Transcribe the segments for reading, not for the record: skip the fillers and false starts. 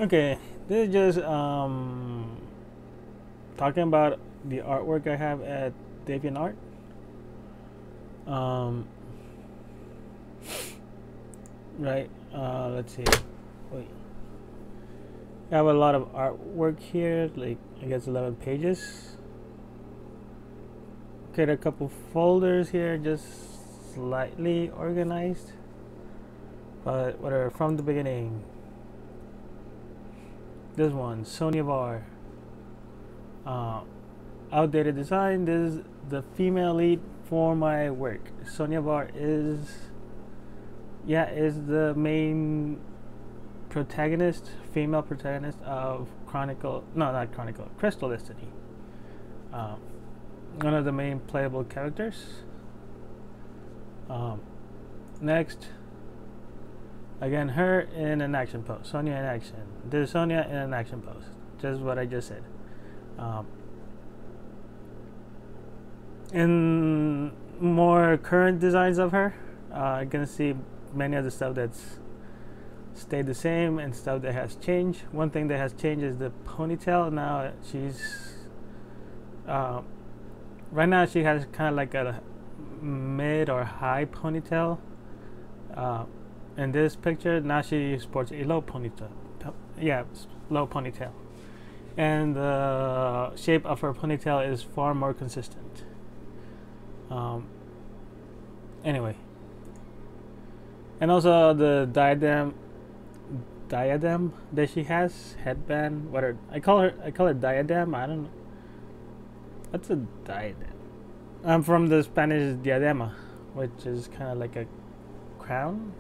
Okay, this is just talking about the artwork I have at deviant. Um, right. Let's see. Wait. I have a lot of artwork here, like I guess 11 pages. Okay, a couple folders here, just slightly organized, but whatever. From the beginning, this one, Sonia Var. Uh, Outdated design. This is the female lead for my work. Sonia Var is the main protagonist, female protagonist of Crystal Destiny. One of the main playable characters. Next, again, her in an action pose. Sonia in action. This is Sonia in an action pose. Just what I just said. In more current designs of her, you can see many of the stuff that's stayed the same and stuff that has changed. One thing that has changed is the ponytail. Now she's right now she has kind of like a mid or high ponytail. In this picture, now she sports a low ponytail. Yeah, low ponytail, and the shape of her ponytail is far more consistent. Anyway, and also the diadem that she has, headband. I call it diadem. I don't know. What's a diadem? I'm from the Spanish diadema, which is kind of like a crown,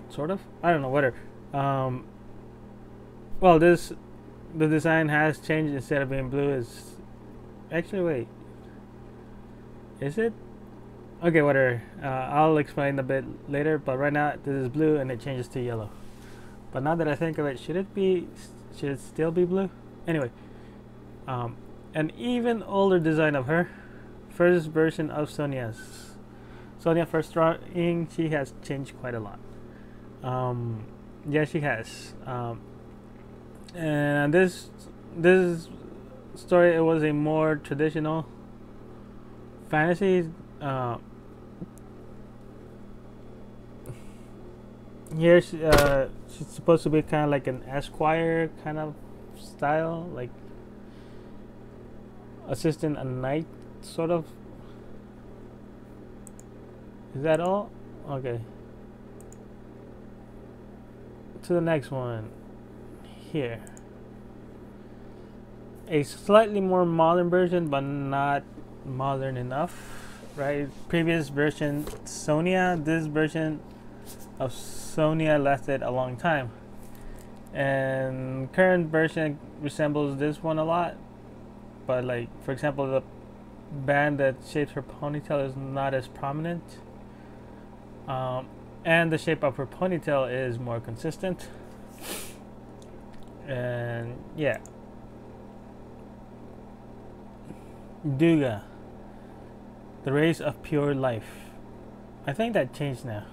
sort of. I don't know. Whatever. Well, the design has changed. Instead of being blue, is actually wait. Is it? Okay, whatever. I'll explain a bit later. But right now, this is blue and it changes to yellow. But now that I think of it, should it still be blue? Anyway, an even older design of her, first version of Sonia first drawing, she has changed quite a lot. Yeah, she has. And this story, it was a more traditional fantasy. Here she's supposed to be kind of like an esquire kind of style, like assistant a knight sort of. Is that all? Okay. To the next one. Here. A slightly more modern version, but not modern enough, right? Previous version Sonia, this version of Sonia lasted a long time, and current version resembles this one a lot, but like for example the band that shapes her ponytail is not as prominent, and the shape of her ponytail is more consistent, and yeah. Duga, the race of pure life. I think that changed now.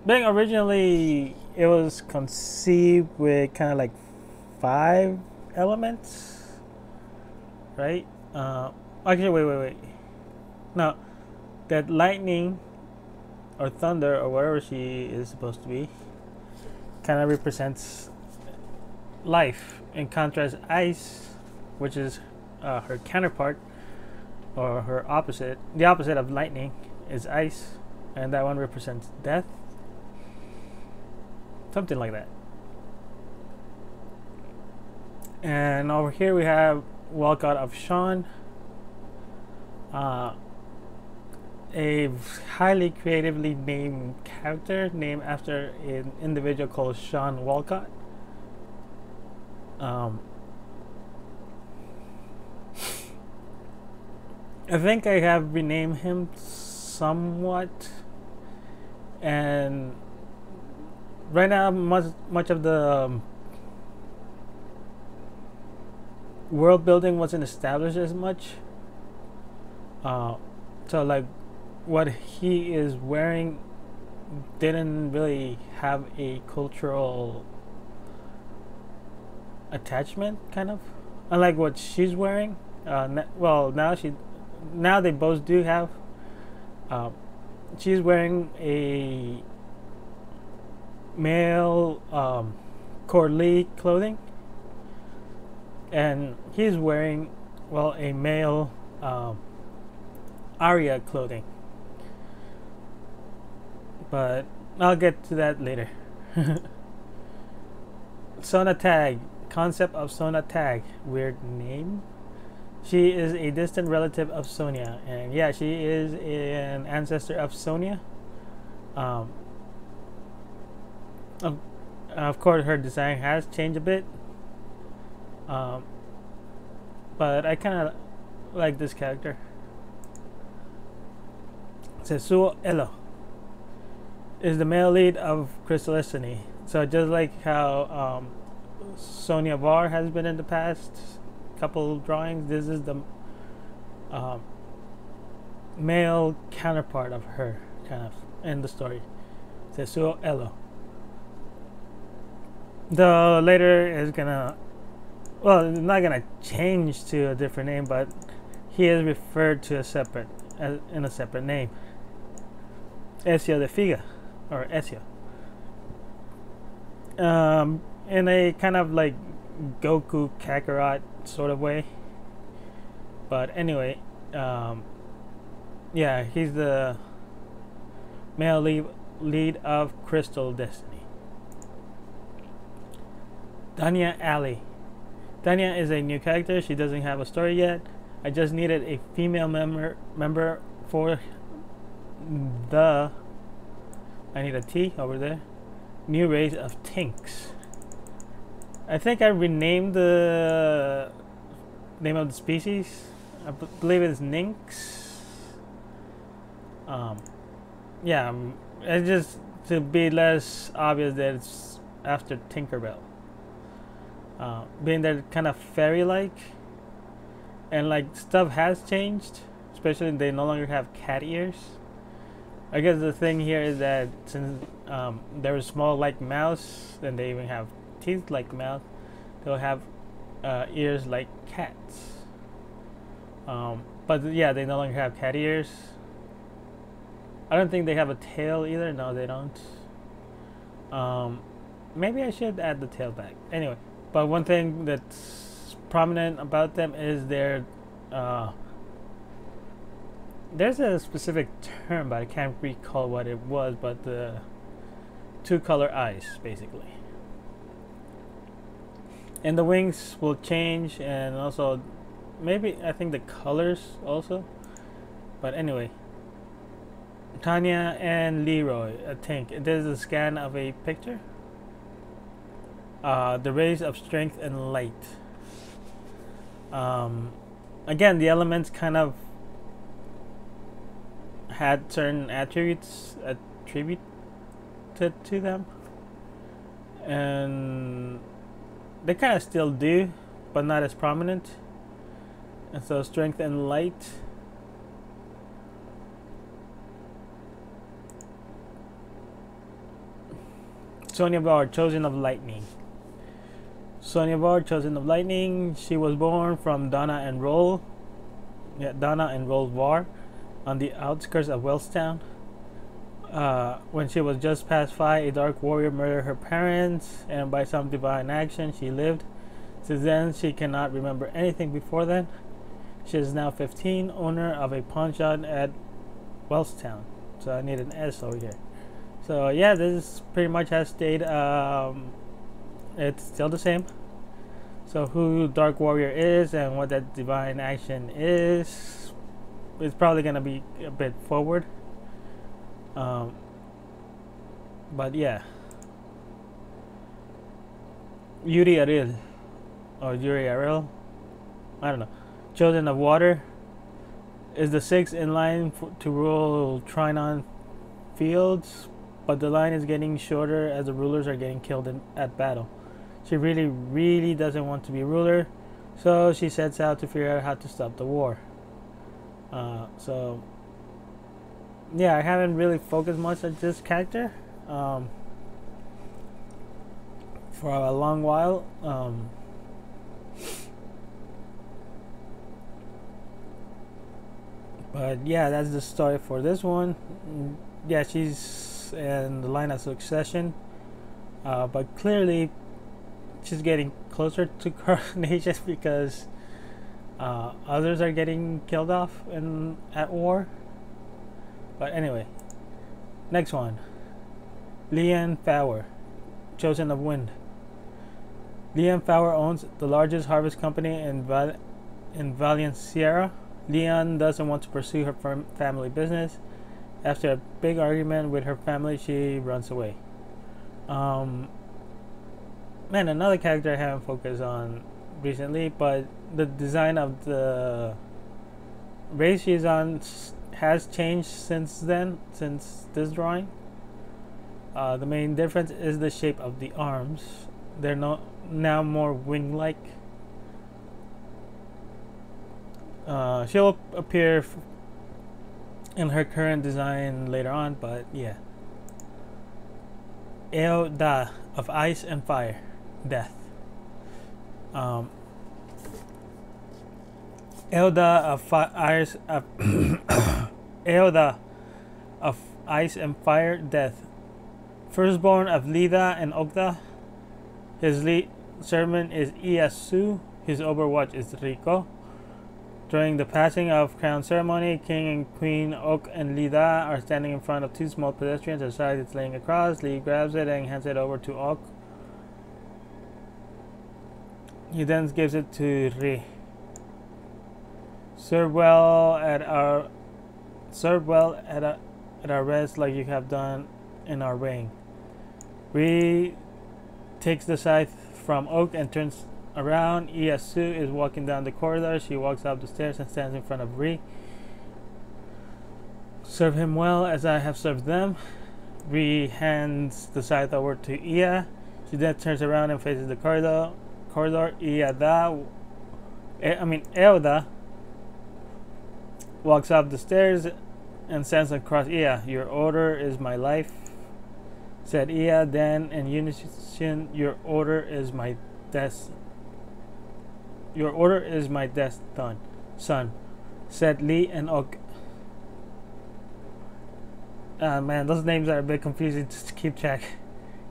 Being originally, it was conceived with kind of like 5 elements, right? Actually, wait. No, that lightning or thunder or whatever she is supposed to be kind of represents life. In contrast, ice, which is her counterpart or her opposite, the opposite of lightning is ice, and that one represents death, something like that. And over here we have Walcott of Sean, a highly creatively named character named after an individual called Sean Walcott. I think I have renamed him somewhat, and right now much of the world building wasn't established as much. So like what he is wearing didn't really have a cultural attachment, kind of, unlike what she's wearing. Well, now they both do have. Uh, she's wearing a male Corley clothing, and he's wearing, well, a male Arya clothing. But I'll get to that later. Sona Tag. Concept of Sona Tag. Weird name. She is a distant relative of Sonya, and yeah, she is an ancestor of Sonya. Um, of course, her design has changed a bit, um, but I kind of like this character. Tetsuo Elo is the male lead of Crystal Destiny. So just like how Sonya Var has been in the past couple drawings, this is the male counterpart of her, kind of, in the story. Tetsuo Elo. The later is gonna, well, it's not gonna change to a different name, but he is referred to in a separate name. Ezio de Figa, or Ezio. In a kind of like Goku Kakarot sort of way. But anyway, yeah, he's the male lead of Crystal Destiny. Danya Ali. Danya is a new character. She doesn't have a story yet. I just needed a female member for the, I need a T over there, new race of Tinks. I think I renamed the name of the species. I believe it's Ninx. Yeah, it's just to be less obvious that it's after Tinkerbell. Being they're kind of fairy-like, and like stuff has changed, especially they no longer have cat ears. I guess the thing here is that since they're a small like mouse, and they even have teeth like mouse, they'll have ears like cats. But yeah, they no longer have cat ears. I don't think they have a tail either. No, they don't. Maybe I should add the tail back. Anyway, but one thing that's prominent about them is their there's a specific term, but I can't recall what it was, but the two color eyes, basically. And the wings will change, and also maybe I think the colors also. But anyway, Tanya and Leroy, I think this is a scan of a picture. The rays of strength and light. Again, the elements kind of had certain attributes attributed to them, and they kind of still do, but not as prominent. And so strength and light. Sonya Var, chosen of lightning. Sonya Var, chosen of lightning. She was born from Donna and Roll Var, on the outskirts of Wellstown. When she was just past 5, a dark warrior murdered her parents, and by some divine action, she lived. Since then, she cannot remember anything before then. She is now 15, owner of a pawn shop at Wellstown. So I need an S over here. So yeah, this pretty much has stayed. It's still the same. So who Dark Warrior is and what that divine action is probably gonna be a bit forward. But yeah, Yuri Ariel, or Yuri Ariel, I don't know. Children of Water is the 6th in line to rule Trinon Fields, but the line is getting shorter as the rulers are getting killed at battle. She really doesn't want to be ruler, so she sets out to figure out how to stop the war. So yeah, I haven't really focused much on this character for a long while. But yeah, that's the story for this one. Yeah, she's in the line of succession, but clearly she's getting closer to coronation because others are getting killed off in at war. But anyway, next one, Leanne Fowler, chosen of Wind. Leanne Fowler owns the largest harvest company in Valiant Sierra. Leanne doesn't want to pursue her family business. After a big argument with her family, she runs away. Man, another character I haven't focused on recently, but the design of the race she's on has changed since then, since this drawing. The main difference is the shape of the arms. They're now more wing-like. She'll appear in her current design later on, but yeah. Eo Da of Ice and Fire, Death. Eoda Eoda of Ice and Fire, Death. Firstborn of Lida and Ogda. His lead servant is Ieyasu. His overwatch is Rico. During the passing of crown ceremony, King and Queen Ok and Lida are standing in front of two small pedestrians. Their side is laying across. Lee grabs it and hands it over to Ok. He then gives it to Ri. Serve well at our rest like you have done in our ring. Ri takes the scythe from Oak and turns around. Ieyasu is walking down the corridor. She walks up the stairs and stands in front of Ri. Serve him well as I have served them. Ri hands the scythe over to Iya. She then turns around and faces the corridor. Eoda walks up the stairs and stands across Iya. Your order is my life, said Iya. Then in unison, your order is my death. Your order is my death, son, said Lee and Ok. Man, those names are a bit confusing to keep track.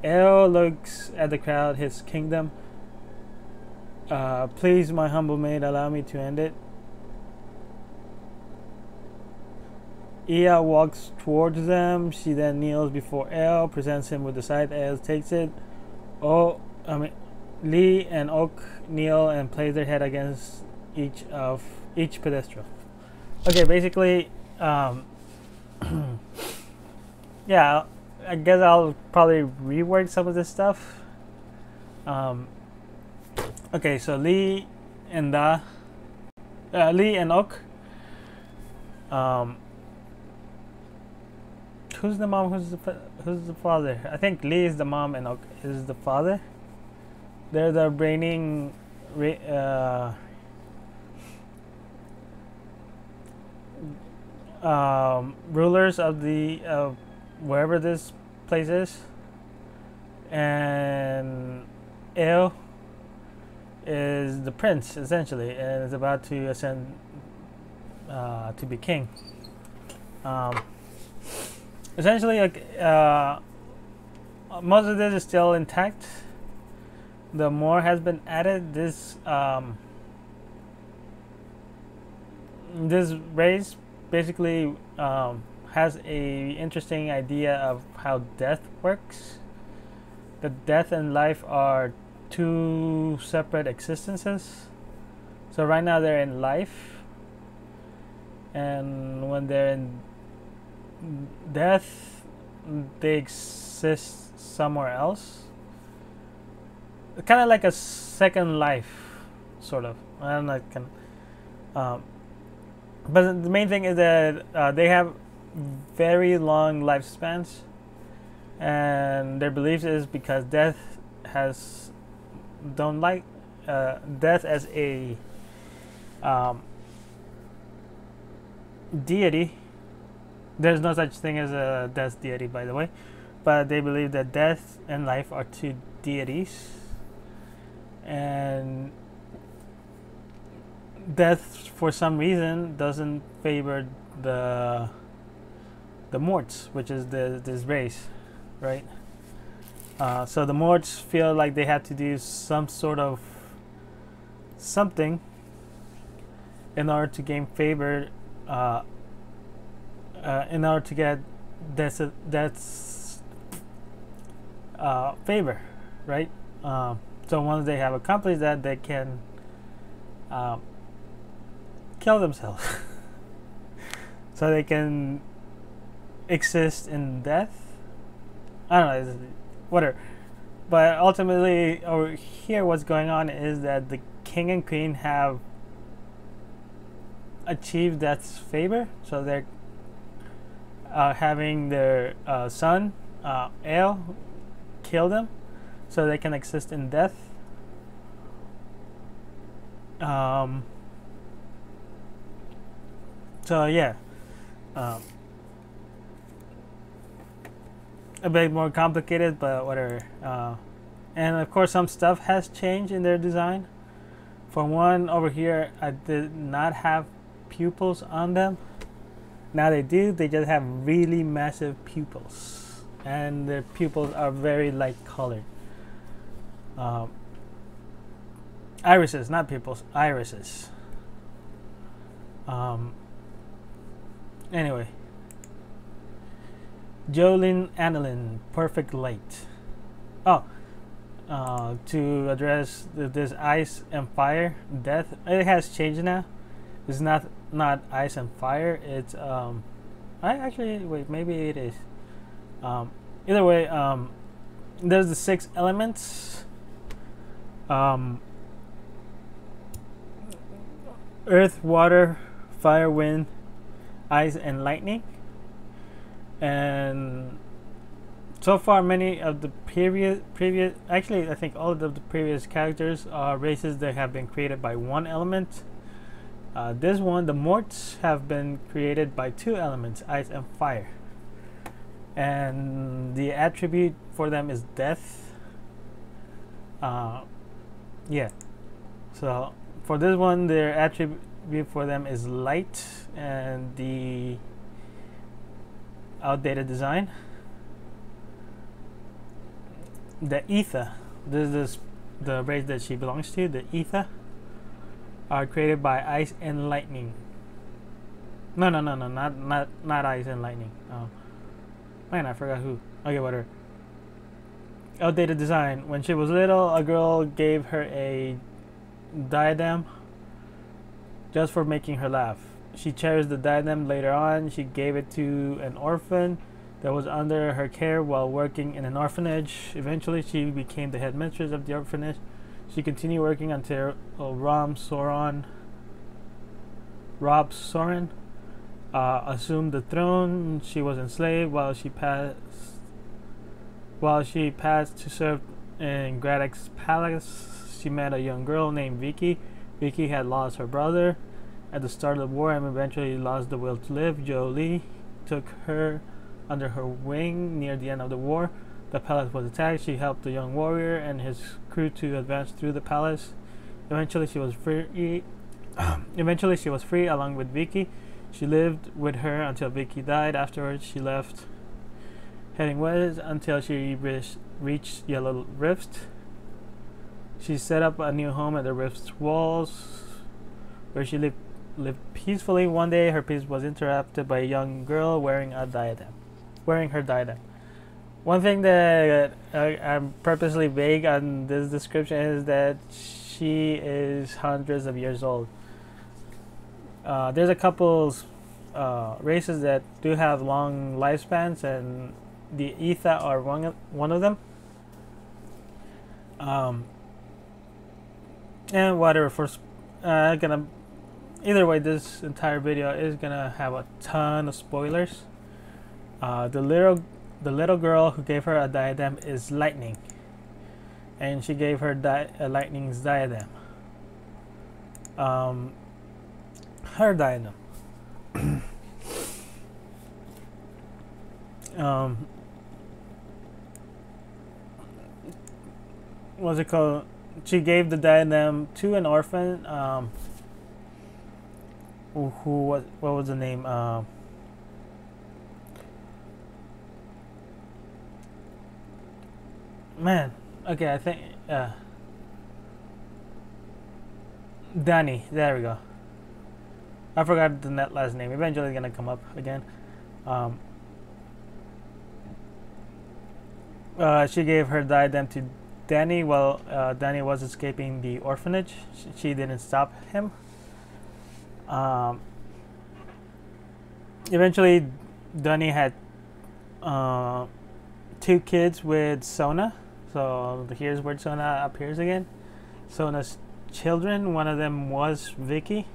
Eo looks at the crowd, his kingdom. Please, my humble maid, allow me to end it. Iya walks towards them. She then kneels before El, presents him with the scythe. El takes it. Lee and Oak kneel and place their head against each pedestal. Okay, basically, yeah, I guess I'll probably rework some of this stuff. Okay, so Lee and Oak. Who's the mom? Who's the father? I think Lee is the mom and Oak is the father. They're the reigning rulers of the wherever this place is, and El is the prince essentially, and is about to ascend to be king. Essentially, like most of this is still intact. The more has been added. This race basically has a interesting idea of how death works. That death and life are two separate existences. So right now they're in life, and when they're in death, they exist somewhere else. Kind of like a second life, sort of. I don't know. But the main thing is that they have very long lifespans, and their beliefs is because death has death as a deity There's no such thing as a death deity, by the way, but they believe that death and life are two deities, and death, for some reason, doesn't favor the Morts, which is this race, right? So the Morts feel like they have to do some sort of something in order to gain favor, in order to get that's favor, right? So once they have accomplished that, they can kill themselves, so they can exist in death. I don't know, whatever. But ultimately, over here, what's going on is that the king and queen have achieved death's favor, so they're having their son, Ale, kill them, so they can exist in death. So yeah, a bit more complicated, but whatever. And of course, some stuff has changed in their design. For one, over here, I did not have pupils on them. Now they do. They just have really massive pupils, and their pupils are very light colored. Irises, not pupils, irises. Anyway, Jolene Annalyn, perfect light. Oh, to address this ice and fire death, it has changed now. It's not ice and fire. It's I actually wait, maybe it is. Either way, there's the 6 elements. Earth, water, fire, wind, ice, and lightning. And so far, many of the previous actually, I think all of the previous characters are races that have been created by one element. This one, the Morts, have been created by 2 elements, ice and fire. And the attribute for them is death. Yeah. So for this one, their attribute for them is light and the outdated design. The Ether, this is the race that she belongs to. The Ether are created by ice and lightning. No, not ice and lightning. Oh, man, I forgot who. Okay, whatever. Outdated design. When she was little, a girl gave her a diadem just for making her laugh. She cherished the diadem. Later on, she gave it to an orphan that was under her care while working in an orphanage. Eventually, she became the headmistress of the orphanage. She continued working until Rob Soren assumed the throne. She was enslaved while she passed to serve in Graddock's palace. She met a young girl named Vicky. Vicky had lost her brother at the start of the war and eventually lost the will to live. Jolie took her under her wing near the end of the war. The palace was attacked. She helped the young warrior and his crew to advance through the palace. Eventually, she was free. Along with Vicky. She lived with her until Vicky died. Afterwards, she left, heading west until she reached Yellow Rift. She set up a new home at the Rift's walls, where she lived peacefully. One day, her peace was interrupted by a young girl wearing her diadem. One thing that I'm purposely vague on this description is that she is hundreds of years old. There's a couple races that do have long lifespans, and the Ether are one of them. And whatever, either way, this entire video is gonna have a ton of spoilers. The little girl who gave her a diadem is Lightning, and she gave her Lightning's diadem. Her diadem. um, what's it called? She gave the diadem to an orphan. Who was, what was the name? Man, okay, I think Danny. There we go. I forgot the net last name. Eventually, it's gonna come up again. Um, she gave her diadem to Danny while Danny was escaping the orphanage. She didn't stop him. Eventually, Danny had two kids with Sona. So here's where Sona appears again. Sona's children. One of them was Vicky.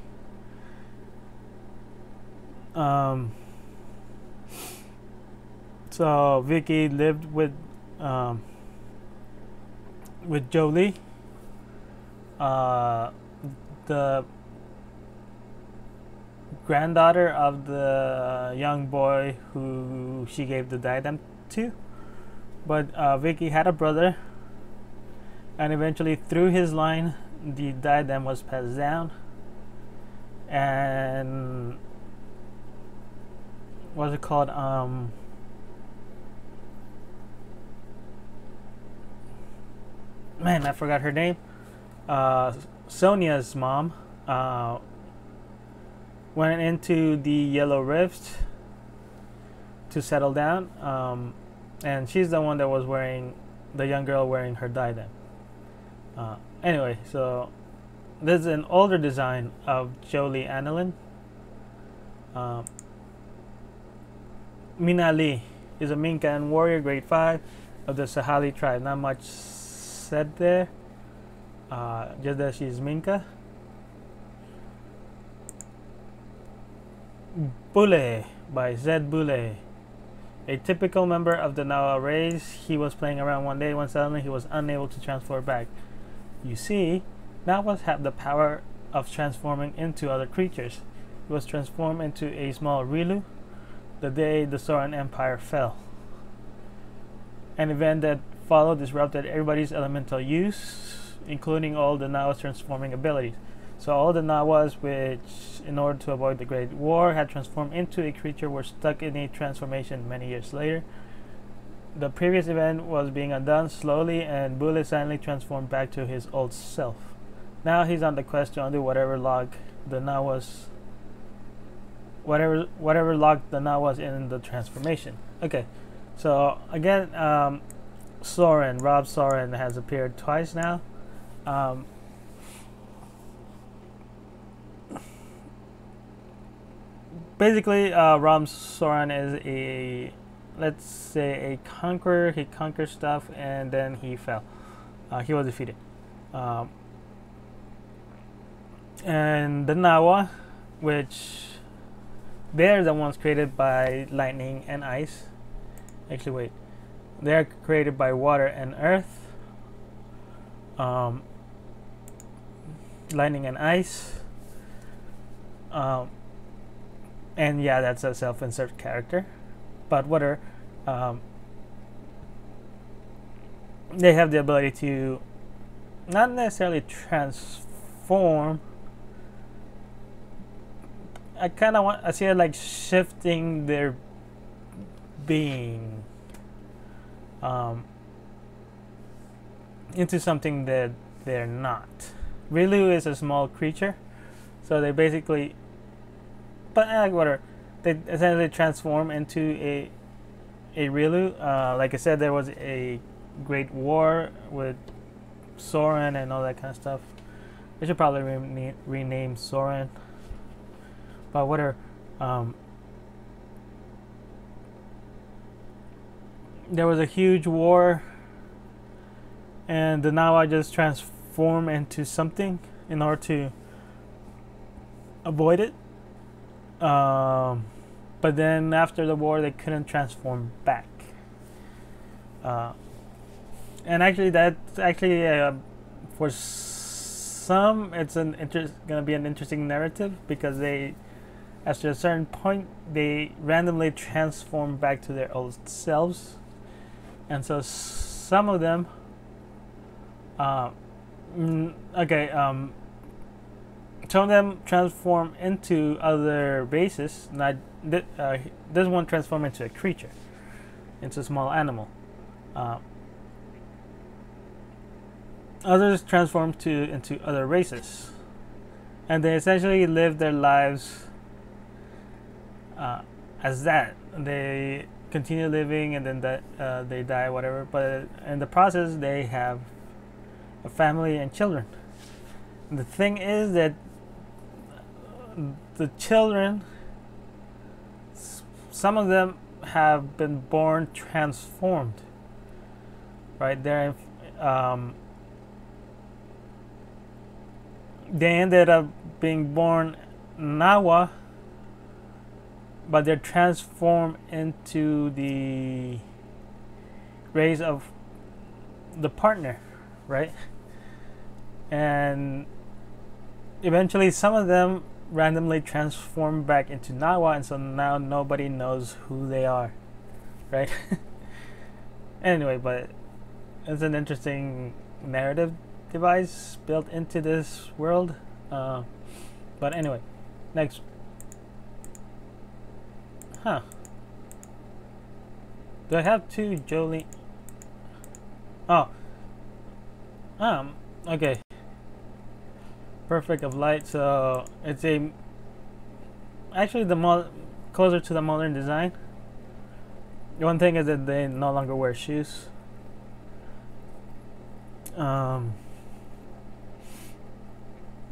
So Vicky lived with Jolie, the granddaughter of the young boy who she gave the diadem to. But Vicky had a brother, and eventually through his line the diadem was passed down. And what's it called? Man, I forgot her name. Sonia's mom went into the Yellow Rift to settle down, and she's the one that was wearing, the young girl wearing her diadem. Anyway, so this is an older design of Jolie Annalyn. Mina Lee is a Minka and warrior, grade 5 of the Sahali tribe. Not much said there, just that she's Minka. Bule by Zed Bule, a typical member of the Nawa race. He was playing around one day when suddenly he was unable to transform back. You see, Nawas have the power of transforming into other creatures. He was transformed into a small Rilu the day the Soran Empire fell. An event that followed disrupted everybody's elemental use, including all the Nawas transforming abilities. So all the Nawas, which in order to avoid the Great War had transformed into a creature, were stuck in a transformation many years later. The previous event was being undone slowly, and Bule suddenly transformed back to his old self. Now he's on the quest to undo whatever locked the Nawas in the transformation. Okay, so again, Rob Soren has appeared twice now. Basically, Rob Soren is a, let's say, a conqueror. He conquered stuff and then he fell. He was defeated. And the Nawa, which they're the ones created by lightning and ice. Actually, wait. They're created by water and earth. Lightning and ice. And yeah, that's a self-insert character. But whatever. They have the ability to not necessarily transform. I see it like shifting their being into something that they're not. Rilu is a small creature, so they basically, but whatever, they essentially transform into a Rilu. Like I said, there was a great war with Soren and all that kind of stuff. I should probably rename Soren, but whatever. There was a huge war, and the Nawa just transform into something in order to avoid it. But then after the war, they couldn't transform back. And actually, that's actually for some, it's gonna be an interesting narrative, because they After a certain point, they randomly transform back to their old selves, and so some of them, uh, okay, some of them transform into other races. Not this one transform into a creature, into a small animal. Others transform into other races, and they essentially live their lives as that. They continue living, and then they die, whatever. But in the process, they have a family and children. And the thing is that the children, some of them have been born transformed. Right? They ended up being born Nawa, but they're transformed into the race of the partner, right? And eventually some of them randomly transform back into Nawa, and so now nobody knows who they are, right? Anyway, but it's an interesting narrative device built into this world. But anyway, next. Huh. Do I have two Jolie? Oh. Okay. Perfect of light. So it's actually closer to the modern design. The one thing is that they no longer wear shoes.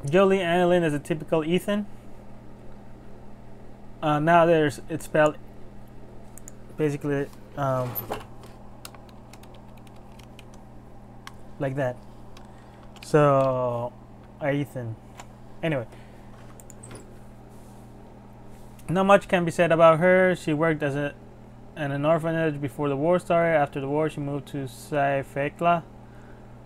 Jolie Annalyn is a typical Ethan. Now it's spelled basically like that. So Ethan. Anyway, not much can be said about her. She worked as in an orphanage before the war started. After the war, she moved to Saifekla,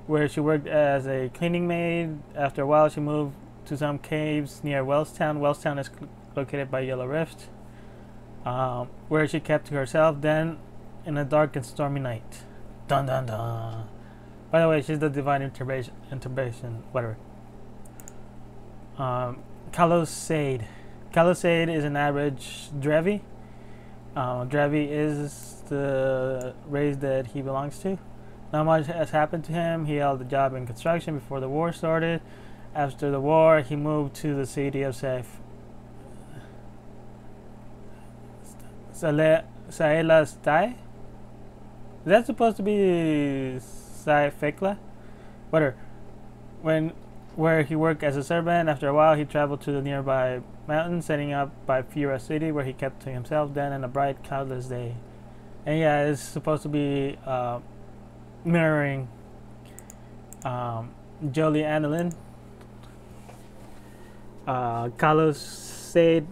where she worked as a cleaning maid. After a while, she moved to some caves near Wellstown. Wellstown is located by Yellow Rift, where she kept to herself. Then, in a dark and stormy night, dun dun dun. By the way, she's the divine intervention, whatever. Kalos Sade. Kalos Sade is an average Drevi. Drevi is the race that he belongs to. Not much has happened to him. He held a job in construction before the war started. After the war, he moved to the city of Saela Stai? Is that supposed to be Saifekla? Whatever. Where he worked as a servant. After a while, he traveled to the nearby mountains, setting up by Fira City, where he kept to himself. Then, in a bright, cloudless day. And yeah, it's supposed to be mirroring Jolie Annalyn. Kalos Sade.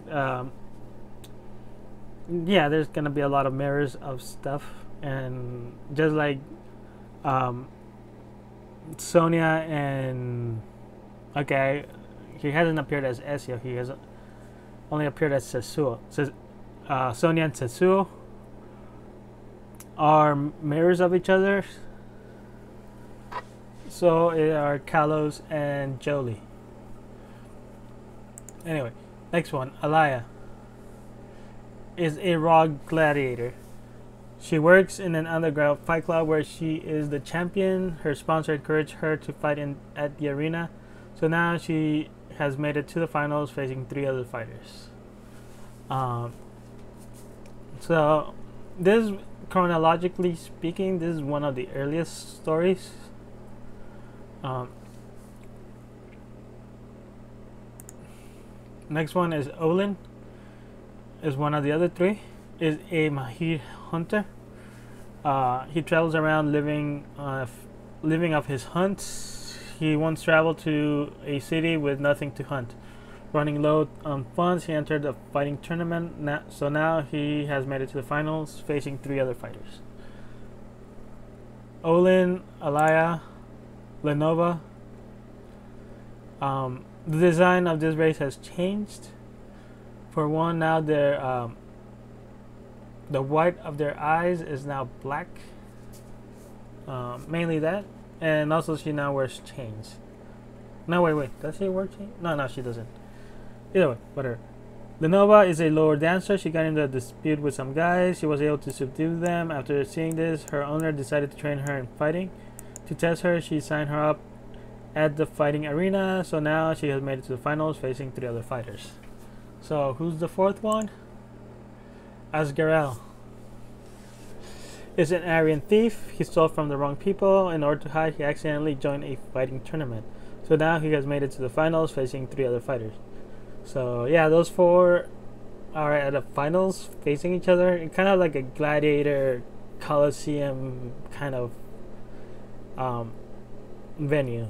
Yeah, there's gonna be a lot of mirrors of stuff, and just like Sonia and he hasn't appeared as Ezio. He has only appeared as Tetsuo. Sonia and Tetsuo are mirrors of each other. So are Kalos and Jolie. Anyway, next one, Alaya is a raw gladiator. She works in an underground fight club where she is the champion. Her sponsor encouraged her to fight at the arena. So now she has made it to the finals, facing 3 other fighters. So this, chronologically speaking, this is one of the earliest stories. Next one is Olin. Is one of the other 3. Is a Mahir hunter. He travels around living off his hunts. He once traveled to a city with nothing to hunt. Running low on funds, he entered a fighting tournament. So now he has made it to the finals, facing 3 other fighters. Olin, Alaya, Lenova. The design of this race has changed For one, now the white of their eyes is now black. Mainly that, and also she now wears chains. No, wait, does she wear chains? No, she doesn't. Either way, whatever. Lenova is a lower dancer. She got into a dispute with some guys. She was able to subdue them. After seeing this, her owner decided to train her in fighting. To test her, she signed her up at the fighting arena. So now she has made it to the finals, facing 3 other fighters. So who's the 4th one? Asgarel is an Aryan thief. He stole from the wrong people. In order to hide, he accidentally joined a fighting tournament. So now he has made it to the finals, facing 3 other fighters. So yeah, those 4 are at the finals, facing each other. It's kind of like a gladiator coliseum kind of venue.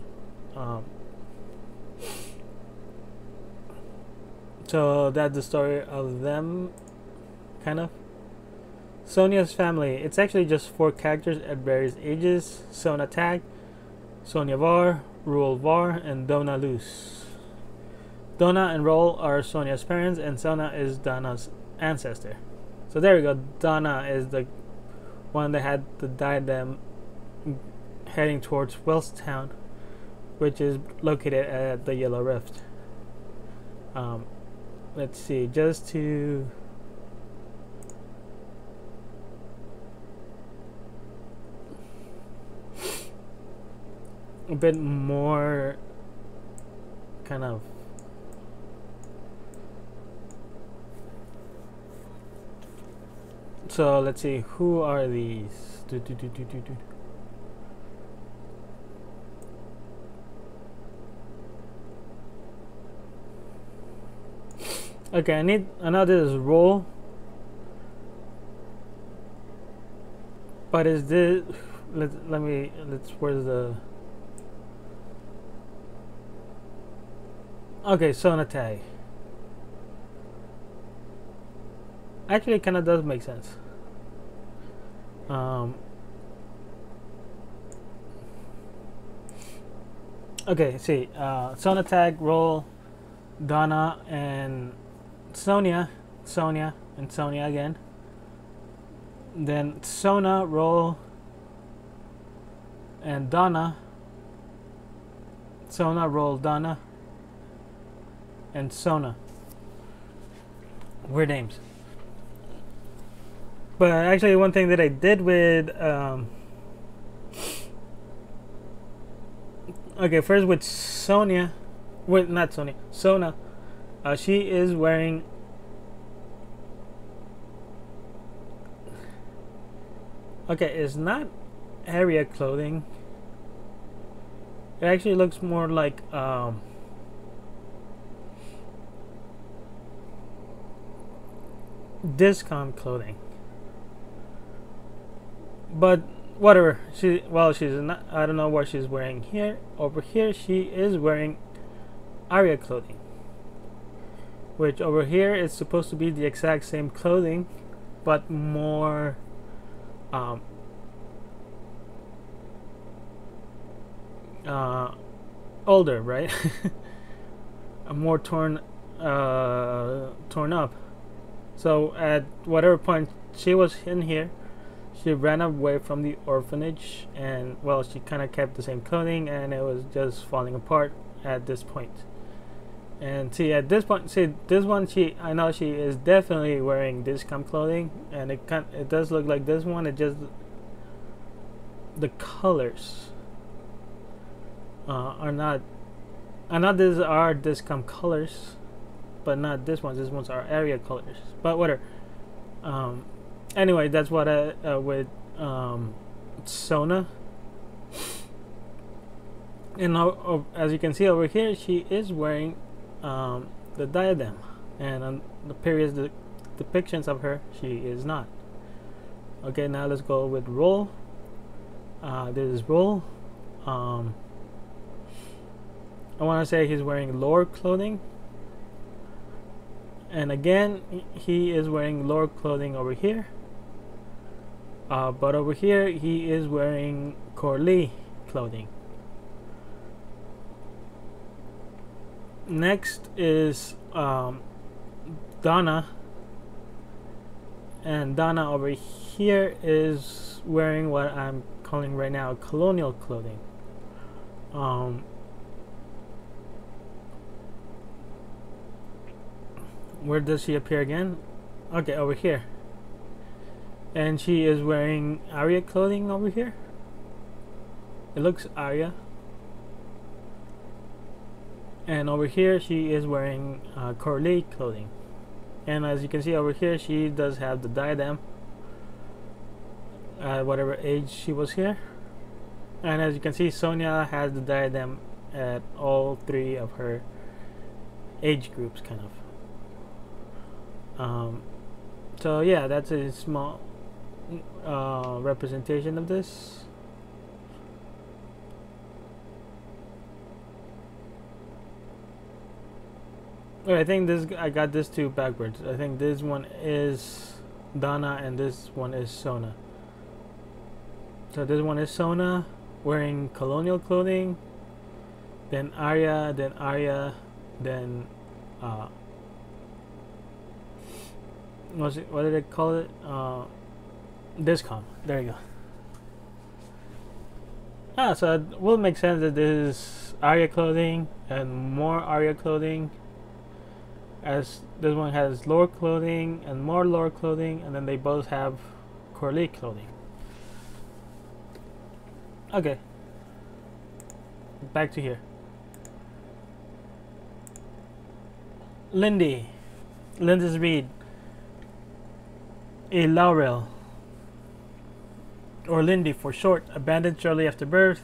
So that's the story of them, kind of. Sonia's family. It's actually just 4 characters at various ages. Sona Tag, Sonia Var, Ruel Var, and Donna Luce. Donna and Roel are Sonia's parents, and Sona is Donna's ancestor. So there we go. Donna is the one that had the diadem heading towards Wellstown, which is located at the Yellow Rift. Let's see, just to a bit more kind of so let's see, who are these? Okay, I need another role, but is this let's where's the okay, Sonatay. Actually, it kind of does make sense. Okay, see, Sonatag, Roll, Donna, and Sonia and Sonia again. Then Sona, Roll, and Donna. Sona, Roll, Donna, and Sona. Weird names. But actually, one thing that I did with okay, first with Sonia, with not Sonia, Sona, she is wearing okay, it's not area clothing. It actually looks more like discom clothing. But whatever, she's not, I don't know what she's wearing here. Over here she is wearing Arya clothing, which over here is supposed to be the exact same clothing but more older, right? More torn up. So at whatever point she was in here, she ran away from the orphanage, and well, she kind of kept the same clothing, and it was just falling apart at this point. And see, at this point, see this one, I know she is definitely wearing discount clothing, and it does look like this one. It just the colors are not. I know these are discount colors, but not this ones. These ones are area colors. But whatever. Anyway, that's what I with Sona. And now, as you can see over here, she is wearing the diadem, and on the previous depictions of her, she is not. Okay, now let's go with Roll. This is Roll. I want to say he's wearing lower clothing, and again he is wearing lower clothing over here. But over here he is wearing Corley clothing. Donna, and Donna over here is wearing what I'm calling right now colonial clothing. Where does she appear again? Okay, over here. And she is wearing Arya clothing over here. It looks Arya. And over here she is wearing Corley clothing. And as you can see over here, she does have the diadem at whatever age she was here. And as you can see, Sonya has the diadem at all three of her age groups, kind of. So yeah, that's a small representation of this. I think this, I got this two backwards. I think this one is Donna and this one is Sona. So this one is Sona wearing colonial clothing, then Arya, then what did they call it? Discom. There you go. So it will make sense that this is Arya clothing and more Arya clothing, as this one has lore clothing and more lore clothing, and then they both have Corley clothing. Okay, back to here. Linda's Reed, a Laurel, or Lindy for short, abandoned shortly after birth.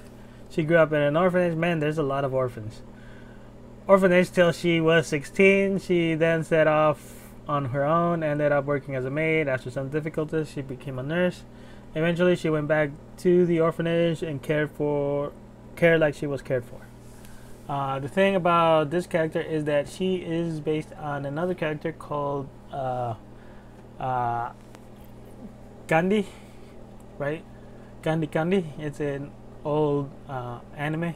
She grew up in an orphanage. Man, there's a lot of orphans. Orphanage till she was 16. She then set off on her own, ended up working as a maid. After some difficulties, she became a nurse. Eventually, she went back to the orphanage and cared like she was cared for. The thing about this character is that she is based on another character called Gandhi, right? Gandhi. It's an old anime.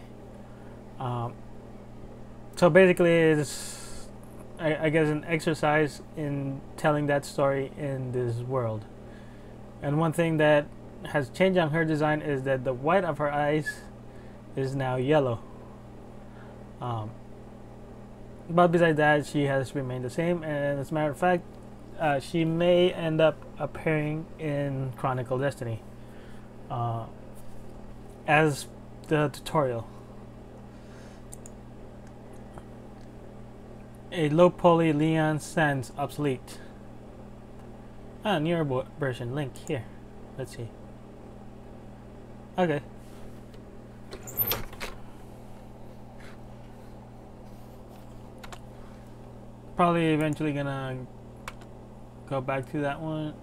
So basically, it's I guess an exercise in telling that story in this world. And one thing that has changed on her design is that the white of her eyes is now yellow. But besides that, she has remained the same. And as a matter of fact, she may end up appearing in Chronicle Destiny as the tutorial. A low poly Leon Sans obsolete. Newer version link here. Let's see. Okay. Probably eventually gonna go back to that one.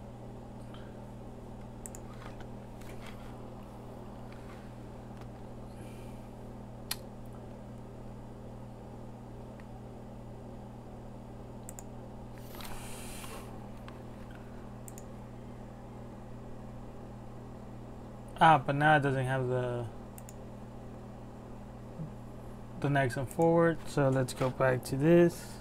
But now it doesn't have the next and forward, so let's go back to this.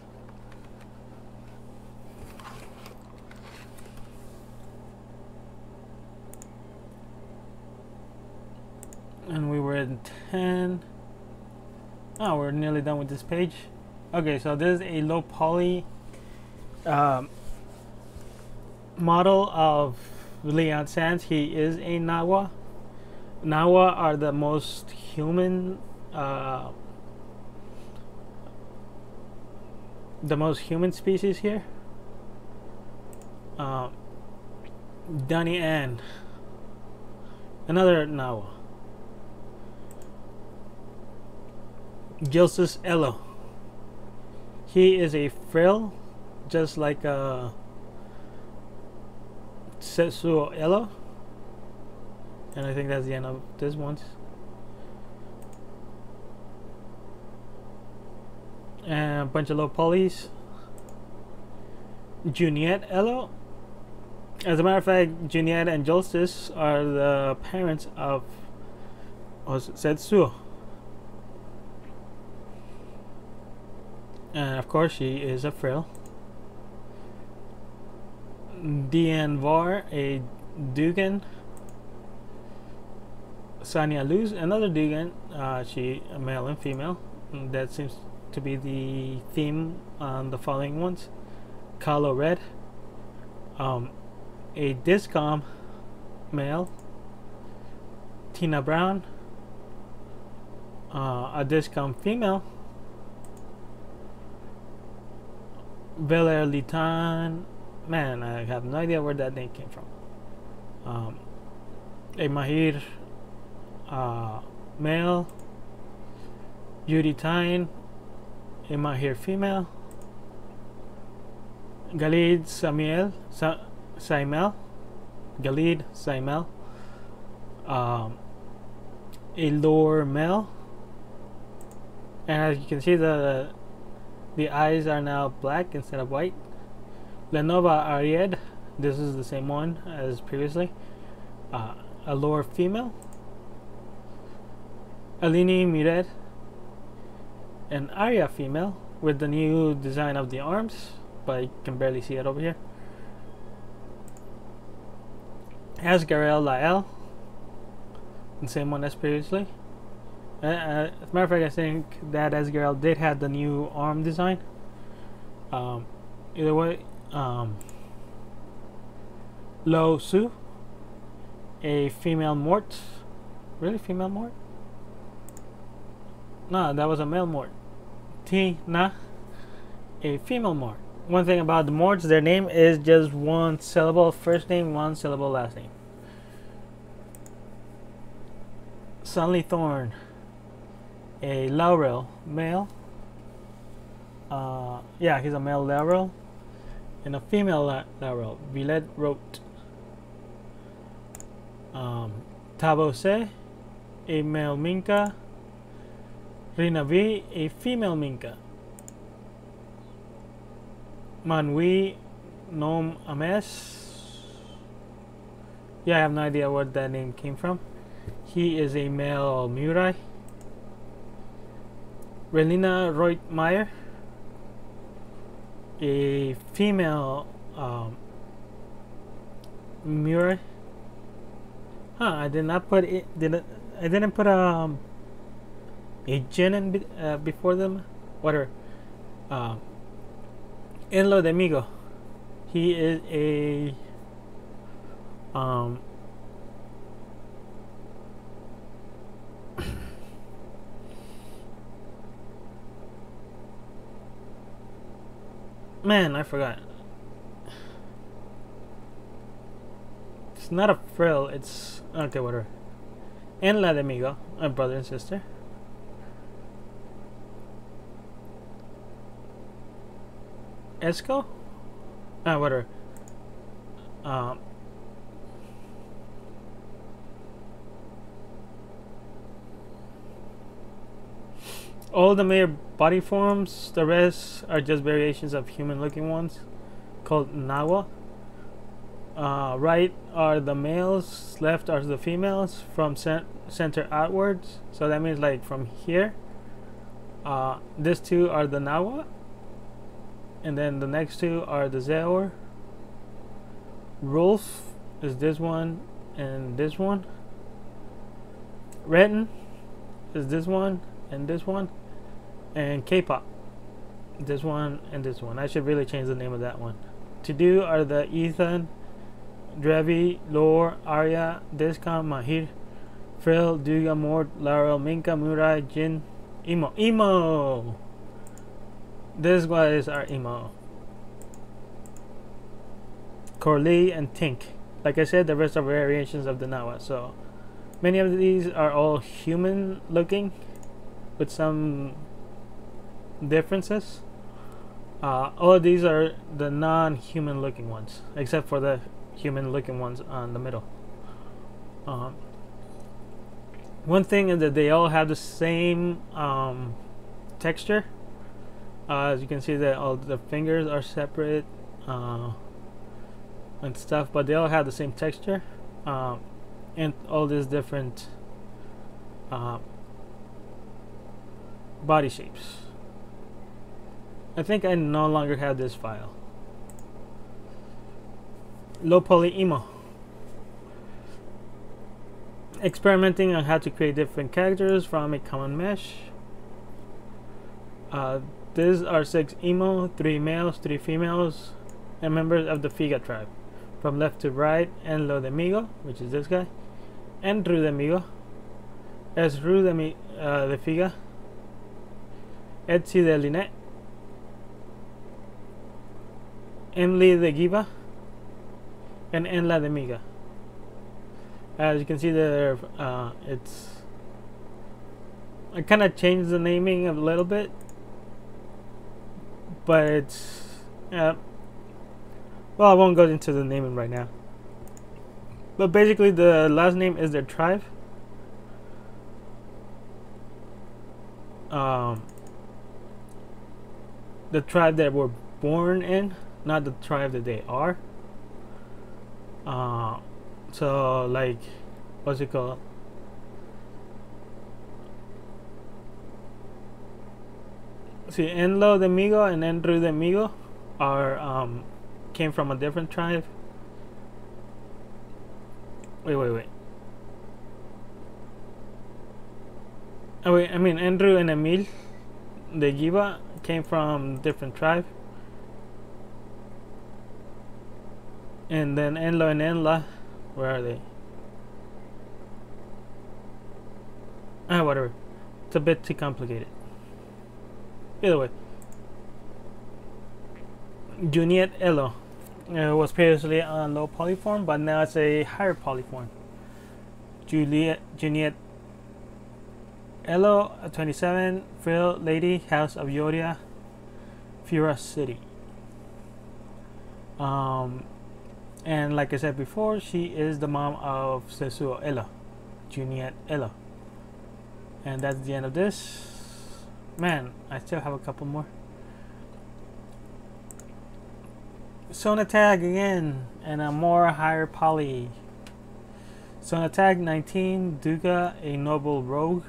And we were in 10. Oh, we're nearly done with this page. Okay, so this is a low poly model of Leon Sans. He is a Nawa. Nawa are the most human species here. Donnie Ann, another Nawa. Gilsus Elo, he is a frill, just like Setsuo Elo. And I think that's the end of this one. And a bunch of low polys. Juniette Elo. As a matter of fact, Juniette and Justice are the parents of Setsuo. And of course, she is a frill. Var, a Dugan. Sanya Luz, another Dugan. She a male and female. That seems to be the theme on the following ones. Kalo Red, a Discom male. Tina Brown, a Discom female. Bel Air Litan, man, I have no idea where that name came from. A Mahir male. Yuri Tyne, a Mahir female. Galid Saimel, Galid Saimel, a Lore male, and as you can see, the eyes are now black instead of white. Lenova Ariad, this is the same one as previously. A Lore female. Alini Mired, an Arya female with the new design of the arms, but you can barely see it over here. Asgarel Lael, the same one as previously. As a matter of fact, I think that Asgarel did have the new arm design. Either way, Lo Su, a female Mort. Really, female Mort? No, that was a male Mort. Tina, a female Mort. One thing about the Morts, their name is just one syllable first name, one syllable last name. Sunly Thorn, a Laurel male. Yeah, he's a male Laurel. And a female Laurel, Villette Rote. Tabose, a male Minka. Rina V, a female Minka. Manui Nom Ames. Yeah, I have no idea where that name came from. He is a male Murai. Relina Reutmeyer, a female Murai. I did not put it. I didn't put a Jin in before them. Whatever. Enlo de Migo. He is a man, I forgot. It's not a frill, it's okay, whatever. Enla de Migo, a brother and sister. Esco? Whatever. All the major body forms, the rest are just variations of human-looking ones, called Nawa. Right are the males, left are the females, from center outwards. So that means like from here. These two are the Nawa. And then the next two are the Zeor. Rolf is this one and this one. Retin is this one and this one. And K-pop, this one and this one. I should really change the name of that one. To do are the Ethan, Drevi, Lore, Arya, Discom, Mahir, Frill, Duga, Mort, Laurel, Minka, Murai, Jin, Emo. These guys are Emo. Corley and Tink. Like I said, the rest are variations of the Nawa. So many of these are all human looking with some differences. All of these are the non-human looking ones, except for the human looking ones on the middle. One thing is that they all have the same texture. As you can see, that all the fingers are separate and stuff, but they all have the same texture and all these different body shapes. I think I no longer have this file. Low poly emo. Experimenting on how to create different characters from a common mesh. These are 6 emo, 3 males, 3 females, and members of the Figa tribe. From left to right, Enlo de Migo, which is this guy, Enru de Migo, Esru de Figa, Etsi de Linet, Enli de Giva, and Enla de Miga. As you can see there, I kind of changed the naming a little bit, but it's well, I won't go into the naming right now. But basically, the last name is their tribe. The tribe that were born in, not the tribe that they are. So like, what's it called? See, Enlo de Migo and Enru de Migo are came from a different tribe. Wait. Oh wait, I mean Enru and Emil de Giva came from different tribe. And then Enlo and Enla, where are they? Whatever. It's a bit too complicated. Either way, Juniet Elo was previously on low polyform, but now it's a higher polyform. Juniet Elo, 27, Frill Lady, House of Yoria, Fura City. And like I said before, she is the mom of Sesuo Elo, Juniet Elo. And that's the end of this. Man, I still have a couple more. Sonatag again, and a more higher poly. Sonatag 19, Duga, a noble rogue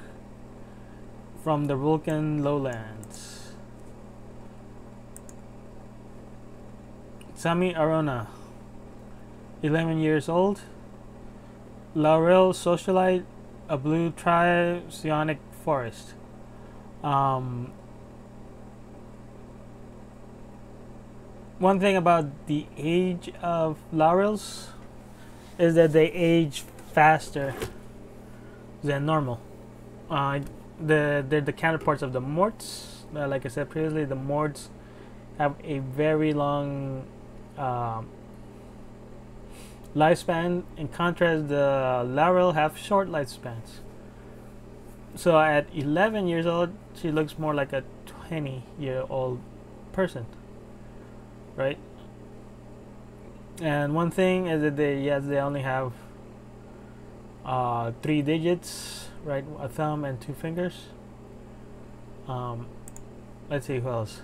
from the Vulcan lowlands. Sami Arona, 11 years old. Laurel socialite, a blue tribe, psionic forest. One thing about the age of laurels is that they age faster than normal. They're the counterparts of the morts. Like I said previously, the morts have a very long lifespan. In contrast, the laurel have short lifespans. So at 11 years old, she looks more like a 20-year-old person, right? And one thing is that they only have 3 digits, right? A thumb and 2 fingers. Let's see who else.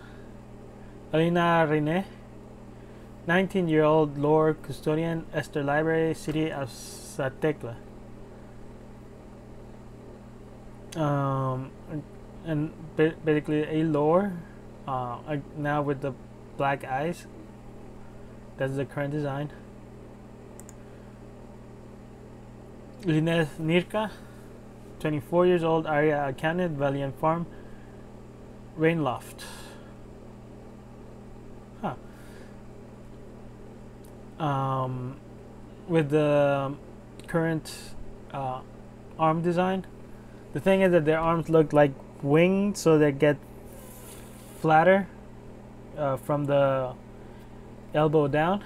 Alina Rene, 19-year-old lore custodian, Esther Library, City of Satecla. And basically a lore, now with the black eyes. That's the current design. Lineth Nirka, 24 years old, area accountant, Valiant Farm, Rainloft. With the current arm design, the thing is that their arms look like winged, so they get flatter from the elbow down.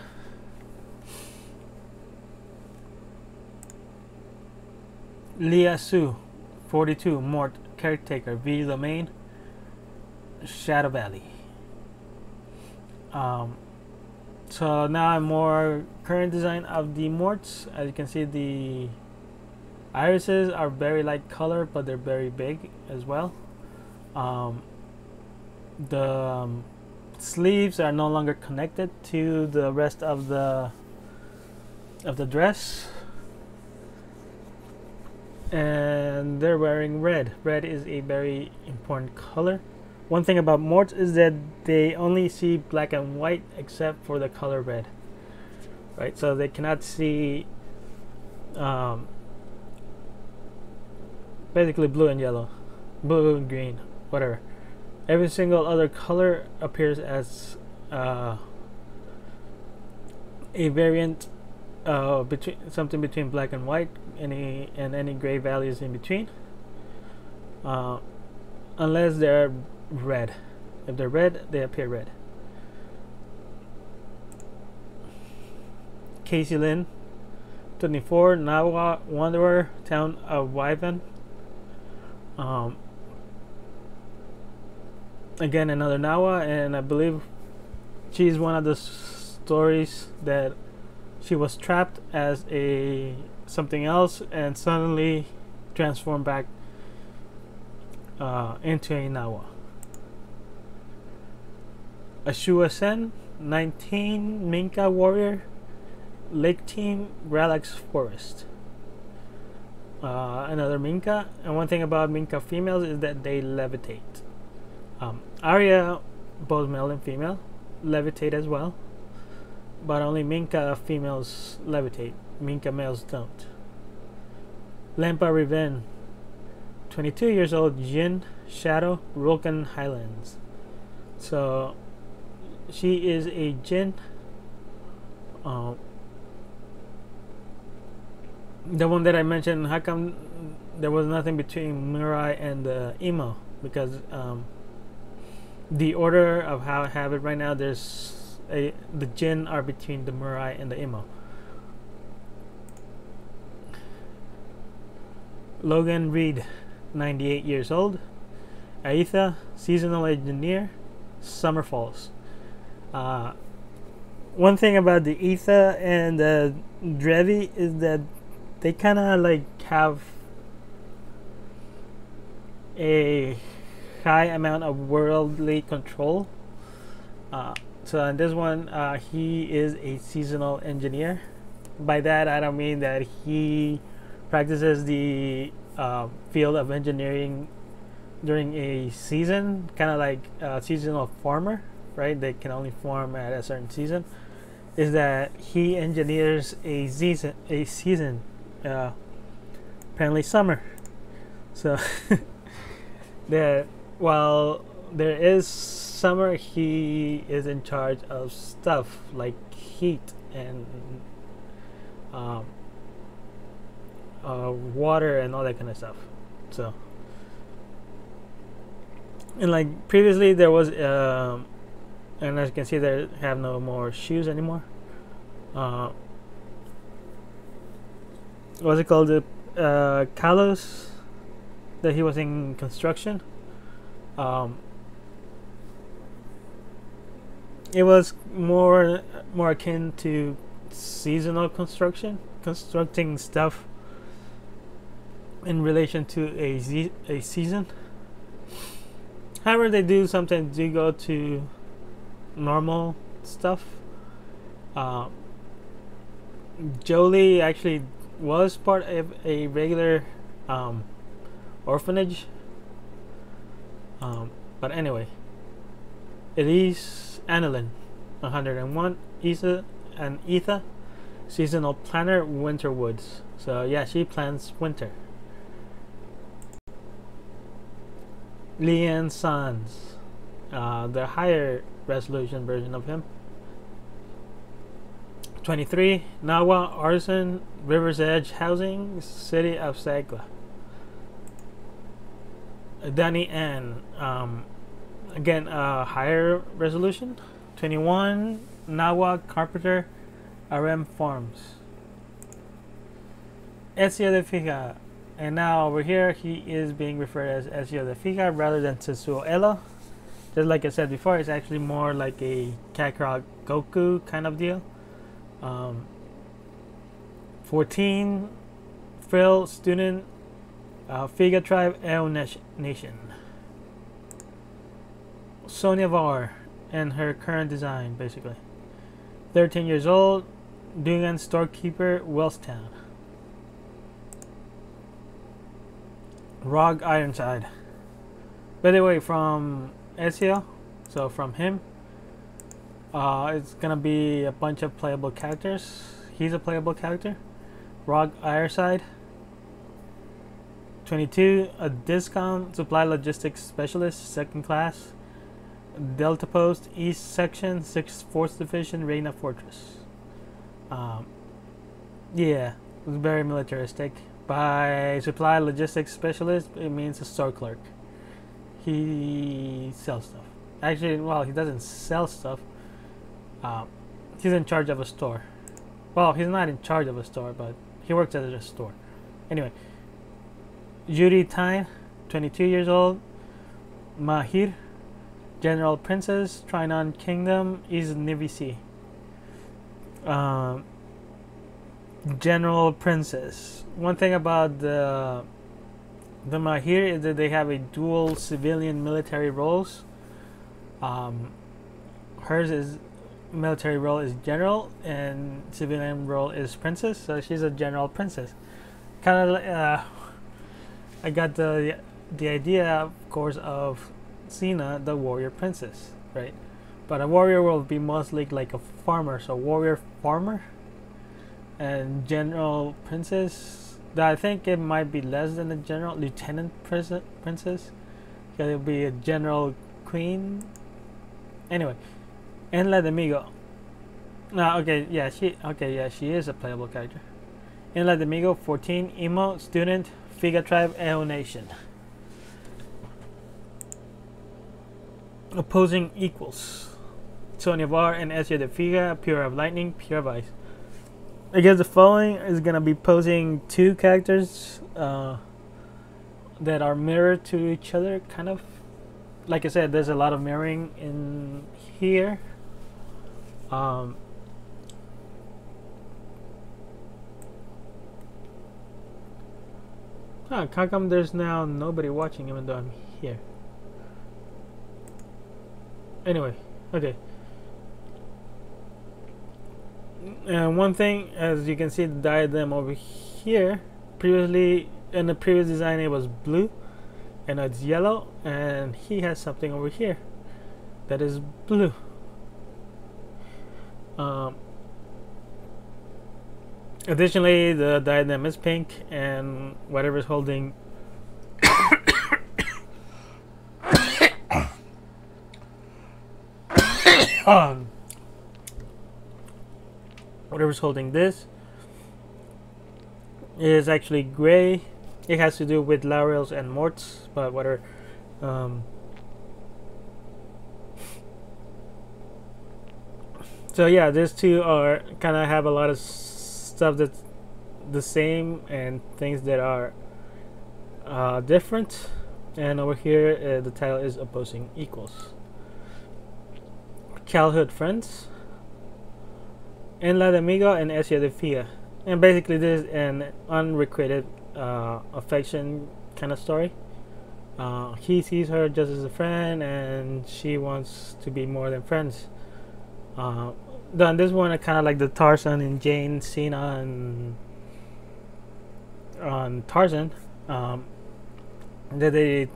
Lia Su, 42, Mort, caretaker, V domain, Shadow Valley. So now a more current design of the morts. As you can see, the irises are very light color, but they're very big as well. The sleeves are no longer connected to the rest of the dress, and they're wearing red. Red is a very important color. One thing about morts is that they only see black and white except for the color red. right? So they cannot see um, basically blue and yellow, blue and green, whatever. Every single other color appears as a variant between something between black and white, any gray values in between, uh, unless they're red. If they're red, they appear red. Casey Lynn, 24, Nawa Wanderer, town of Wyvan. Again, another Nawa, and I believe she's one of the stories that she was trapped as a something else and suddenly transformed back into a Nawa. Ashua Sen, 19, Minka warrior, Lake Team, Gralax Forest. Another Minka, and one thing about Minka females is that they levitate. Arya, both male and female, levitate as well, but only Minka females levitate. Minka males don't. Lampa Riven, 22 years old, Jin, Shadow, Rolkan Highlands. So she is a Jin. The one that I mentioned, how come there was nothing between Mirai and the Emo? Because the order of how I have it right now, there's the Jin are between the Mirai and the Emo. Logan Reed, 98 years old, Aetha, seasonal engineer, Summer Falls. One thing about the Aetha and the Drevi is that they kind of like have a high amount of worldly control. So in this one, he is a seasonal engineer. By that, I don't mean that he practices the field of engineering during a season, kind of like a seasonal farmer, right? They can only farm at a certain season. Is that he engineers a season, apparently summer. So that while there is summer, he is in charge of stuff like heat and water and all that kind of stuff. So, and like previously there was and as you can see, they have no more shoes anymore. What's it called? The Kalos, that he was in construction. It was more akin to seasonal construction, constructing stuff in relation to a season. However, they do sometimes do go to normal stuff. Jolie actually was part of a regular orphanage. But anyway, Elise Annalyn, 101, Isa and Etha, seasonal planner, Winter Woods. So yeah, she plans winter. Leanne Sands, the higher resolution version of him. 23, Nawa Artisan, River's Edge Housing, City of Sagla. Danny Ann, again, higher resolution. 21, Nawa Carpenter, RM Farms. Ezio de Figa, and now over here he is being referred as Ezio de Figa rather than Tetsuo Ella. Just like I said before, it's actually more like a Kakarot Goku kind of deal. 14, Frill student, Figa tribe, El Nation. Sonia Var and her current design, basically. 13 years old, Dungan storekeeper, Wellstown. Rog Ironside. By the way, from Ezio, so from him, It's gonna be a bunch of playable characters. He's a playable character. Rog Ireside. 22, a discount supply logistics specialist, second class. Delta Post, East Section, 6th, 4th Division, Reina Fortress. Yeah, it's very militaristic. By supply logistics specialist, it means a store clerk. He sells stuff. Actually, well, he doesn't sell stuff. He's in charge of a store. Well, he's not in charge of a store, but he works at a store. Anyway, Judy Tyne, 22 years old. Mahir, General Princess, Trinon Kingdom, East Navy Sea. General Princess. One thing about the Mahir is that they have a dual civilian military roles. Hers is military role is general and civilian role is princess, so she's a general princess. Kind of I got the idea, of course, of Cena, the warrior princess, right? But a warrior will be mostly like a farmer, so warrior farmer. And general princess, I think it might be less than a general lieutenant princess. It'll be a general queen. Anyway, En La Demigo. No, okay, yeah, she is a playable character. En La Demigo, 14, emo, student, Figa tribe, Eo nation. Opposing equals. Sonia Var and Ezio de Figa, pure of lightning, pure of ice. I guess the following is gonna be posing two characters that are mirrored to each other, kind of. Like I said, there's a lot of mirroring in here. How come there's now nobody watching even though I'm here? Anyway, okay. One thing, as you can see the diagram over here, previously in the previous design it was blue and it's yellow, and he has something over here that is blue. Additionally, the diadem is pink, and whatever is holding whatever's holding this is actually gray. It has to do with laurels and morts, but whatever. So yeah, these two are kind of have a lot of stuff that's the same and things that are different. And over here, the title is opposing equals. Childhood friends. En La Amigo and Ezio de Figa. And basically this is an unrequited affection kind of story. He sees her just as a friend and she wants to be more than friends. Then this one, I kind of like the Tarzan and Jane, Cena and on Tarzan, that they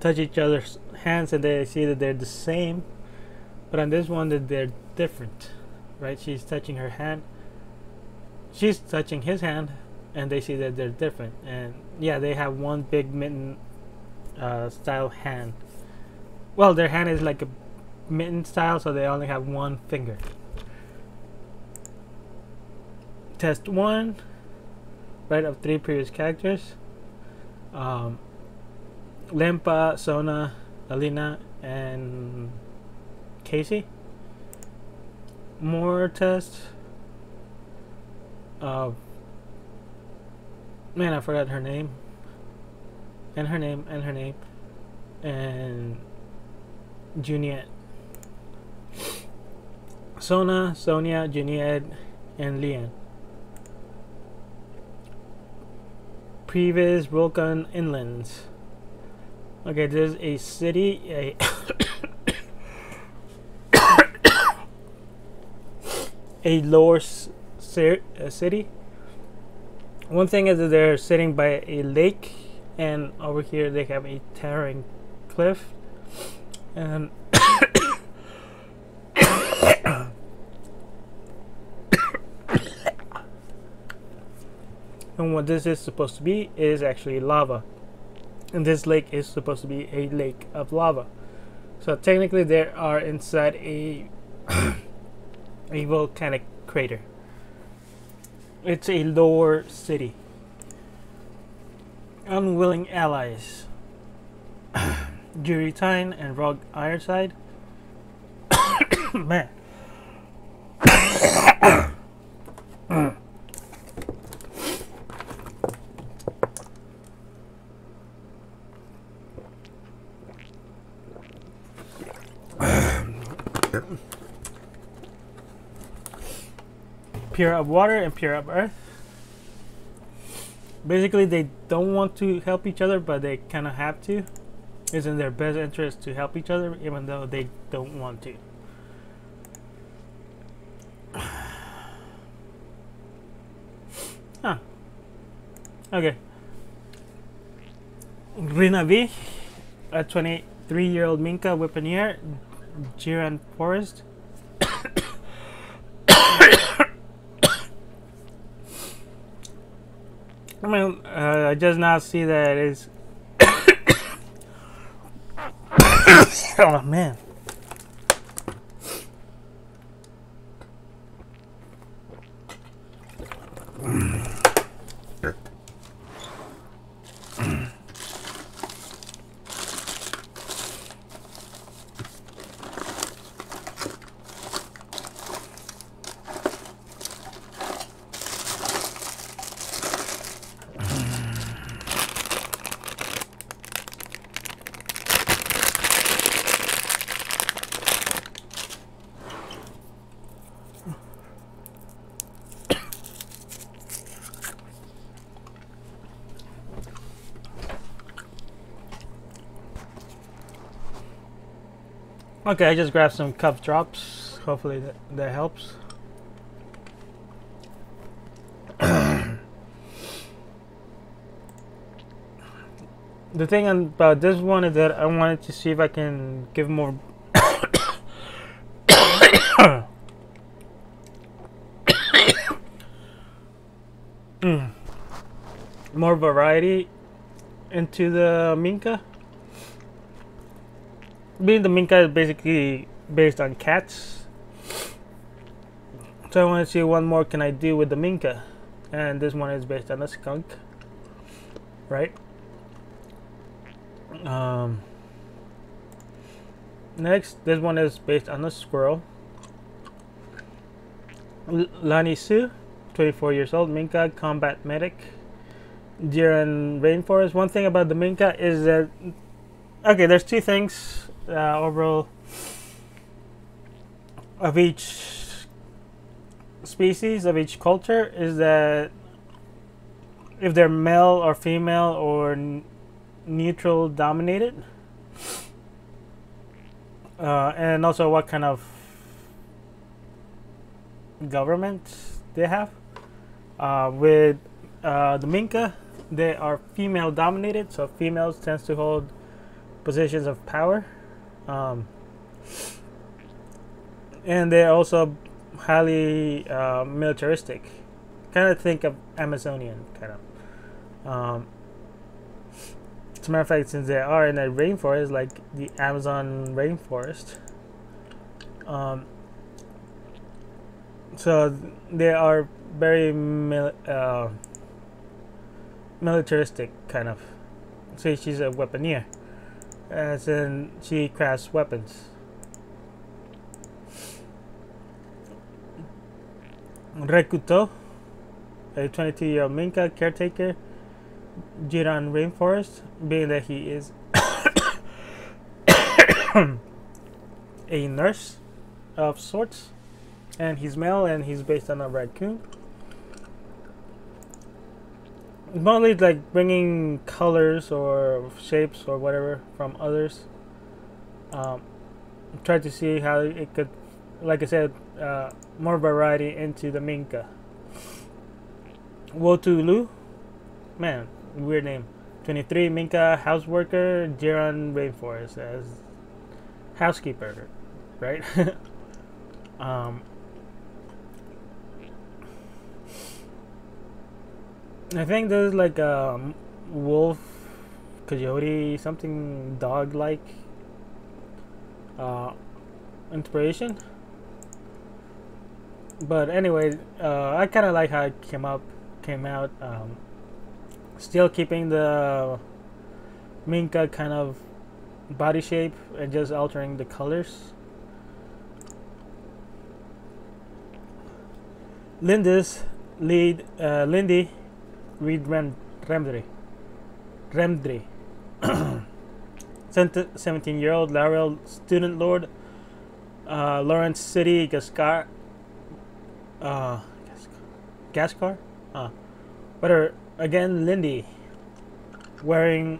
touch each other's hands and they see that they're the same, but on this one that they're different, right? She's touching her hand, she's touching his hand, and they see that they're different. And yeah, they have one big mitten style hand. Well, their hand is like a mitten style, so they only have one finger. Test 1, right, of 3 previous characters. Lempa, Sona, Alina, and Casey. More test of man, I forgot her name. And her name. And Juniette. Sona, Sonia, Juniette, and Leanne. Previous Vulcan Inlands. Okay, there's a city, a lower city. One thing is that they're sitting by a lake, and over here they have a towering cliff, and And what this is supposed to be is actually lava. And this lake is supposed to be a lake of lava. So technically they are inside a a volcanic crater. It's a lower city. Unwilling allies. Juritine and Rogue Ironside. Man. Pure up water and pure up earth. Basically, they don't want to help each other, but they kind of have to. It's in their best interest to help each other, even though they don't want to. Huh. Okay. Rinavi, a 23-year-old Minka weaponeer, Jiran Forest. I mean, I just now see that it's. Oh man. Okay, I just grabbed some cup drops. Hopefully that helps. The thing about this one is that I wanted to see if I can give more more variety into the Minka. Being the Minka is basically based on cats, so I want to see what more can I do with the Minka, and this one is based on a skunk, right? Next, this one is based on a squirrel. Lani Su, 24 years old, Minka, combat medic, deer and rainforest. One thing about the Minka is that, okay, there's two things overall of each species, of each culture, is that if they're male or female or neutral dominated, and also what kind of government they have. With the Minka, they are female dominated, so females tends to hold positions of power, and they're also highly militaristic. Kind of think of Amazonian kind of. As a matter of fact, since they are in a rainforest, like the Amazon rainforest, so they are very militaristic kind of. So she's a weaponeer, as in she crafts weapons. Rekuto, a 22-year-old Minka caretaker, Jiran Rainforest, being that he is a nurse of sorts, and he's male and he's based on a raccoon. Mostly like bringing colors or shapes or whatever from others. Try to see how it could, like I said, more variety into the Minka. Wotulu, man, weird name. 23, Minka houseworker, Jiran Rainforest as housekeeper, right? I think there's like a wolf, coyote, something dog-like uh, inspiration. But anyway, I kind of like how it came out. Still keeping the Minka kind of body shape and just altering the colors. Lindy Reed Remdry, 17-year-old Laurel student lord, Lawrence City Gascar, uh, Gascar, whatever. Again, Lindy wearing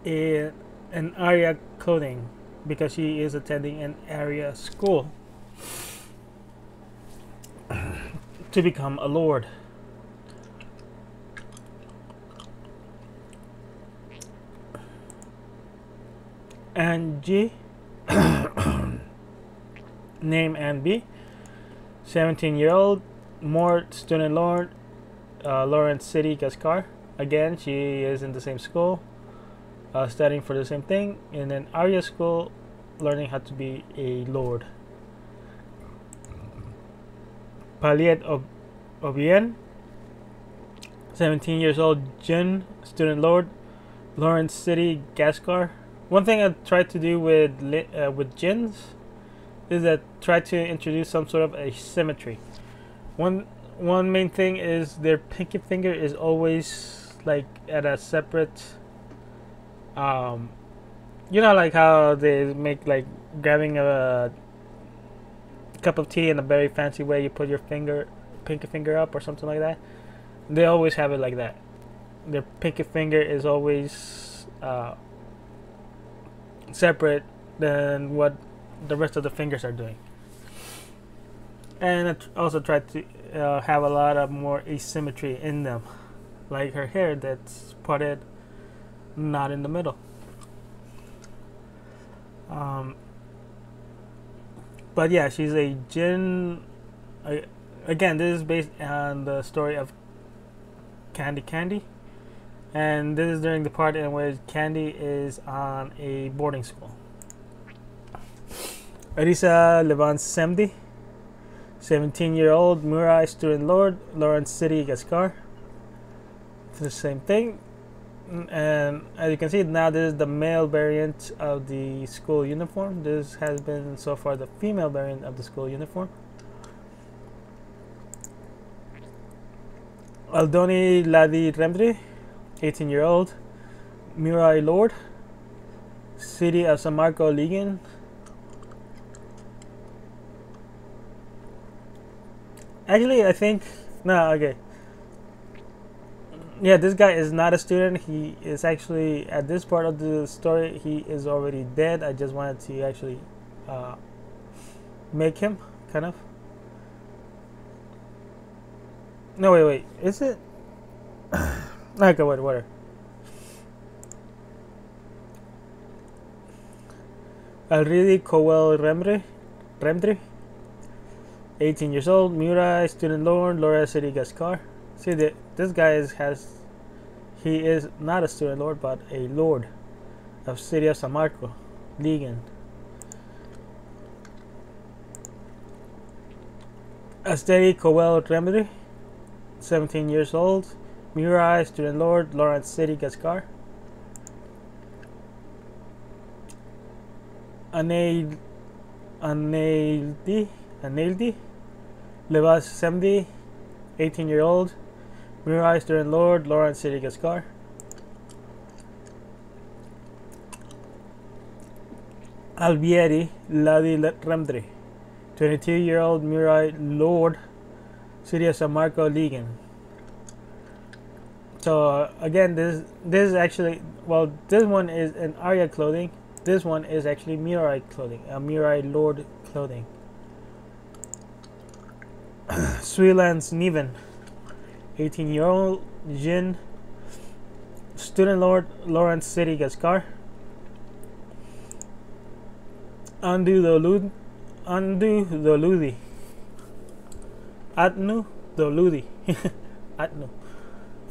an area clothing because she is attending an area school to become a lord. Angie, name Anne B, 17-year-old, more student lord, Lawrence City Gascar. Again, she is in the same school, studying for the same thing in an area school, learning how to be a lord. Paliet Obien, 17 years old, Jin, student lord, Lawrence City Gascar. One thing I tried to do with Jins is that try to introduce some sort of asymmetry. One main thing is their pinky finger is always like at a separate, like how they make like grabbing a cup of tea in a very fancy way. You put your pinky finger up or something like that. They always have it like that. Their pinky finger is always separate than what the rest of the fingers are doing. And I also tried to have a lot of more asymmetry in them, like her hair that's parted not in the middle. But yeah, she's a Jin. Again, this is based on the story of Candy, and this is during the part in which Candy is on a boarding school. Arisa Levan Semdi, 17-year-old Murai student lord, Lawrence City Gascar. It's the same thing. And as you can see, now this is the male variant of the school uniform. This has been so far the female variant of the school uniform. Aldoni Ladi Remdri, 18-year-old Murai Lord, City of San Marco Ligan. Actually, I think no. Okay. Yeah, this guy is not a student. He is actually, at this part of the story, he is already dead. I just wanted to actually make him, kind of. No, wait. Is it? Okay, whatever. Alridi Cowell Remdri, 18 years old, Murai, student lord, Laura City Gascar. See, this guy he is not a student lord, but a lord of City of San Marco, Ligan. Asteri Cowell Remedy, 17 years old, Murai, student lord, Lawrence City Gascar. Anaildi, Levas Semdi, 18-year-old, Murai, student lord, Lawrence City Gascar. Albieri Ladi Remdri, 22-year-old Murai Lord, City of San Marco Ligan. So again, this is actually, well, this one is an Arya clothing. This one is actually Murai clothing, Murai Lord clothing. Sweelands Niven, 18-year-old Jin, student lord, Lawrence City Gascar. Andu Doludi, Atno.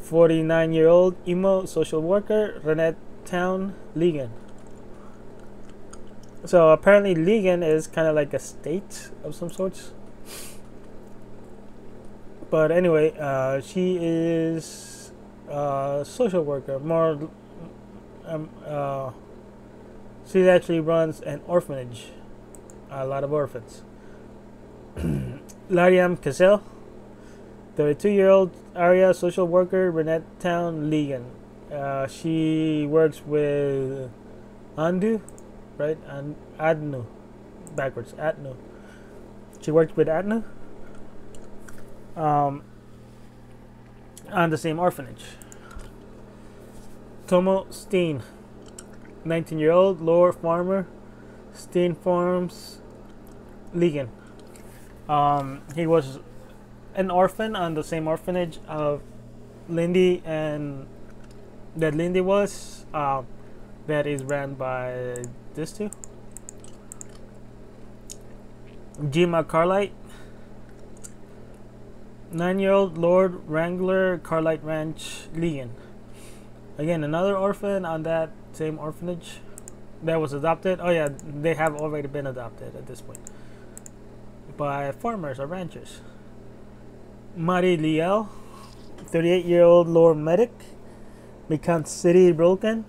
49-year-old emo social worker, Renette Town, Ligan. So apparently Ligan is kind of like a state of some sorts. But anyway, she is a social worker. She actually runs an orphanage. A lot of orphans. Lariam Cassell, 32-year-old area social worker, Renette Town, Ligan. She works with Andu, right? And Adnu, backwards, Adnu. She worked with Adnu on the same orphanage. Tomo Steen, 19-year-old lower farmer, Steen Farms, Ligan. He was an orphan on the same orphanage of Lindy and that Lindy was. That is ran by this two. Jima Carlite, 9-year-old Lord Wrangler, Carlite Ranch, Ligan. Again, another orphan on that same orphanage that was adopted. Oh yeah, they have already been adopted at this point by farmers or ranchers. Mari Liel, 38-year-old Lord Medic, Mikan City, Broken.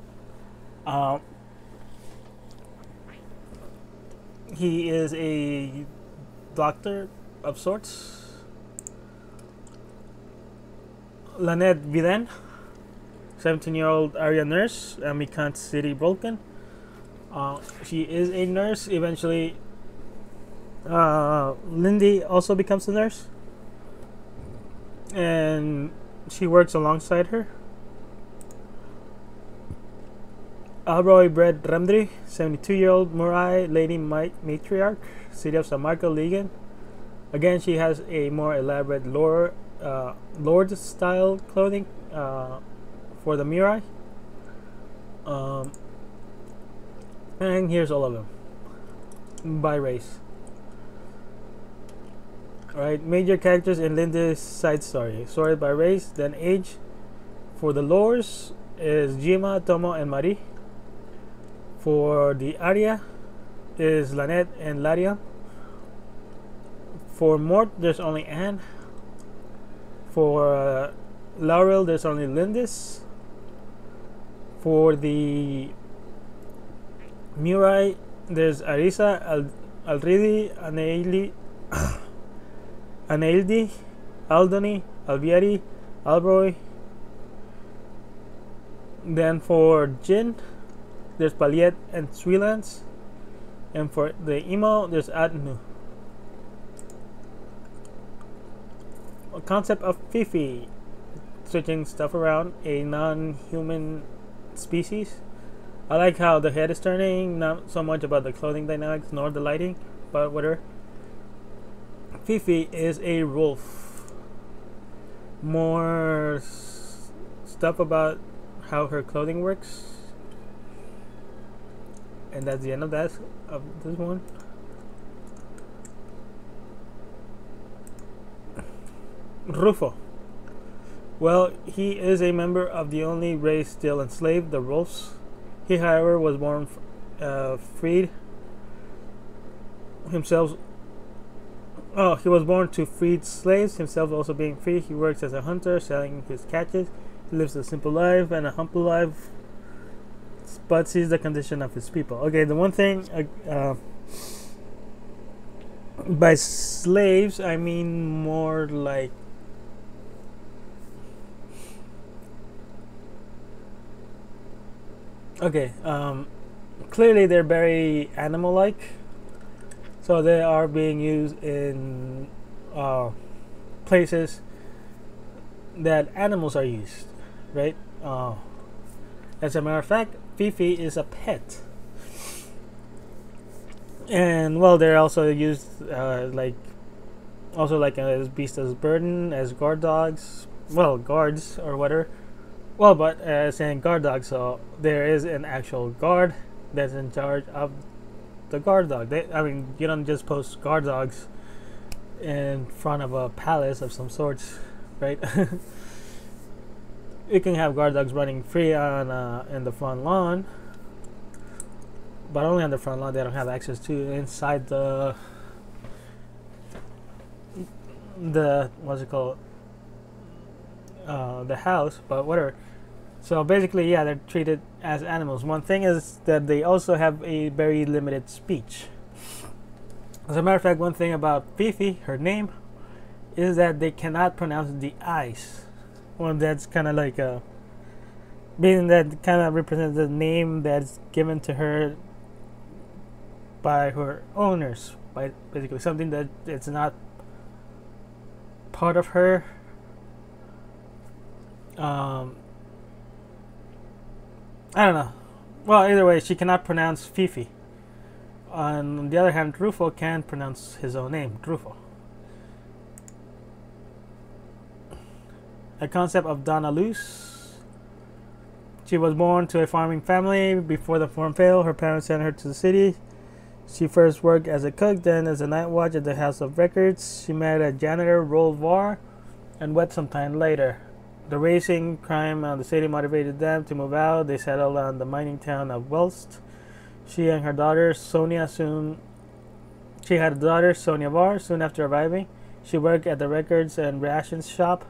He is a doctor of sorts. Lynette Viden, 17-year-old area nurse, Mikan City, Broken. She is a nurse. Eventually, Lindy also becomes a nurse, and she works alongside her. Alroy Brett Remdry, 72-year-old Murai Lady Matriarch, City of San Marco, Ligan. Again, she has a more elaborate Lord style clothing for the Murai. And here's all of them by race. Alright, major characters in Lindy's side story, sorted by race, then age. For the lores is Jima, Tomo, and Mari. For the Arya is Lynette and Laria. For Mort, there's only Anne. For Laurel, there's only Lindis. For the Murai, there's Arisa, Alridi, Anaildi, Aldoni, Alvieri, Albroy. Then for Jin, there's Paliet and Swelans. And for the Emo, there's Adnu. A concept of Fifi, switching stuff around, a non-human species. I like how the head is turning, not so much about the clothing dynamics nor the lighting, but whatever. Fifi is a wolf. More stuff about how her clothing works. And that's the end of this one. Rufo. Well, he is a member of the only race still enslaved, the wolves. He, however, was born freed himself. Oh, he was born to freed slaves, himself also being free. He works as a hunter, selling his catches. He lives a simple life and a humble life, but sees the condition of his people. Okay, the one thing, by slaves, I mean more like clearly they're very animal-like, so they are being used in places that animals are used, right? As a matter of fact, Fifi is a pet, and well, they're also used like as beasts of burden, as guard dogs, well, guards or whatever. Well, but saying guard dog, so there is an actual guard that's in charge of the guard dog. I mean, you don't just post guard dogs in front of a palace of some sorts, right? you can have guard dogs running free on in the front lawn, but only on the front lawn. They don't have access to inside the what's it called, the house, but whatever. So basically, yeah, they're treated as animals. One thing is that they also have a very limited speech. As a matter of fact, one thing about Fifi, her name, is that they cannot pronounce the I's. Well, that's kind of like being that kind of represents the name that's given to her by her owners, by basically something that it's not part of her. I don't know. Well, either way, she cannot pronounce Fifi. On the other hand, Rufo can pronounce his own name, Rufo. A concept of Donna Luz. She was born to a farming family. Before the farm failed, her parents sent her to the city. She first worked as a cook, then as a night watch at the House of Records. She met a janitor, Roll Var, and wed sometime later. The racing crime on the city motivated them to move out. They settled on the mining town of Welst. She and her daughter Sonia She had a daughter, Sonia Var, soon after arriving. She worked at the records and rations shop.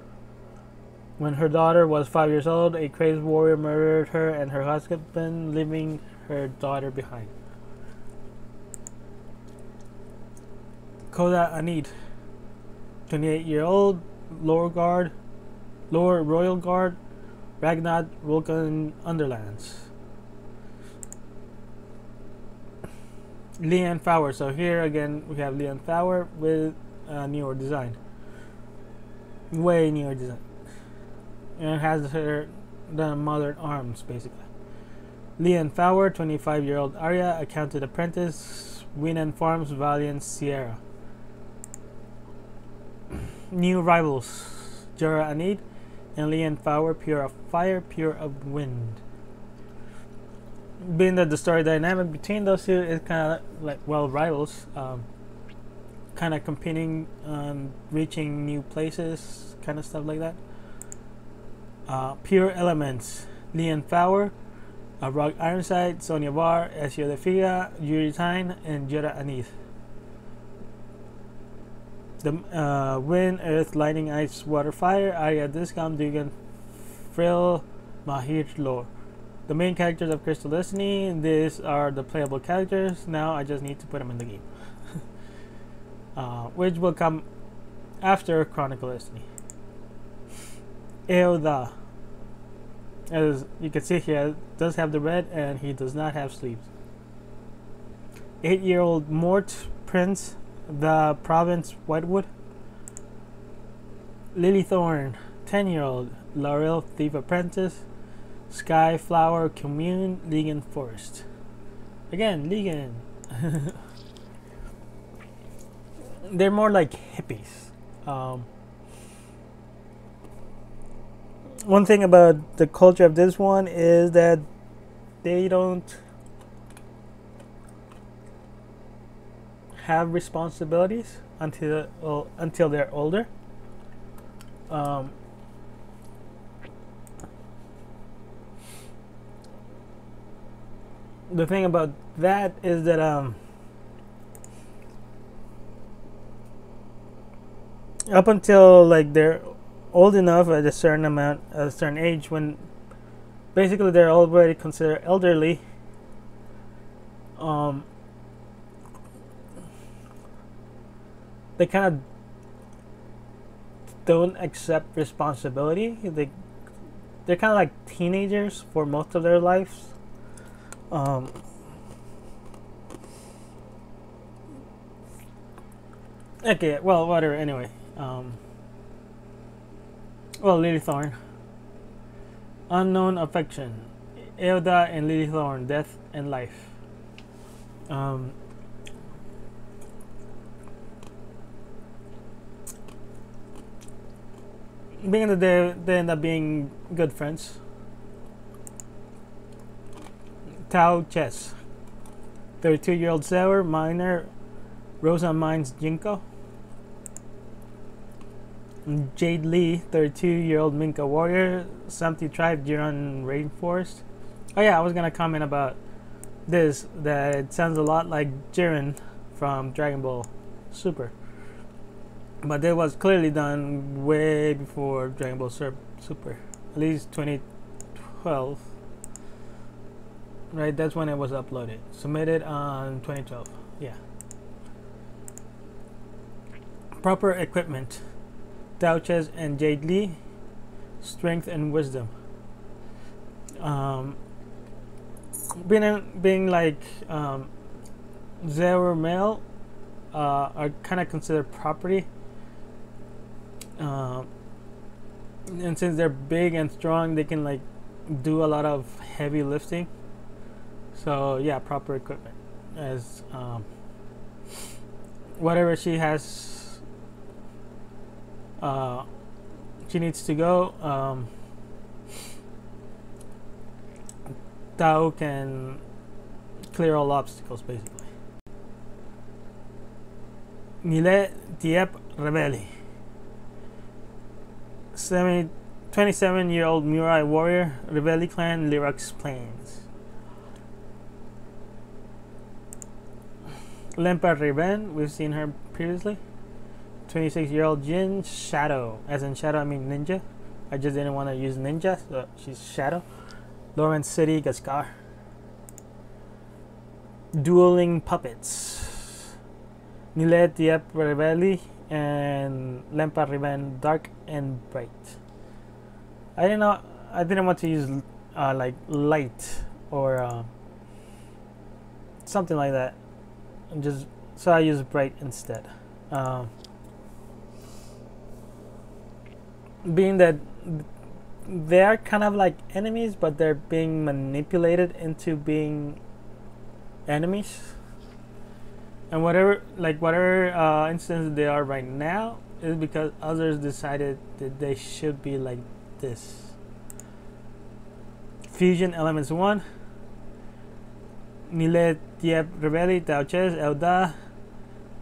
When her daughter was 5 years old, a crazed warrior murdered her and her husband, leaving her daughter behind. Koda Anid, 28-year-old, Lower Royal Guard, Ragnat Vulcan Underlands. Leanne Fowler. So here again we have Leanne Fowler with a newer design. Way newer design. And it has the modern arms basically. Leanne Fowler, 25-year-old Arya, accounted apprentice, Winan Farms, Valiant Sierra. New rivals, Jura Anid and Leanne Fowler, pure of fire, pure of wind. Being that the story dynamic between those two is kind of like, well, rivals, kind of competing on reaching new places, kind of stuff like that. Pure elements, Leanne Fowler, Rock Ironside, Sonia Var, Ezio De Figa, Yuri Tyne, and Jura Anid. The wind, earth, lightning, ice, water, fire, Arya, Discom, Dugan, Frill, Mahir, lore. The main characters of Crystal Destiny. These are the playable characters. Now I just need to put them in the game, which will come after Chronicle Destiny. Eoda, as you can see here, does have the red and he does not have sleeves. 8-year-old Mort Prince, the province Whitewood. Lily Thorn, 10-year-old Laurel Thief Apprentice. Sky Flower Commune, Legan Forest. Again, Legan. They're more like hippies. One thing about the culture of this one is that they don't have responsibilities until they're older. The thing about that is that up until like they're old enough at a certain age, when basically they're already considered elderly, they kind of don't accept responsibility. They're kind of like teenagers for most of their lives. Okay, well, whatever, anyway. Well, Lily Thorn. Unknown affection. Eoda and Lily Thorn, death and life. Being that they end up being good friends. Tao Chess, 32-year-old sailor, miner, Rosa Mines Jinko. Jade Lee, 32-year-old Minka warrior, Samti tribe, Jiran rainforest. Oh yeah, I was gonna comment about this, that it sounds a lot like Jiren from Dragon Ball Super, but it was clearly done way before Dragon Ball Super, at least 2012, right? That's when it was uploaded, submitted on 2012. Yeah. Proper equipment: Douches and Jade Lee, strength and wisdom. Being like zero male are kind of considered property, and since they're big and strong, they can like do a lot of heavy lifting. So yeah, proper equipment as whatever she has, she needs to go. Tao can clear all obstacles basically. Mile Diep Rebelli, 27-year-old Murai warrior, Rebelli clan, Lyrax Plains. Lempa Riven, we've seen her previously. 26-year-old Jin Shadow, as in Shadow I mean ninja. I just didn't want to use ninja, so she's Shadow. Lawrence City, Gaskar. Dueling puppets: Nilet Diep Rebelli and Lempa Riven, dark and bright. I didn't want to use like light or something like that. So I use bright instead. Being that they are kind of like enemies, but they're being manipulated into being enemies, and whatever instance they are right now is because others decided that they should be like this. Fusion elements 1: Nilet Diep Rebelli, Tauches, Elda,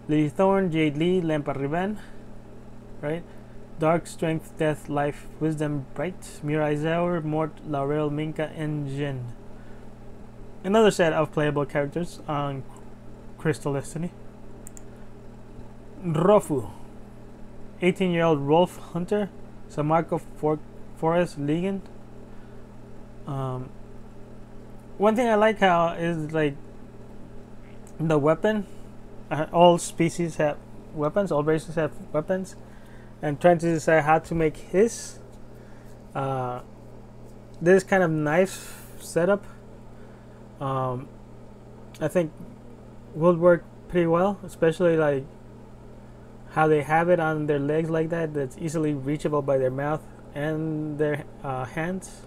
Lily Thorn, Jade Lee, Lempa Riven, right? Dark, strength, death, life, wisdom, bright, Murai Zaur, Mort, Laurel, Minka, and Jin. Another set of playable characters on Crystal Destiny. Rofu, 18-year-old Wolf Hunter, Samarco Forest Legion. One thing I like how is like the weapon. All species have weapons. All races have weapons. And trying to decide how to make his this kind of knife setup, I think would work pretty well, especially like how they have it on their legs like that. That's easily reachable by their mouth and their hands.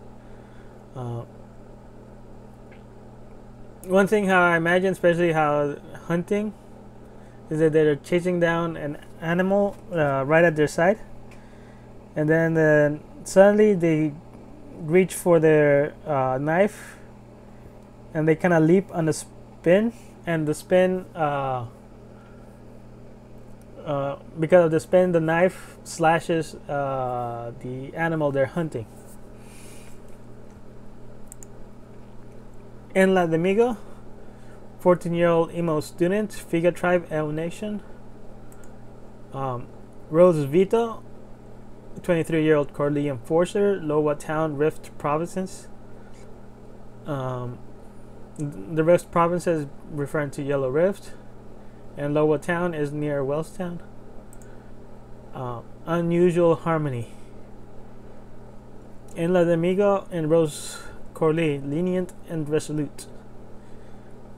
One thing how I imagine, especially how hunting, is that they're chasing down an animal right at their side, and then suddenly they reach for their knife, and they kind of leap on the spin, and the spin because of the spin, the knife slashes the animal they're hunting. En la Demigo, 14-year-old emo student, Figa tribe, El Nation. Rose Vito, 23-year-old Corley enforcer, Lowa Town, Rift provinces. The Rift province is referring to Yellow Rift, and Lowa Town is near Wellstown. Unusual harmony. En la Demigo and Rose Corley, lenient and resolute.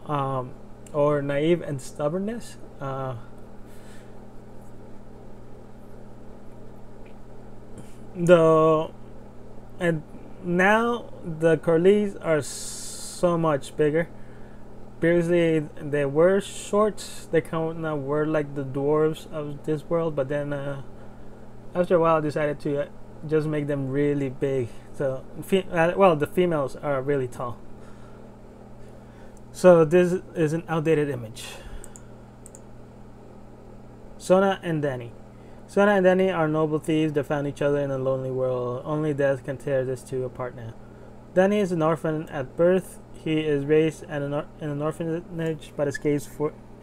Or naive and stubbornness. And now the Corleys are so much bigger. Previously they were short. They kind of were like the dwarves of this world, but then after a while I decided to just make them really big. So the females are really tall. So this is an outdated image. Sona and Danny, Sona and Danny are noble thieves that found each other in a lonely world. Only death can tear these two apart now. Danny is an orphan at birth. He is raised in an orphanage but escapes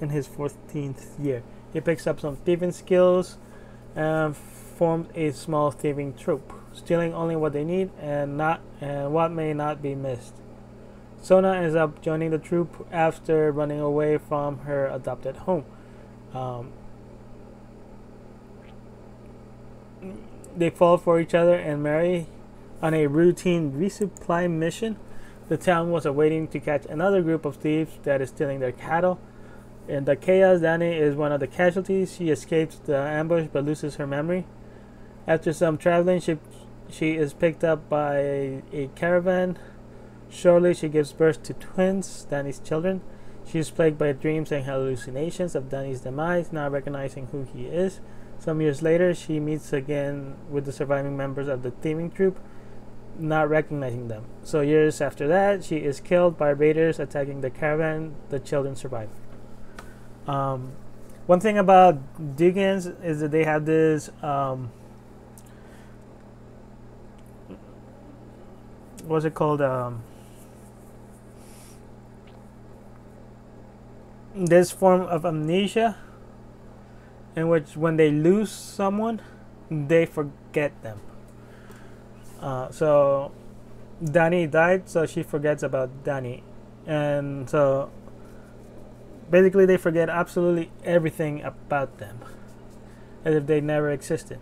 in his 14th year. He picks up some thieving skills and formed a small thieving troupe, stealing only what they need and what may not be missed. Sona ends up joining the troupe after running away from her adopted home. They fall for each other and marry on a routine resupply mission. The town was awaiting to catch another group of thieves that is stealing their cattle. In the chaos, Danny is one of the casualties. She escapes the ambush but loses her memory. After some traveling, she is picked up by a caravan. Shortly, she gives birth to twins, Danny's children. She is plagued by dreams and hallucinations of Danny's demise, not recognizing who he is. Some years later, she meets again with the surviving members of the thieving troupe, not recognizing them. So years after that, she is killed by raiders attacking the caravan. The children survive. One thing about deviants is that they have this what's it called? This form of amnesia, in which when they lose someone, they forget them. So Danny died, so she forgets about Danny, and so basically they forget absolutely everything about them, as if they never existed.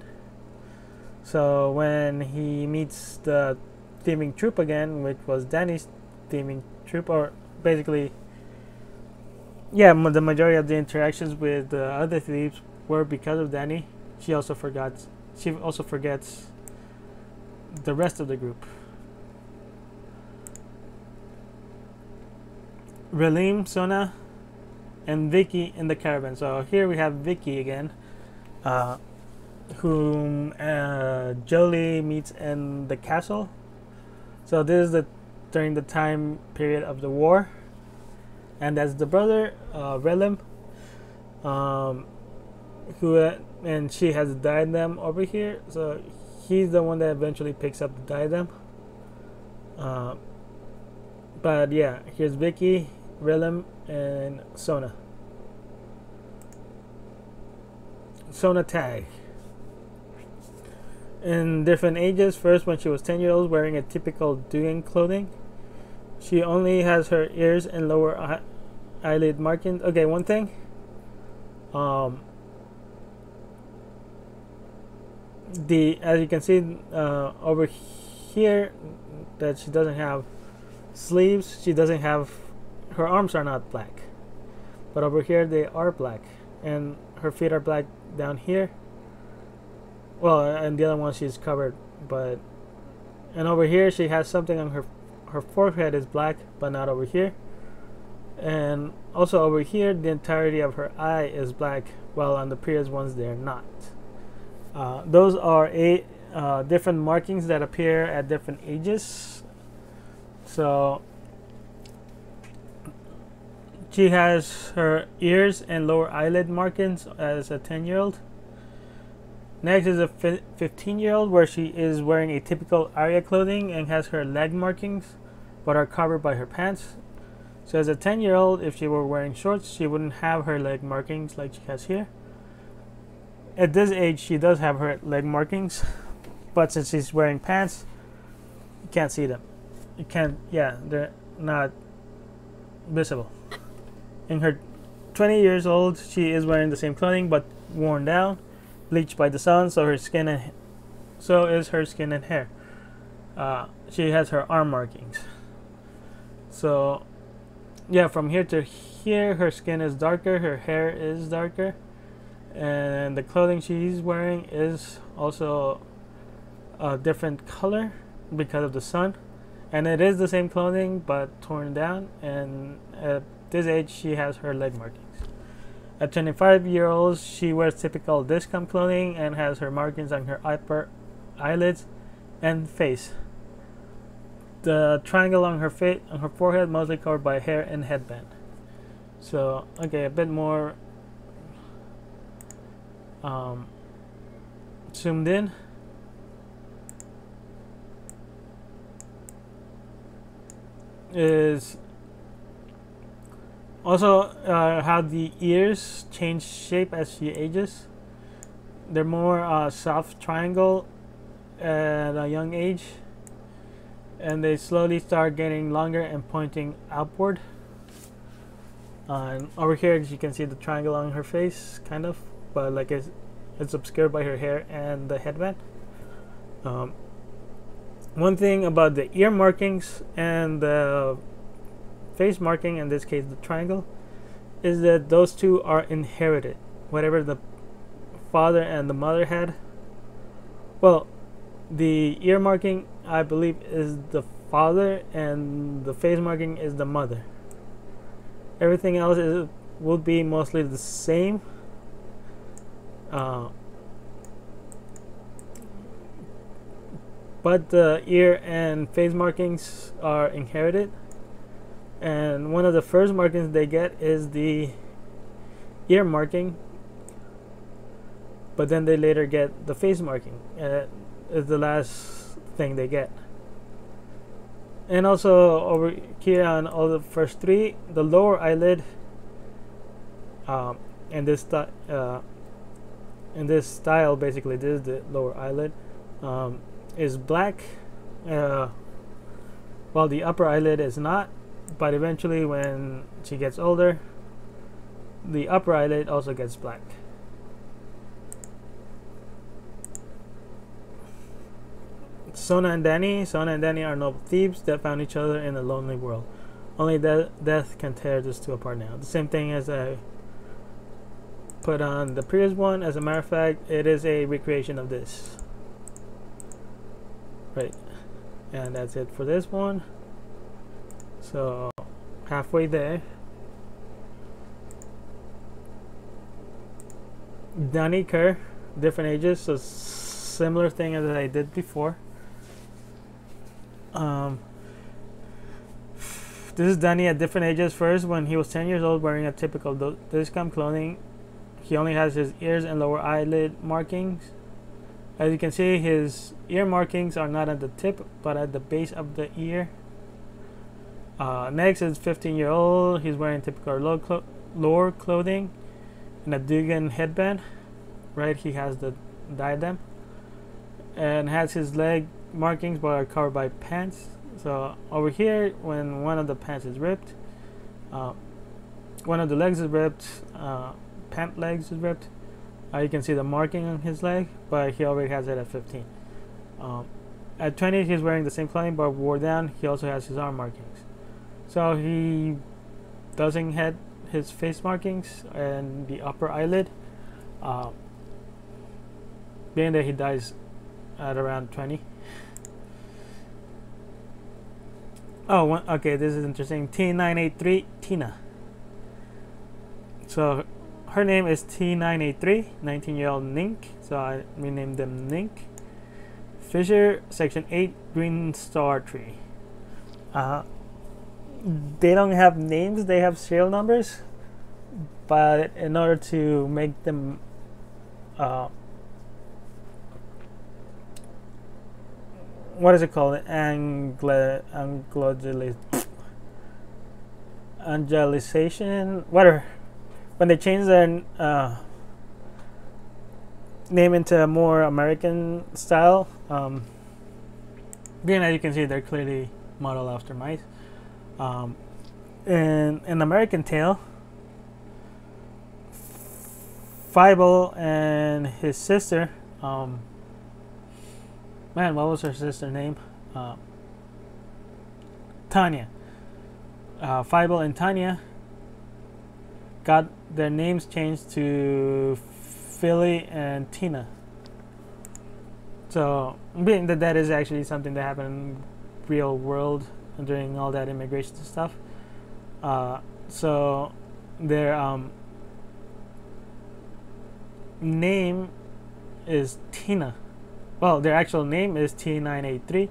So when he meets the thieving troupe again, which was Danny's thieving troupe, or basically, yeah, the majority of the interactions with the other thieves were because of Danny. She also forgets the rest of the group. Relim, Sona, and Vicky in the caravan. So here we have Vicky again, whom Jolie meets in the castle. So this is during the time period of the war, and that's the brother, Relim, and she has a diadem over here. So he's the one that eventually picks up the diadem. But yeah, here's Vicky, Relim, and Sona. Sona tag. In different ages. First, when she was 10 years old, wearing a typical deviant clothing. She only has her ears and lower eyelid markings. Okay, one thing. As you can see over here, that she doesn't have sleeves. She doesn't have, her arms are not black, but over here they are black, and her feet are black down here. Well, and the other one she's covered, and over here she has something on her forehead is black, but not over here. And also over here, the entirety of her eye is black, while on the previous ones they're not. Those are 8 different markings that appear at different ages. So she has her ears and lower eyelid markings as a 10-year-old. Next is a 15-year-old, where she is wearing a typical Arya clothing and has her leg markings, but are covered by her pants. So as a 10-year-old, if she were wearing shorts, she wouldn't have her leg markings like she has here. At this age, she does have her leg markings, but since she's wearing pants, you can't see them. You can't, yeah, they're not visible. In her 20 years old, she is wearing the same clothing, but worn down, bleached by the sun, so is her skin and hair. She has her arm markings. So yeah, from here to here, her skin is darker, her hair is darker, and the clothing she's wearing is also a different color because of the sun. And it is the same clothing but torn down, and at this age she has her leg markings. At 25-year-old, she wears typical discount clothing and has her markings on her upper eyelids and face. The triangle on her forehead mostly covered by hair and headband. So okay, a bit more zoomed in, is also how the ears change shape as she ages. They're more soft triangle at a young age, and they slowly start getting longer and pointing upward. And over here you can see the triangle on her face, kind of, but like it's obscured by her hair and the headband. One thing about the ear markings and the face marking, in this case the triangle, is that those two are inherited. Whatever the father and the mother had, well, the ear marking, I believe, is the father, and the face marking is the mother. Everything else would be mostly the same. But the ear and face markings are inherited, and one of the first markings they get is the ear marking, but then they later get the face marking. Is the last thing they get. And also over here on all the first three, the lower eyelid in this style, basically this is the lower eyelid, is black, while the upper eyelid is not. But eventually when she gets older, the upper eyelid also gets black. Sona and Danny are noble thieves that found each other in a lonely world. Only death can tear these two apart now. The same thing as I put on the previous one. As a matter of fact, it is a recreation of this. Right. And that's it for this one. So halfway there. Danny Kerr, different ages, so similar thing as I did before. This is Danny at different ages. First, when he was 10 years old, wearing a typical discount clothing. He only has his ears and lower eyelid markings. As you can see, his ear markings are not at the tip, but at the base of the ear. Next is 15-year-old. He's wearing typical lower clothing and a deviant headband. Right, he has the diadem and has his leg markings, but are covered by pants. So over here, when one of the pants is ripped, one of the legs is ripped, pant legs is ripped. You can see the marking on his leg, but he already has it at 15. At 20, he's wearing the same clothing but wore down. He also has his arm markings. So he doesn't have his face markings and the upper eyelid, being that he dies at around 20. Oh, okay, this is interesting. T983 Tina. So her name is T983, 19-year-old Nink. So I renamed them Nink. Fisher, Section 8, Green Star Tree. They don't have names, they have serial numbers. But in order to make them what is it called? Angelization? Whatever. When they change their name into a more American style, being as you can see, they're clearly modeled after mice. In an American Tale, Fievel and his sister, man, what was her sister's name? Tanya. Fievel and Tanya got their names changed to Philly and Tina. So, being that that is actually something that happened in real world during all that immigration stuff. So their name is Tina. Well, their actual name is T983,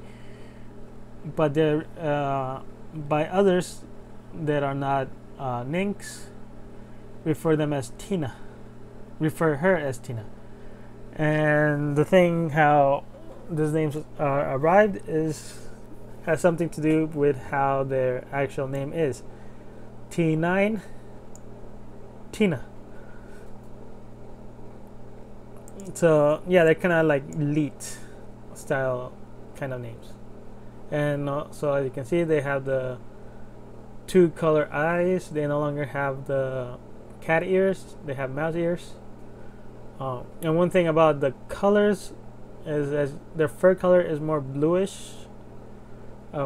but they're by others that are not Ninks refer her as Tina. And the thing how these names arrived has something to do with how their actual name is. T9, Tina. So yeah, they're kind of like elite style kind of names. And so as you can see, they have the 2-color eyes. They no longer have the cat ears. They have mouse ears. And one thing about the colors is as their fur color is more bluish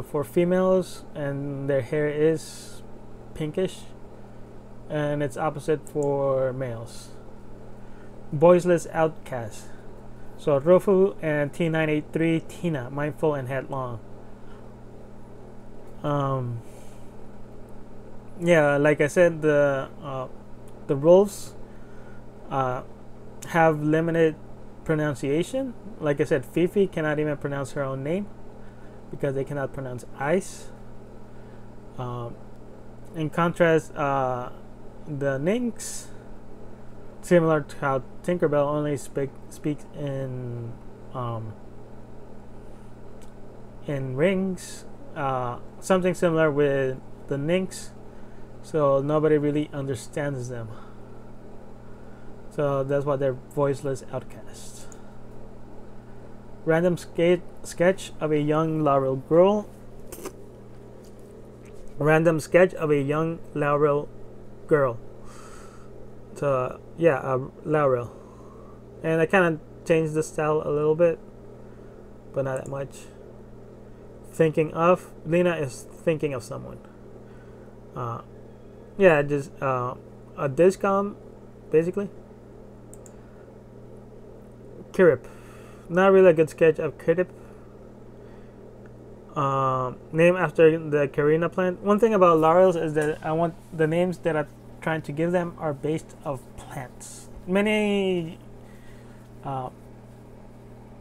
for females, and their hair is pinkish, and it's opposite for males. Voiceless outcast. So Rofu and T983 Tina, mindful and headlong. Yeah, like I said, the wolves have limited pronunciation. Like I said, Fifi cannot even pronounce her own name because they cannot pronounce ice. In contrast, the Nynx, similar to how Tinkerbell only speaks in rings. Something similar with the Nynx, so nobody really understands them. So that's why they're voiceless outcasts. Random sketch of a young Laurel girl. Random sketch of a young Laurel girl. So yeah, Laurel. And I kind of changed the style a little bit, but not that much. Thinking of. Lena is thinking of someone. Yeah, just a discom, basically. Kirip. Not really a good sketch of Kirip. Name after the Carina plant. One thing about laurels is that I want the names that I'm trying to give them are based of plants. Many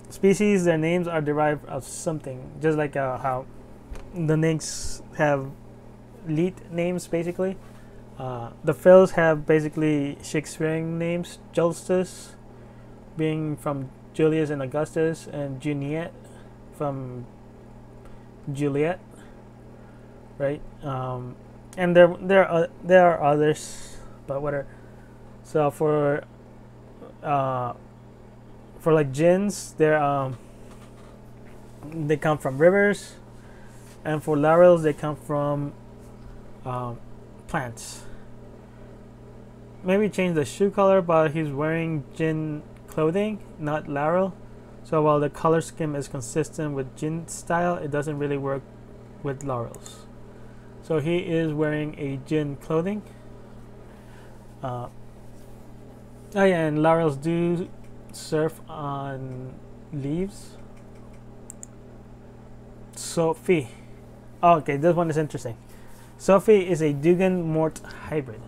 species, their names are derived of something, just like how the Nynx have leet names, basically. The Phils have basically Shakespearean names. Justice being from Julius and Augustus, and Juliet from Juliet, right? And there are others, but whatever. So for like gins, they come from rivers, and for laurels they come from plants. Maybe change the shoe color, but he's wearing gin clothing, not laurel. So while the color scheme is consistent with gin style, it doesn't really work with laurels. So he is wearing a gin clothing. Oh yeah, and laurels do surf on leaves. Sophie. Oh, okay, this one is interesting. Sophie is a Dugan Mort hybrid.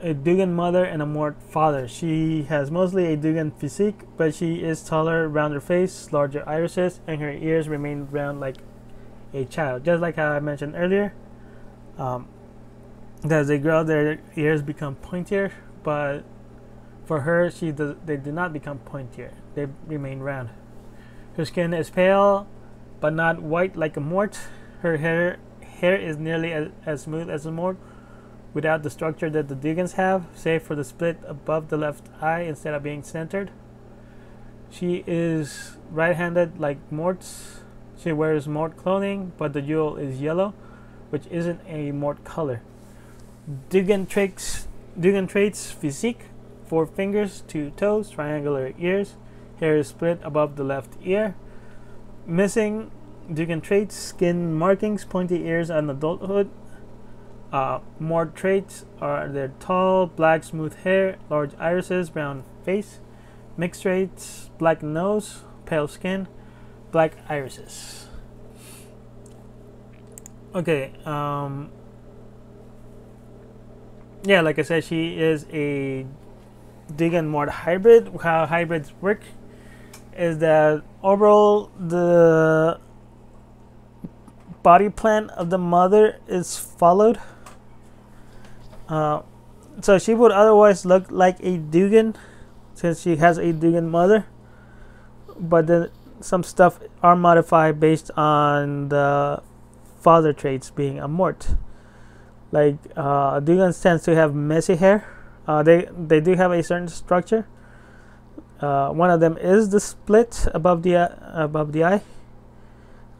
A Dugan mother and a Mort father. She has mostly a Dugan physique, but she is taller, rounder face, larger irises, and her ears remain round like a child. Just like how I mentioned earlier, as they grow, their ears become pointier, but for her, they do not become pointier. They remain round. Her skin is pale, but not white like a Mort. Her hair is nearly as smooth as a Mort, without the structure that the Dugans have, save for the split above the left eye instead of being centered. She is right-handed like Mort's. She wears Mort clothing, but the jewel is yellow, which isn't a Mort color. Dugan traits physique: 4 fingers, 2 toes, triangular ears, hair is split above the left ear. Missing Dugan traits: skin markings, pointy ears on adulthood. More traits are their tall, black, smooth hair, large irises, brown face. Mixed traits: black nose, pale skin, black irises. Okay, yeah, like I said, she is a Dugan Mort hybrid. How hybrids work is that overall the body plan of the mother is followed. So she would otherwise look like a Dugan, since she has a Dugan mother, but then some stuff are modified based on the father traits being a Mort. Like Dugans tends to have messy hair. They do have a certain structure. One of them is the split above the eye.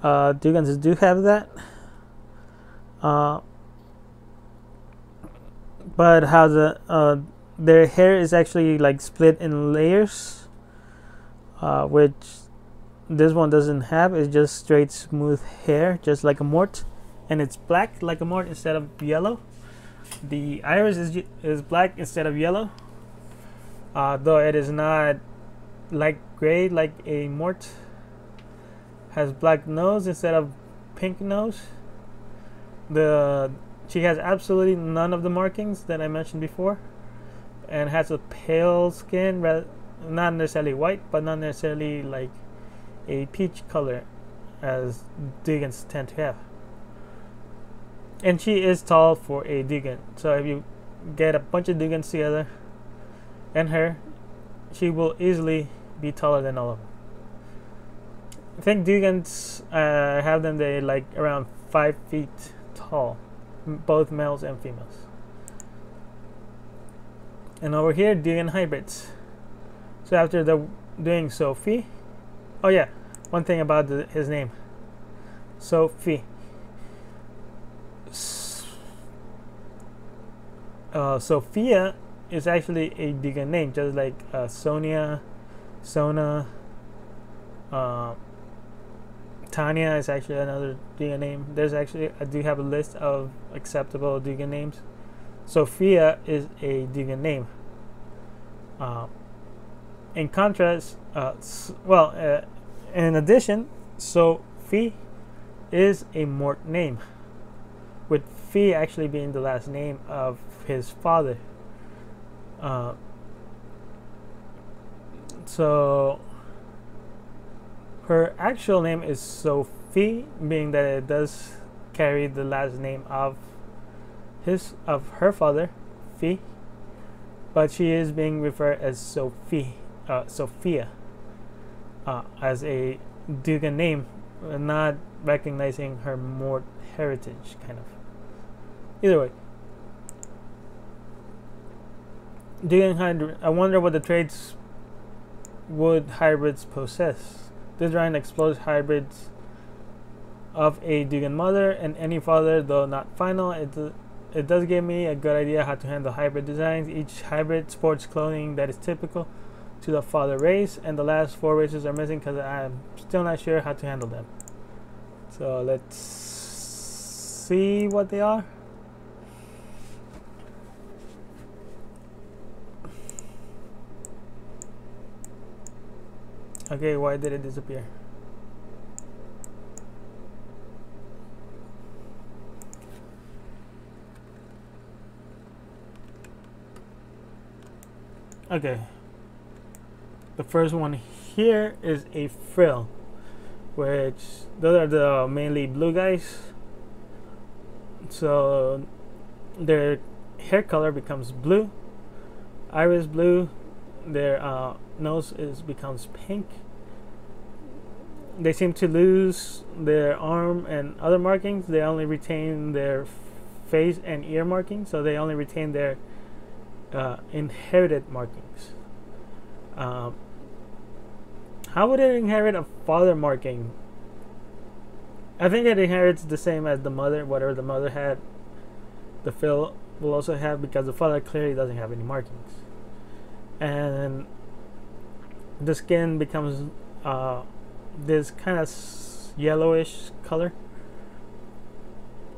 Dugans do have that. But how their hair is actually like split in layers, which this one doesn't have. It's just straight smooth hair, just like a Mort, and it's black like a Mort instead of yellow. The iris is black instead of yellow, though it is not light gray like a Mort. Has black nose instead of pink nose. She has absolutely none of the markings that I mentioned before, and has a pale skin, not necessarily white, but not necessarily like a peach color as Dugans tend to have. And she is tall for a Dugan, so if you get a bunch of Dugans together and her, she will easily be taller than all of them. I think Dugans have them, they like around 5 feet tall, both males and females. And over here, Dugan hybrids. So after doing Sophie, oh yeah, one thing about his name, Sophie. Sophia is actually a Dugan name, just like Sonia, Sona, Tanya is actually another Dugan name. I do have a list of acceptable Dugan names. Sophia is a Dugan name. In contrast, in addition, Sophie is a Mort name, with Fee actually being the last name of his father. So her actual name is Sophie, being that it does carry the last name of her father, Fee, but she is being referred as Sophia, as a Dugan name, not recognizing her Mort heritage, kind of. Either way, Dugan hybrid. I wonder what the traits would hybrids possess. This Rant explores hybrids of a Dugan mother and any father, though not final. It does give me a good idea how to handle hybrid designs. Each hybrid sports clothing that is typical to the father race, and the last 4 races are missing because I'm still not sure how to handle them. So let's see what they are. Okay, why did it disappear? Okay, the first one here is a frill, which those are the mainly blue guys. So their hair color becomes blue, iris blue. Their nose becomes pink. They seem to lose their arm and other markings. They only retain their face and ear markings, so they only retain their inherited markings. How would it inherit a father marking? I think it inherits the same as the mother. Whatever the mother had, the frill will also have, because the father clearly doesn't have any markings. And the skin becomes this kind of yellowish color.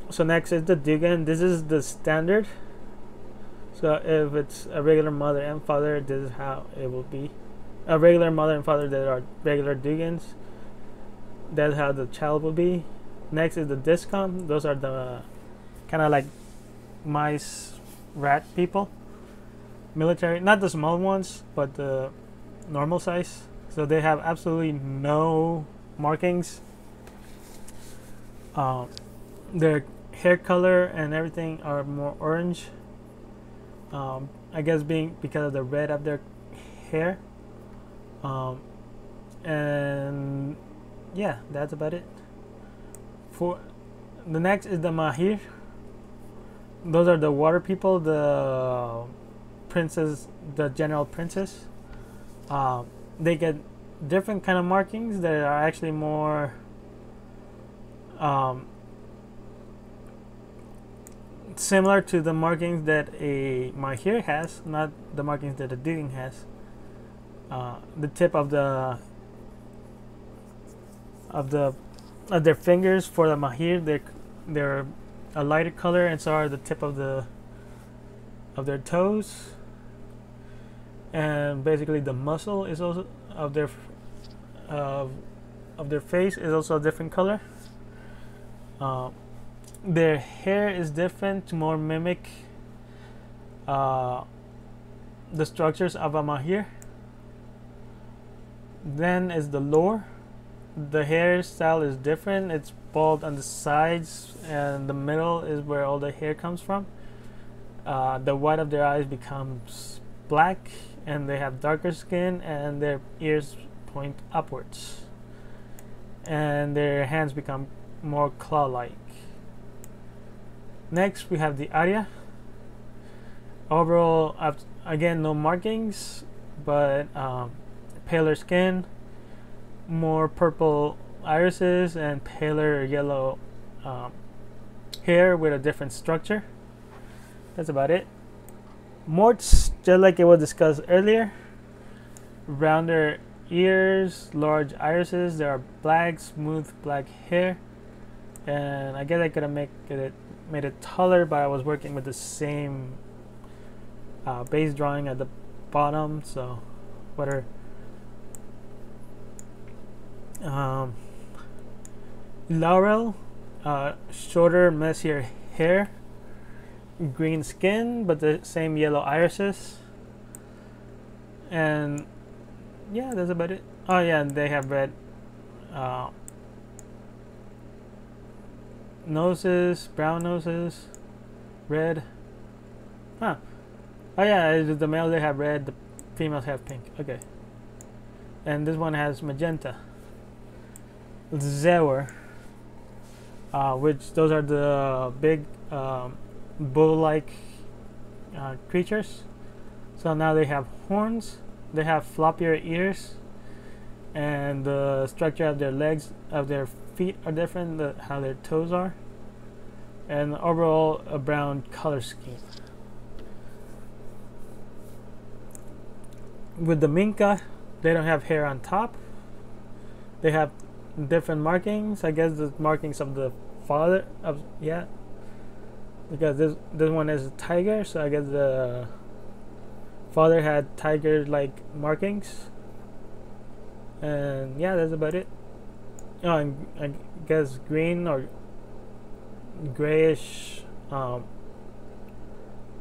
So next is the Dugan. This is the standard. So if it's a regular mother and father, this is how it will be. A regular mother and father that are regular Dugans, that's how the child will be. Next is the Discom. Those are the kind of like mice, rat people. Military, not the small ones, but the normal size. So they have absolutely no markings. Their hair color and everything are more orange. I guess because of the red of their hair. And yeah, that's about it. For the next is the Mahir. Those are the water people, the princess, the general princess. They get different kind of markings that are actually more similar to the markings that a Mahir has, not the markings that a deviant has. The tip of their fingers for the Mahir, they're a lighter color, and so are the tip of their toes. And basically, the muscle is also of their face is also a different color. Their hair is different to more mimic the structures of a Mahir. Then is the lore. The hairstyle is different. It's bald on the sides, and the middle is where all the hair comes from. The white of their eyes becomes black, and they have darker skin, and their ears point upwards, and their hands become more claw-like. Next, we have the Arya. Overall, again, no markings, but paler skin, more purple irises, and paler yellow hair with a different structure. That's about it. Morts, just like it was discussed earlier, rounder ears, large irises. There are black, smooth black hair, and I guess I could have made it taller, but I was working with the same base drawing at the bottom, so whatever. Laurel, shorter, messier hair, green skin, but the same yellow irises, and yeah, that's about it. Oh yeah, and they have red noses, brown noses, red. Huh. Oh yeah, the males they have red, the females have pink. Okay. And this one has magenta. Zewar, which those are the big bull-like creatures. So now they have horns, they have floppier ears, and the structure of their legs, of their feet are different, how their toes are, and overall a brown color scheme. With the Minka, they don't have hair on top. They have different markings. I guess the markings of the father of because this one is a tiger, so I guess the father had tiger-like markings. And yeah, that's about it. Oh, and I guess green or grayish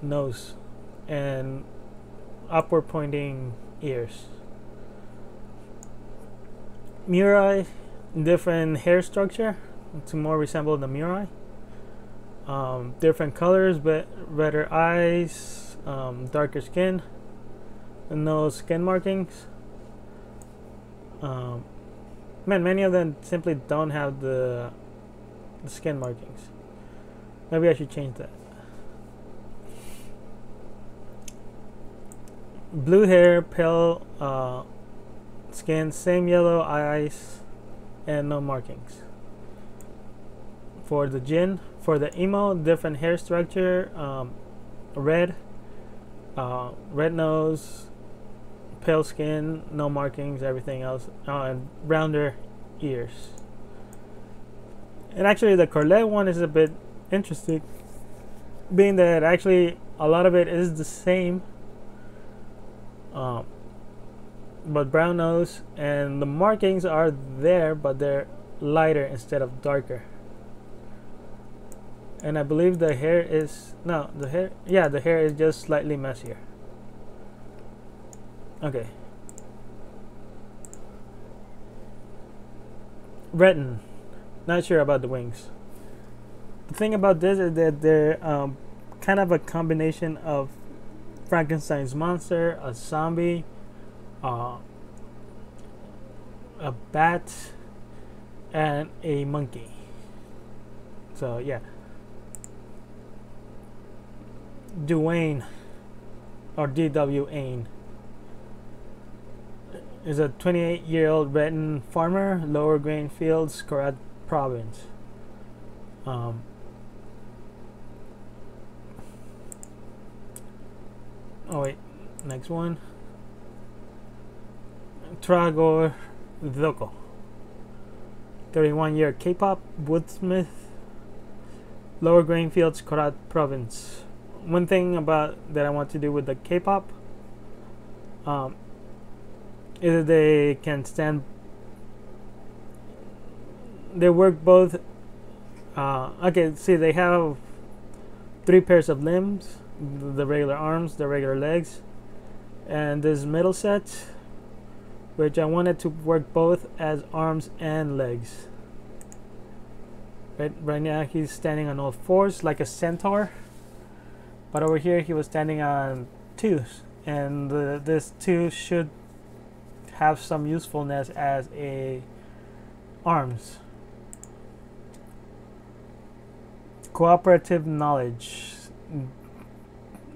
nose and upward pointing ears. Murai, different hair structure to more resemble the Murai. Different colors, but redder eyes, darker skin, and no skin markings. Man, many of them simply don't have the skin markings. Maybe I should change that. Blue hair, pale skin, same yellow eyes, and no markings. For the Jinn, for the emo, different hair structure, red nose, pale skin, no markings, everything else, and rounder ears. And actually the Corlet one is a bit interesting, being that actually a lot of it is the same, but brown nose, and the markings are there, but they're lighter instead of darker. And I believe the hair is the hair is just slightly messier. Okay. Breton, not sure about the wings. The thing about this is that they're kind of a combination of Frankenstein's monster, a zombie, uh, a bat, and a monkey. So yeah, Duane or D.W. Ain is a 28-year-old Breton farmer, Lower Grain Fields, Korat Province. Um, oh wait, next one. Tragor Doko, 31-year K-pop woodsmith, Lower Grain Fields, Korat Province. One thing about that I want to do with the K-pop is that they can stand. They work both. Okay, see, they have 3 pairs of limbs: the regular arms, the regular legs, and this middle set, which I wanted to work both as arms and legs. Right now he's standing on all 4s like a centaur, but over here he was standing on 2s, and this 2 should have some usefulness as a arms. Cooperative knowledge.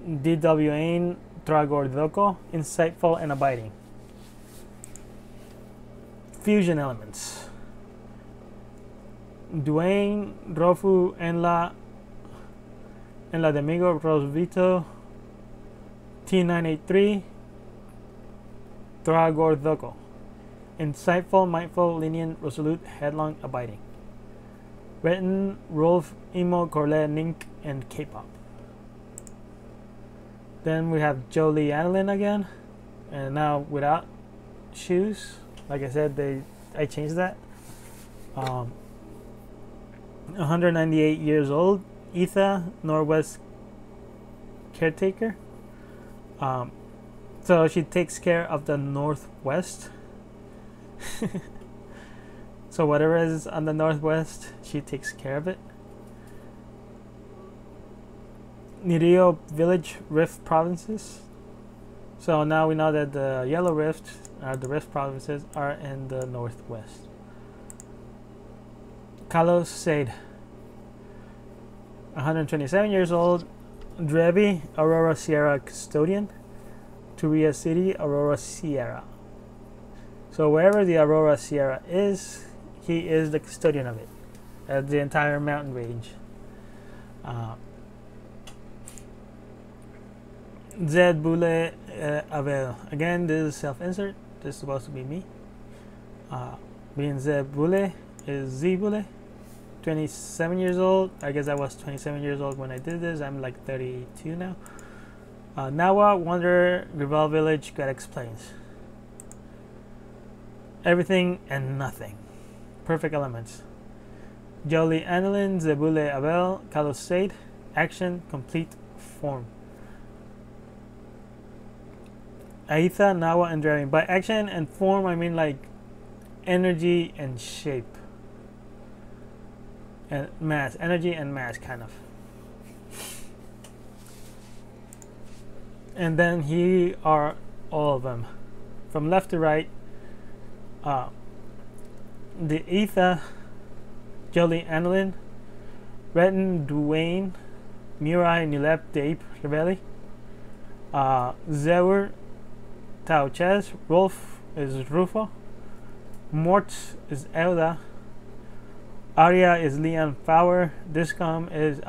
DWN Tragordoko, insightful and abiding. Fusion elements. Duane, Rofu, en la Domingo, Rosvito, T983, Tragordoko. Insightful, mindful, lenient, resolute, headlong, abiding. Written, Rolf, Emo, Corlet, Nink, and K-pop. Then we have Jolie Annalyn again, and now without shoes. Like I said, I changed that. 198 years old, Etha, Northwest caretaker. So she takes care of the Northwest. So whatever is on the Northwest, she takes care of it. Nirio Village, Rift Provinces. So now we know that the Yellow Rift, the Rift Provinces, are in the Northwest. Carlos Said, 127 years old, Drevi, Aurora Sierra custodian, Turia City, Aurora Sierra. So wherever the Aurora Sierra is, he is the custodian of it, the entire mountain range. Zed Boule Avel. Again, this is self-insert. This is supposed to be me. Being Zed Boule is Z Boule. 27 years old. I guess I was 27 years old when I did this. I'm like 32 now. Nawa, Wonder, Rival Village, God explains. Everything and nothing. Perfect elements. Jolie Annalyn, Zebule Abel, Carlos Said. Action, complete form. Aitha, Nawa, and Driving. By action and form, I mean like energy and shape. And mass. Energy and mass, kind of. And then here are all of them. From left to right. The Etha, Jolie Annalyn, Retin, Duane, Murai, Nilep, Deep, Revelli, Zewar, Tao Ches, Rolf is Rufo, Mort is Elda, Arya is Leon Fowler, Discom is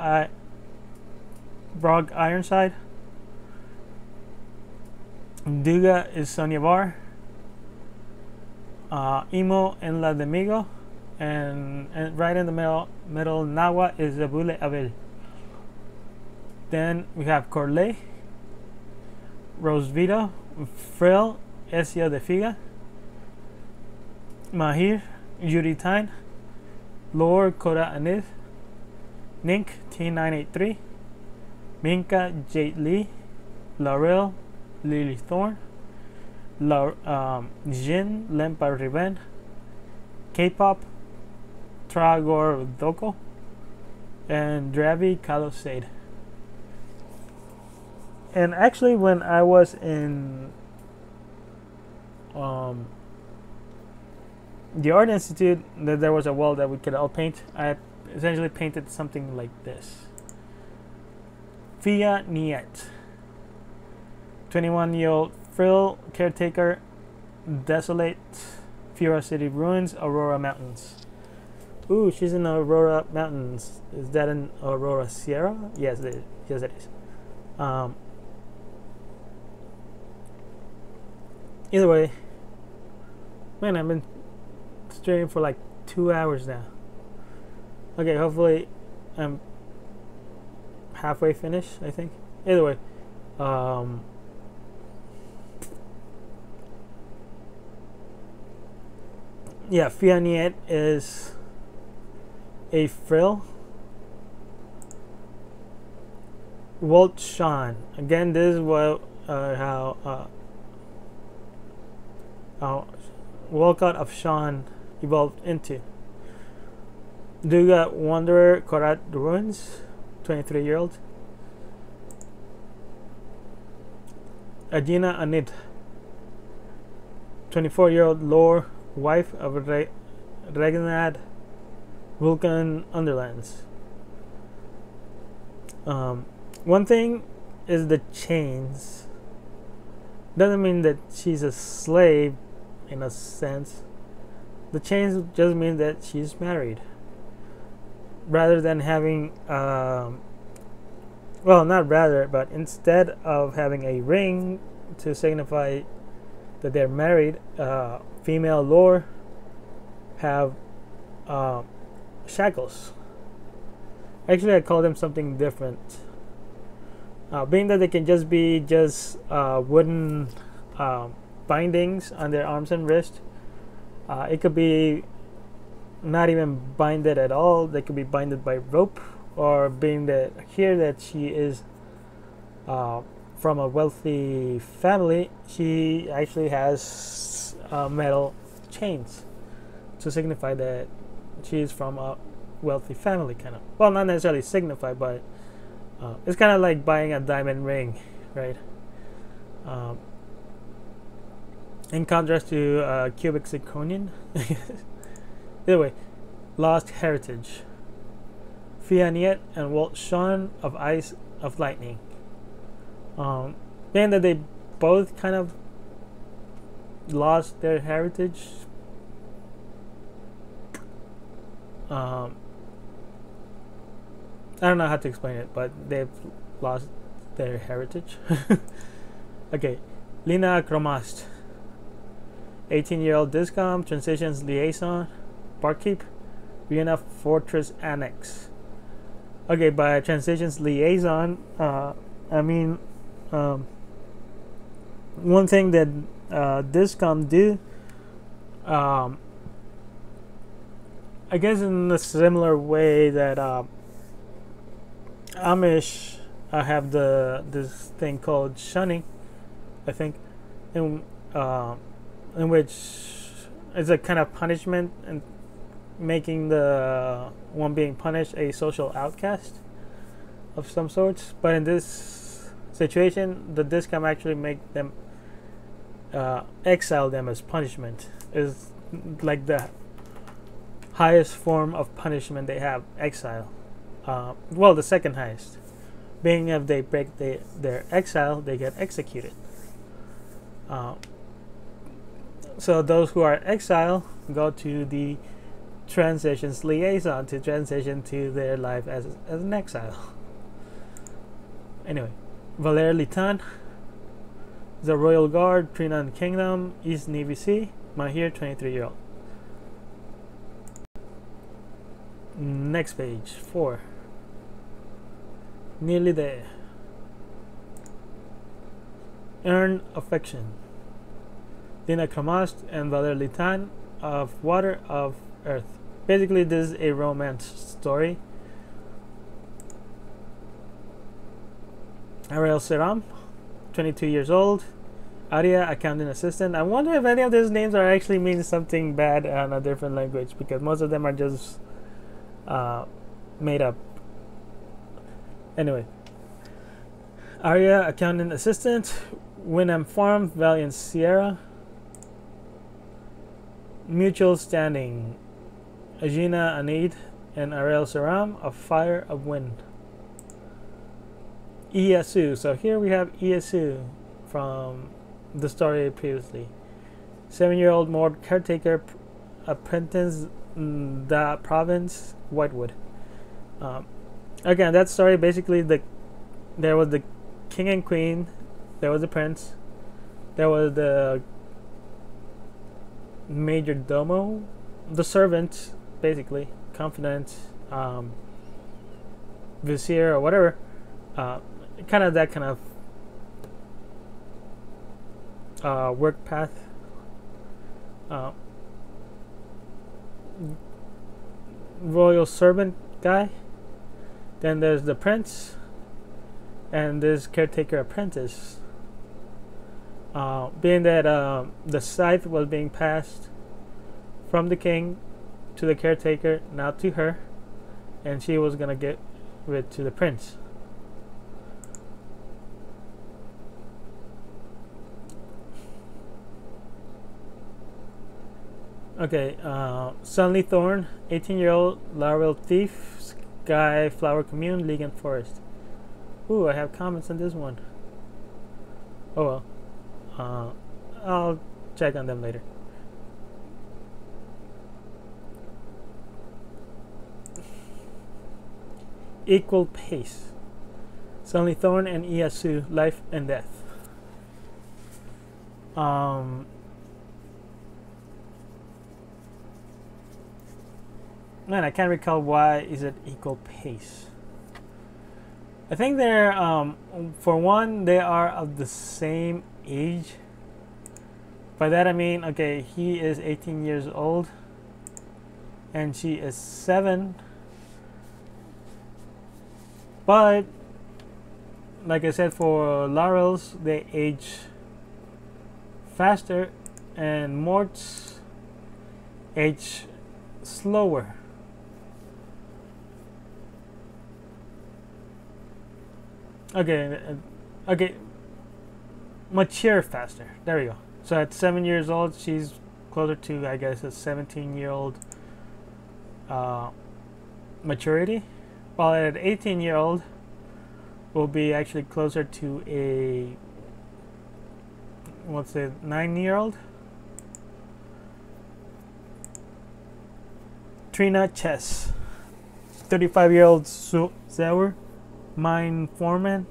Brog Ironside, Duga is Sonia Bar, Emo en la Domingo, and right in the middle Nawa is Zabule Abel. Then we have Corley, Rosvito, Frill, Ezio de Figa, Mahir, Yuritain, Lord Kora Anith, Nink T983, Minka Jade Lee, Laurel, Lily Thorne, Jin Lempa Riven, K-pop, Tragor Doko, and Dravi Kalosade. And actually, when I was in the Art Institute, that there was a wall that we could all paint. I essentially painted something like this. Fia Niet, 21-year-old Frill caretaker, desolate, Fura City ruins, Aurora Mountains. Ooh, she's in Aurora Mountains. Is that in Aurora Sierra? Yes, it is. Yes, it is. Either way, man, I've been streaming for like 2 hours now. Okay, hopefully I'm halfway finished, I think. Either way, yeah, Fia Niet is a frill. Walt Sean. Again, this is what how Walcott of Sean evolved into. Duga Wanderer Korat Ruins, 23-year-old. Agina Anid, 24-year-old lore wife of Regnad Vulcan Underlands. One thing is the chains. Doesn't mean that she's a slave in a sense. The chains just mean that she's married. Rather than having, well, not rather, but instead of having a ring to signify that they're married, female lore have shackles. Actually, I call them something different. Being that they can just be wooden bindings on their arms and wrist, it could be not even binded at all. They could be binded by rope, or being that here that she is from a wealthy family, she actually has metal chains to signify that she is from a wealthy family, kind of. Well, not necessarily signify, but it's kind of like buying a diamond ring, right? In contrast to cubic zirconian. Either way, lost heritage. Fia Niet and Walt Sean of Ice of Lightning. Being that they both kind of lost their heritage. I don't know how to explain it, but they've lost their heritage. Okay, Lina Kromast, 18-year-old Discom Transitions Liaison, Barkeep, Vienna Fortress Annex. Okay, by Transitions Liaison, I mean one thing that Discom do, I guess in a similar way that Amish have this thing called shunning, I think, in which it's a kind of punishment and making the one being punished a social outcast of some sorts. But in this situation, the discom actually make them exile them as punishment. Is like the highest form of punishment they have, exile. Well, the second highest, being if they break their exile, they get executed. So those who are exiled go to the transitions liaison to transition to their life as an exile. Anyway, Valer Litan, the Royal Guard, Trinan Kingdom, East Navy Sea, Mahir, 23-year-old. Next page, 4. Nearly there. Earn affection. Dina Kramast and Valer Litan of Water of Earth. Basically, this is a romance story. Ariel Seram, 22 years old. Aria, accounting assistant. I wonder if any of these names are actually mean something bad in a different language, because most of them are just made up. Anyway, Aria, accountant assistant. Winham Farm, Valiant Sierra. mutual standing. Ajina Anid and Ariel Saram, of fire of wind. Ieyasu. So here we have Ieyasu from the story previously. 7-year-old Mord caretaker apprentice the province Whitewood. Again, that story basically there was the king and queen, there was the prince, there was the major domo, the servant, basically confidant, vizier or whatever, kind of that kind of work path. Royal servant guy. Then there's the prince and this caretaker apprentice. Being that the scythe was being passed from the king to the caretaker, now to her, and she was gonna give it to the prince. Okay, Sunny Thorn, 18-year-old Laurel Thief, Sky Flower Commune, League and Forest. Ooh, I have comments on this one. Oh well. I'll check on them later. Equal pace. Sunny Thorn and Ieyasu, life and death. Man, I can't recall why is it equal pace. I think they're, for one, they are of the same age. By that I mean, okay, he is 18 years old and she is 7. But, like I said, for Laurels, they age faster and Morts age slower. Okay, mature faster. There we go. So at 7 years old, she's closer to, I guess, a 17-year-old maturity, while at 18-year-old will be actually closer to a, what's it, 9-year-old. Trina Chess, 35-year-old Zauer, minor foreman.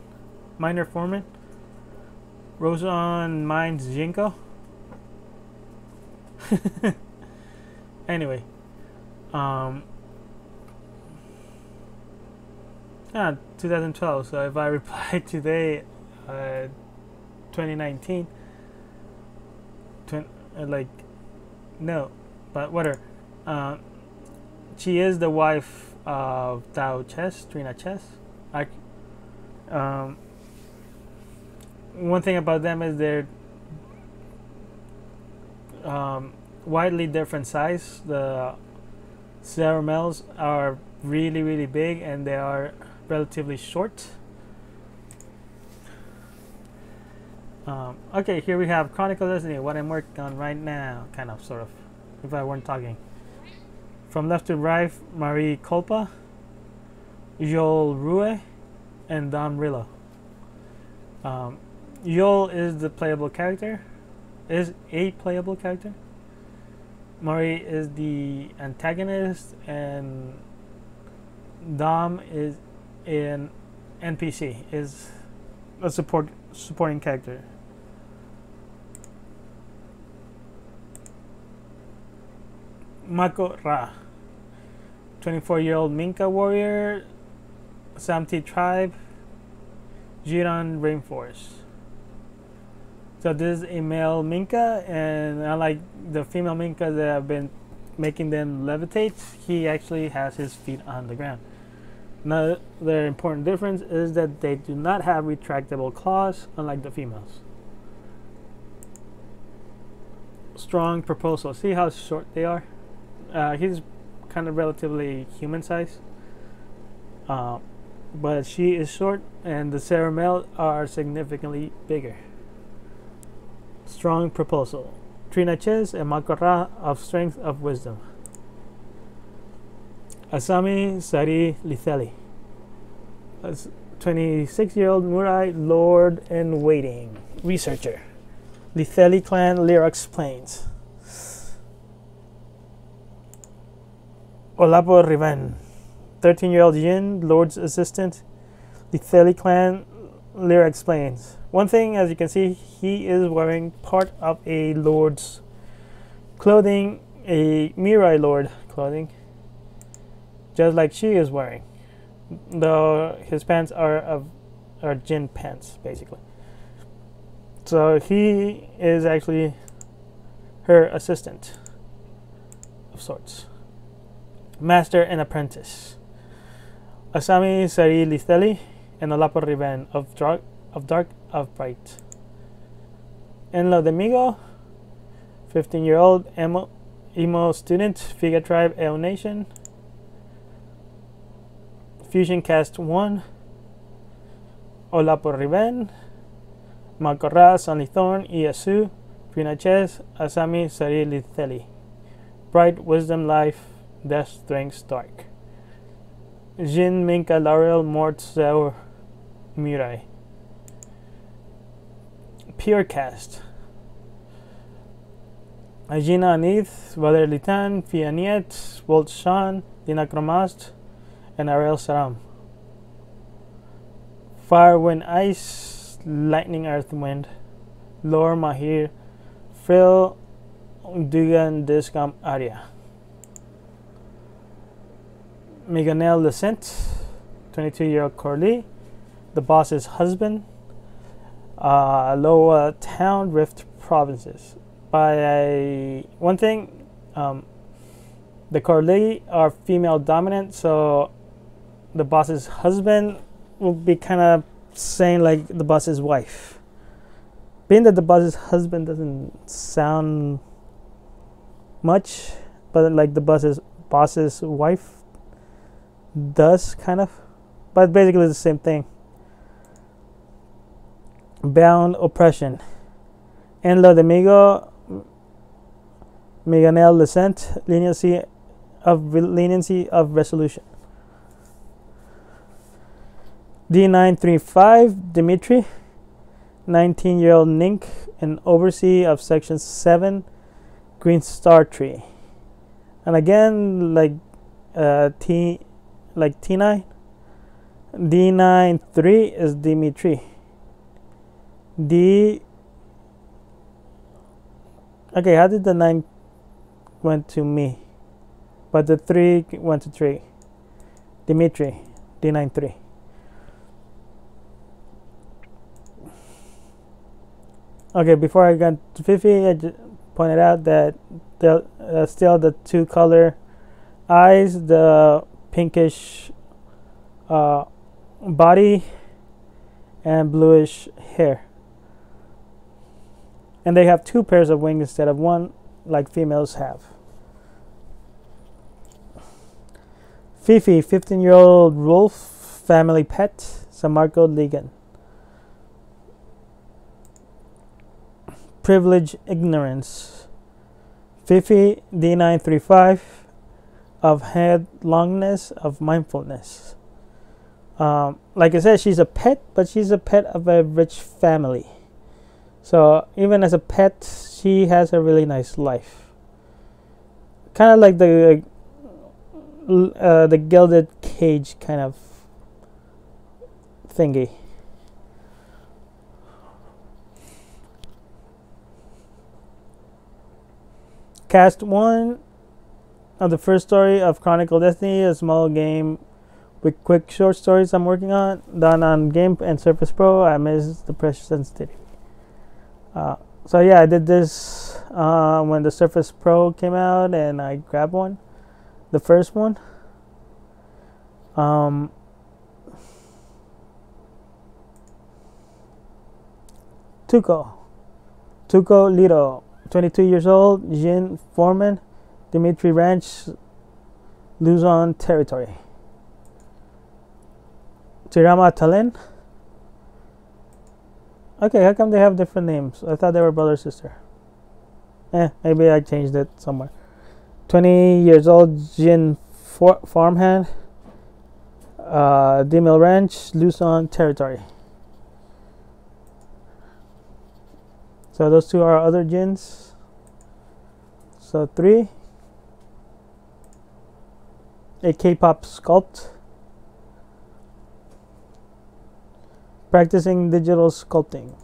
Rosan Mines Jinko. Anyway, 2012. So if I reply today, 2019, like, no, but whatever. She is the wife of Tao Chess, Trina Chess. One thing about them is they're widely different size. The ceramels are really, really big and they are relatively short. Okay, here we have Chronicle Destiny, what I'm working on right now, kind of, sort of, if I weren't talking. From left to right, Marie Culpa, Joel Rue, and Don Rillo. Joel is the playable character, is a playable character. Marie is the antagonist, and Dom is an NPC, is a supporting character. Mako Ra, 24-year-old Minka warrior, Samti tribe, Jiran rainforest. So this is a male Minka, and unlike the female Minka that have been making them levitate, he actually has his feet on the ground. Another important difference is that they do not have retractable claws, unlike the females. Strong proposal. See how short they are? He's kind of relatively human size, but she is short, and the ceramel are significantly bigger. Strong proposal. Trinaches and Makara of strength of wisdom. Asami Sari Litheli. 26-year-old Murai, Lord in Waiting. Researcher. Litheli clan, Lyrax Plains. Olapo Riven. 13-year-old Yin, Lord's assistant. Litheli clan, Lyrax Plains. One thing, as you can see, he is wearing part of a Lord's clothing, a Mirai Lord clothing, just like she is wearing. Though his pants are Jin pants, basically. So he is actually her assistant of sorts. Master and apprentice. Asami Sari Litheli and Olapo Riven of Dark of Bright. Enlo Demigo, 15-year-old emo student, Figa Tribe, El Nation. Fusion Cast 1. Olapo Riven, Makora, Sunnythorn, Iasu, Prinaches, Asami Sari Litheli. Bright, Wisdom, Life, Death, Strength, Dark. Jin Minka Laurel, Mort Zeur, Mirai. Pure Cast. Ajina Anith, Valer Litan, Fianiet, Wolt Shan, Dinacromast, and Ariel Saram. Fire, Wind, Ice, Lightning, Earth, Wind. Lore, Mahir, Frill, Dugan, Discom, Arya. Meganel Descent, 22-year-old Corley, the boss's husband. Loa Town, Rift Provinces. By one thing, the Corley are female dominant, so the boss's husband will be kind of saying like the boss's wife. Being that the boss's husband doesn't sound much, but like the boss's wife does, kind of. But basically the same thing. Bound Oppression. Enlo Demigo, Meganel Descent, Leniency of Resolution. D935 Dimitri, 19-year-old Nink, and overseer of Section 7, Green Star Tree. And again, like T9, D93 is Dimitri. Okay, how did the 9 went to me, but the 3 went to 3? Dimitri, D93. Okay, before I got to Fifi, I just pointed out that still the 2 color eyes, the pinkish body, and bluish hair. And they have 2 pairs of wings instead of 1, like females have. Fifi, 15-year-old wolf, family pet, Samarco Ligan. Privilege, ignorance. Fifi, D935, of headlongness, of mindfulness. Like I said, she's a pet, but she's a pet of a rich family. So even as a pet, she has a really nice life. Kind of like the gilded cage kind of thingy. Cast 1 of the first story of Chronicle Destiny, a small game with quick short stories I'm working on, done on Game and Surface Pro. I missed the pressure sensitivity. So yeah, I did this when the Surface Pro came out, and I grabbed one, the first one. Tuco Lito, 22 years old, Jin Foreman, Dimitri Ranch, Luzon Territory. Tirama Talen. Okay, how come they have different names? I thought they were brother sister. Maybe I changed it somewhere. 20 years old Jin farmhand. Demil Ranch, Luzon territory. So those two are other Jins. So 3. A K-pop sculpt. Practicing digital sculpting.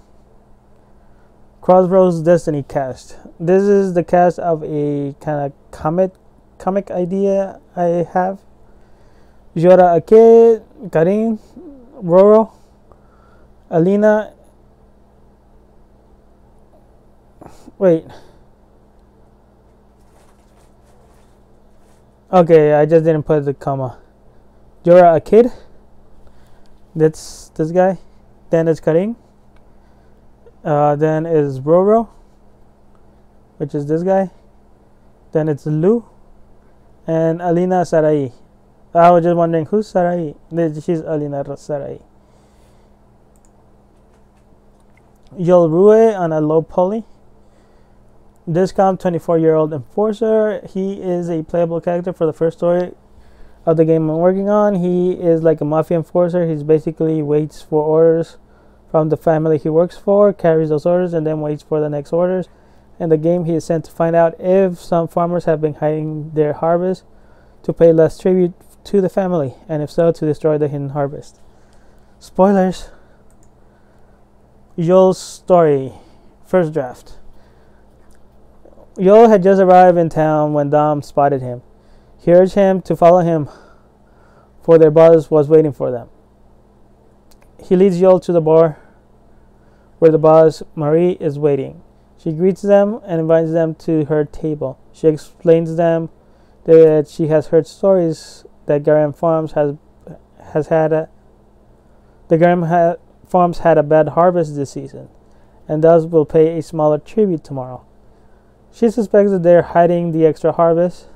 Crossroads Destiny cast. This is the cast of a kind of comic idea I have. Jora Akid, Karin, Roro, Alina. Wait. Okay, I just didn't put the comma. Jora Akid. That's this guy. Then it's Karin. Then is Roro, which is this guy. Then it's Lu. And Alina Sarai. I was just wondering who's Sarai. She's Alina Sarai. Yol Rue on a low poly. Discount 24-year-old enforcer. He is a playable character for the first story of the game I'm working on. He is like a mafia enforcer. He's basically waits for orders from the family he works for, carries those orders, and then waits for the next orders. In the game, he is sent to find out if some farmers have been hiding their harvest to pay less tribute to the family, and if so, to destroy the hidden harvest. Spoilers. Yol's story. First draft. Yol had just arrived in town when Dom spotted him. He urged him to follow him, for their boss was waiting for them. He leads Yol to the bar, where the boss, Marie, is waiting. She greets them and invites them to her table. She explains them that she has heard stories that Garam Farms Farms had a bad harvest this season, and thus will pay a smaller tribute tomorrow. She suspects that they're hiding the extra harvest.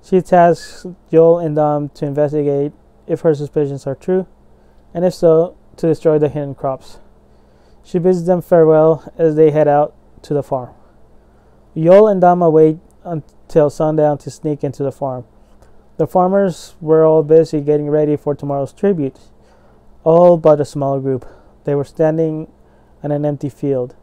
She tasks Joel and Dom to investigate if her suspicions are true, and if so, to destroy the hidden crops. She bids them farewell as they head out to the farm. Joel and Dom wait until sundown to sneak into the farm. The farmers were all busy getting ready for tomorrow's tribute, all but a small group. They were standing on an empty field.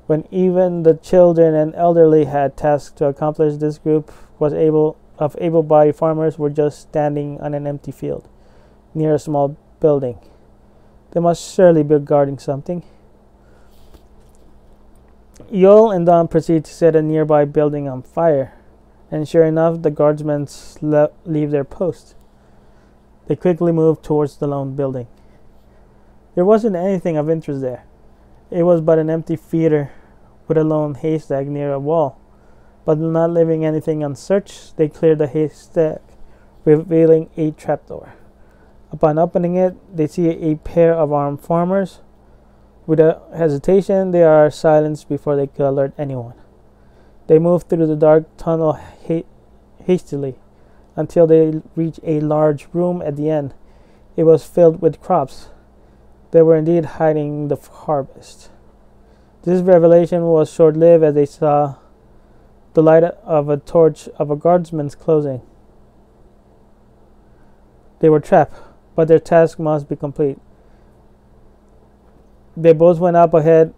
When even the children and elderly had tasks to accomplish, this group of able-bodied farmers were just standing on an empty field near a small building. They must surely be guarding something. Joel and Dom proceed to set a nearby building on fire, and sure enough, the guardsmen leave their post. They quickly move towards the lone building. There wasn't anything of interest there. It was but an empty feeder with a lone haystack near a wall. But not leaving anything unsearched, they cleared the haystack, revealing a trapdoor. Upon opening it, they see a pair of armed farmers. Without hesitation, they are silenced before they could alert anyone. They move through the dark tunnel hastily until they reach a large room at the end. It was filled with crops. They were indeed hiding the harvest. This revelation was short-lived as they saw the light of a torch of a guardsman's clothing. They were trapped, but their task must be complete. They both went up ahead,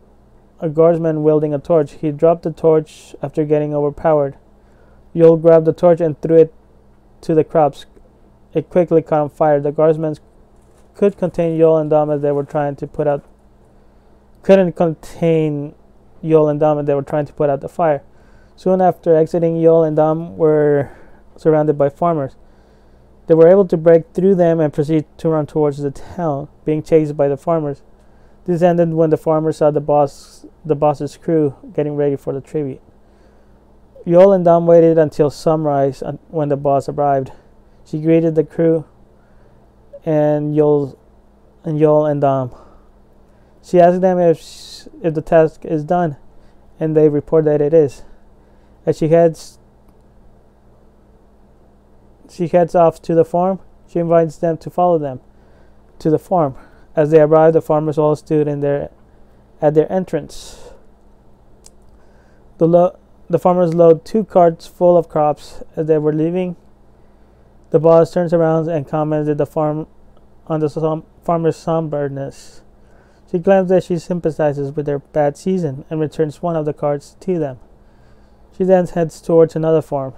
a guardsman wielding a torch. He dropped the torch after getting overpowered. Joel grabbed the torch and threw it to the crops. It quickly caught on fire. The guardsmen could contain Joel and Dom as they were trying to put out the fire. Soon after exiting, Joel and Dom were surrounded by farmers. They were able to break through them and proceed to run towards the town, being chased by the farmers. This ended when the farmers saw the boss's crew getting ready for the tribute. Joel and Dom waited until sunrise when the boss arrived. She greeted the crew and Joel and Dom. She asked them if the task is done, and they report that it is. As she heads off to the farm, she invites them to follow them to the farm. As they arrive, the farmers all stood at their entrance. The farmers load 2 carts full of crops. As they were leaving, the boss turns around and comments on the farmer's somberness. She claims that she sympathizes with their bad season and returns one of the carts to them. She then heads towards another farm.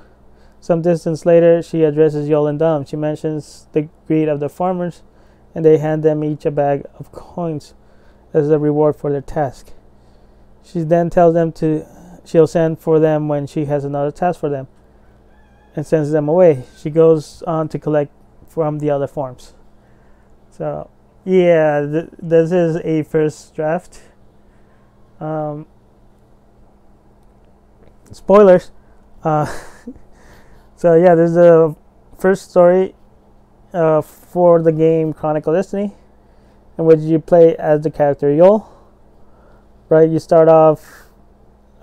Some distance later, she addresses Yol and Dom. She mentions the greed of the farmers, and they hand them each a bag of coins as a reward for their task. She then tells them she'll send for them when she has another task for them, and sends them away. She goes on to collect from the other farms. So, yeah, this is a first draft. Spoilers. So yeah, this is the first story for the game Chronicle Destiny, in which you play as the character Yol. Right, you start off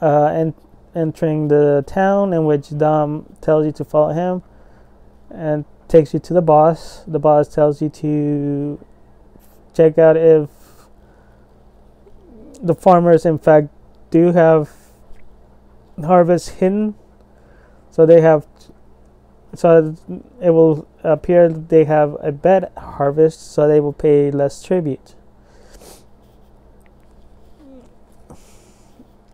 entering the town, in which Dom tells you to follow him and takes you to the boss. The boss tells you to check out if the farmers in fact do have harvest hidden, so it will appear that they have a bad harvest, so they will pay less tribute.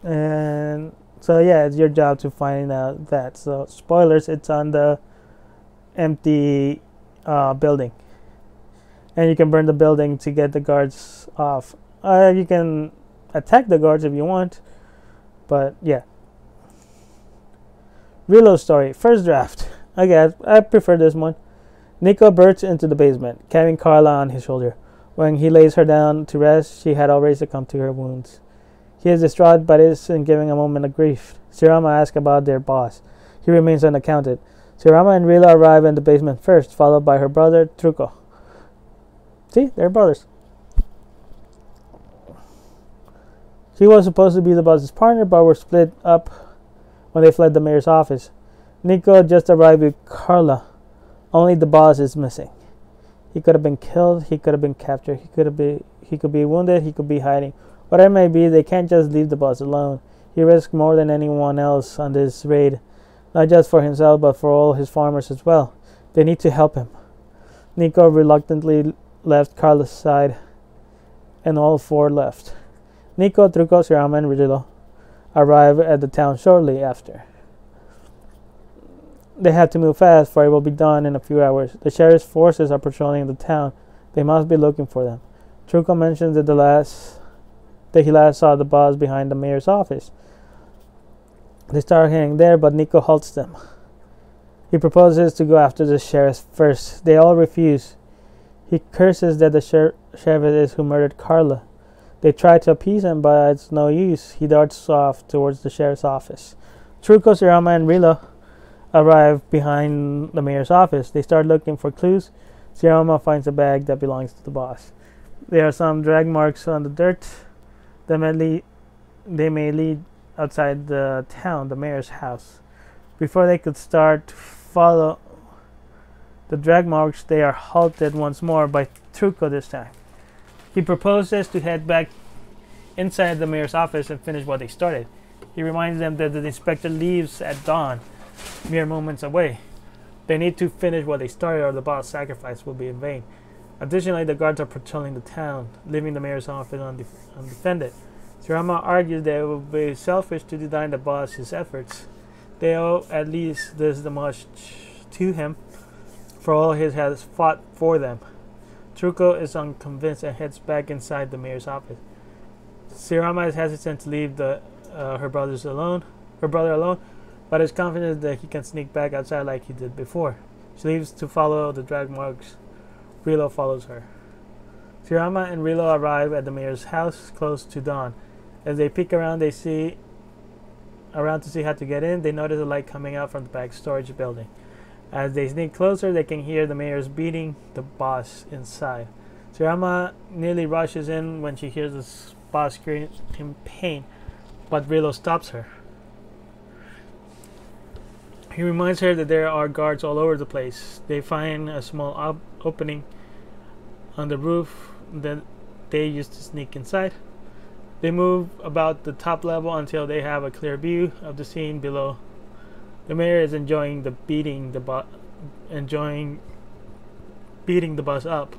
And so yeah, it's your job to find out that. So spoilers, it's on the empty building, and you can burn the building to get the guards off. You can attack the guards if you want, but yeah. Reload story, first draft. I prefer this one. Nico bursts into the basement, carrying Carla on his shoulder. When he lays her down to rest, she had already succumbed to her wounds. He is distraught, but isn't giving a moment of grief. Sirama asks about their boss. He remains unaccounted. Sirama and Rila arrive in the basement first, followed by her brother, Truco. See, they're brothers. She was supposed to be the boss's partner, but were split up when they fled the mayor's office. Nico just arrived with Carla. Only the boss is missing. He could have been killed, he could have been captured, he could be wounded, he could be hiding. Whatever it may be, they can't just leave the boss alone. He risks more than anyone else on this raid, not just for himself, but for all his farmers as well. They need to help him. Nico reluctantly left Carla's side, and all 4 left. Nico, Truco, Sirama, and Rilo arrive at the town shortly after. They have to move fast, for it will be done in a few hours. The sheriff's forces are patrolling the town. They must be looking for them. Truco mentions that he last saw the boss behind the mayor's office. They start heading there, but Nico halts them. He proposes to go after the sheriff first. They all refuse. He curses that the sheriff is who murdered Carla. They try to appease him, but it's no use. He darts off towards the sheriff's office. Truco, Sirama, and Rila arrive behind the mayor's office. They start looking for clues. Sirama finds a bag that belongs to the boss. There are some drag marks on the dirt. They may lead outside the town, the mayor's house. Before they could start to follow the drag marks, they are halted once more by Truco this time. He proposes to head back inside the mayor's office and finish what they started. He reminds them that the inspector leaves at dawn, mere moments away. They need to finish what they started, or the boss' sacrifice will be in vain. Additionally, the guards are patrolling the town, leaving the mayor's office undefended. Sirama argues that it would be selfish to deny the boss his efforts. They owe at least this much to him, for all he has fought for them. Truco is unconvinced and heads back inside the mayor's office. Sirama is hesitant to leave her brother alone, but is confident that he can sneak back outside like he did before. She leaves to follow the drag marks. Rilo follows her. Sirama and Rilo arrive at the mayor's house close to dawn. As they peek around, to see how to get in. They notice a light coming out from the back storage building. As they sneak closer, they can hear the mayor's beating the boss inside. Sirama nearly rushes in when she hears the boss scream in pain, but Rilo stops her. He reminds her that there are guards all over the place. They find a small opening on the roof that they used to sneak inside. They move about the top level until they have a clear view of the scene below. The mayor is enjoying beating the boss up,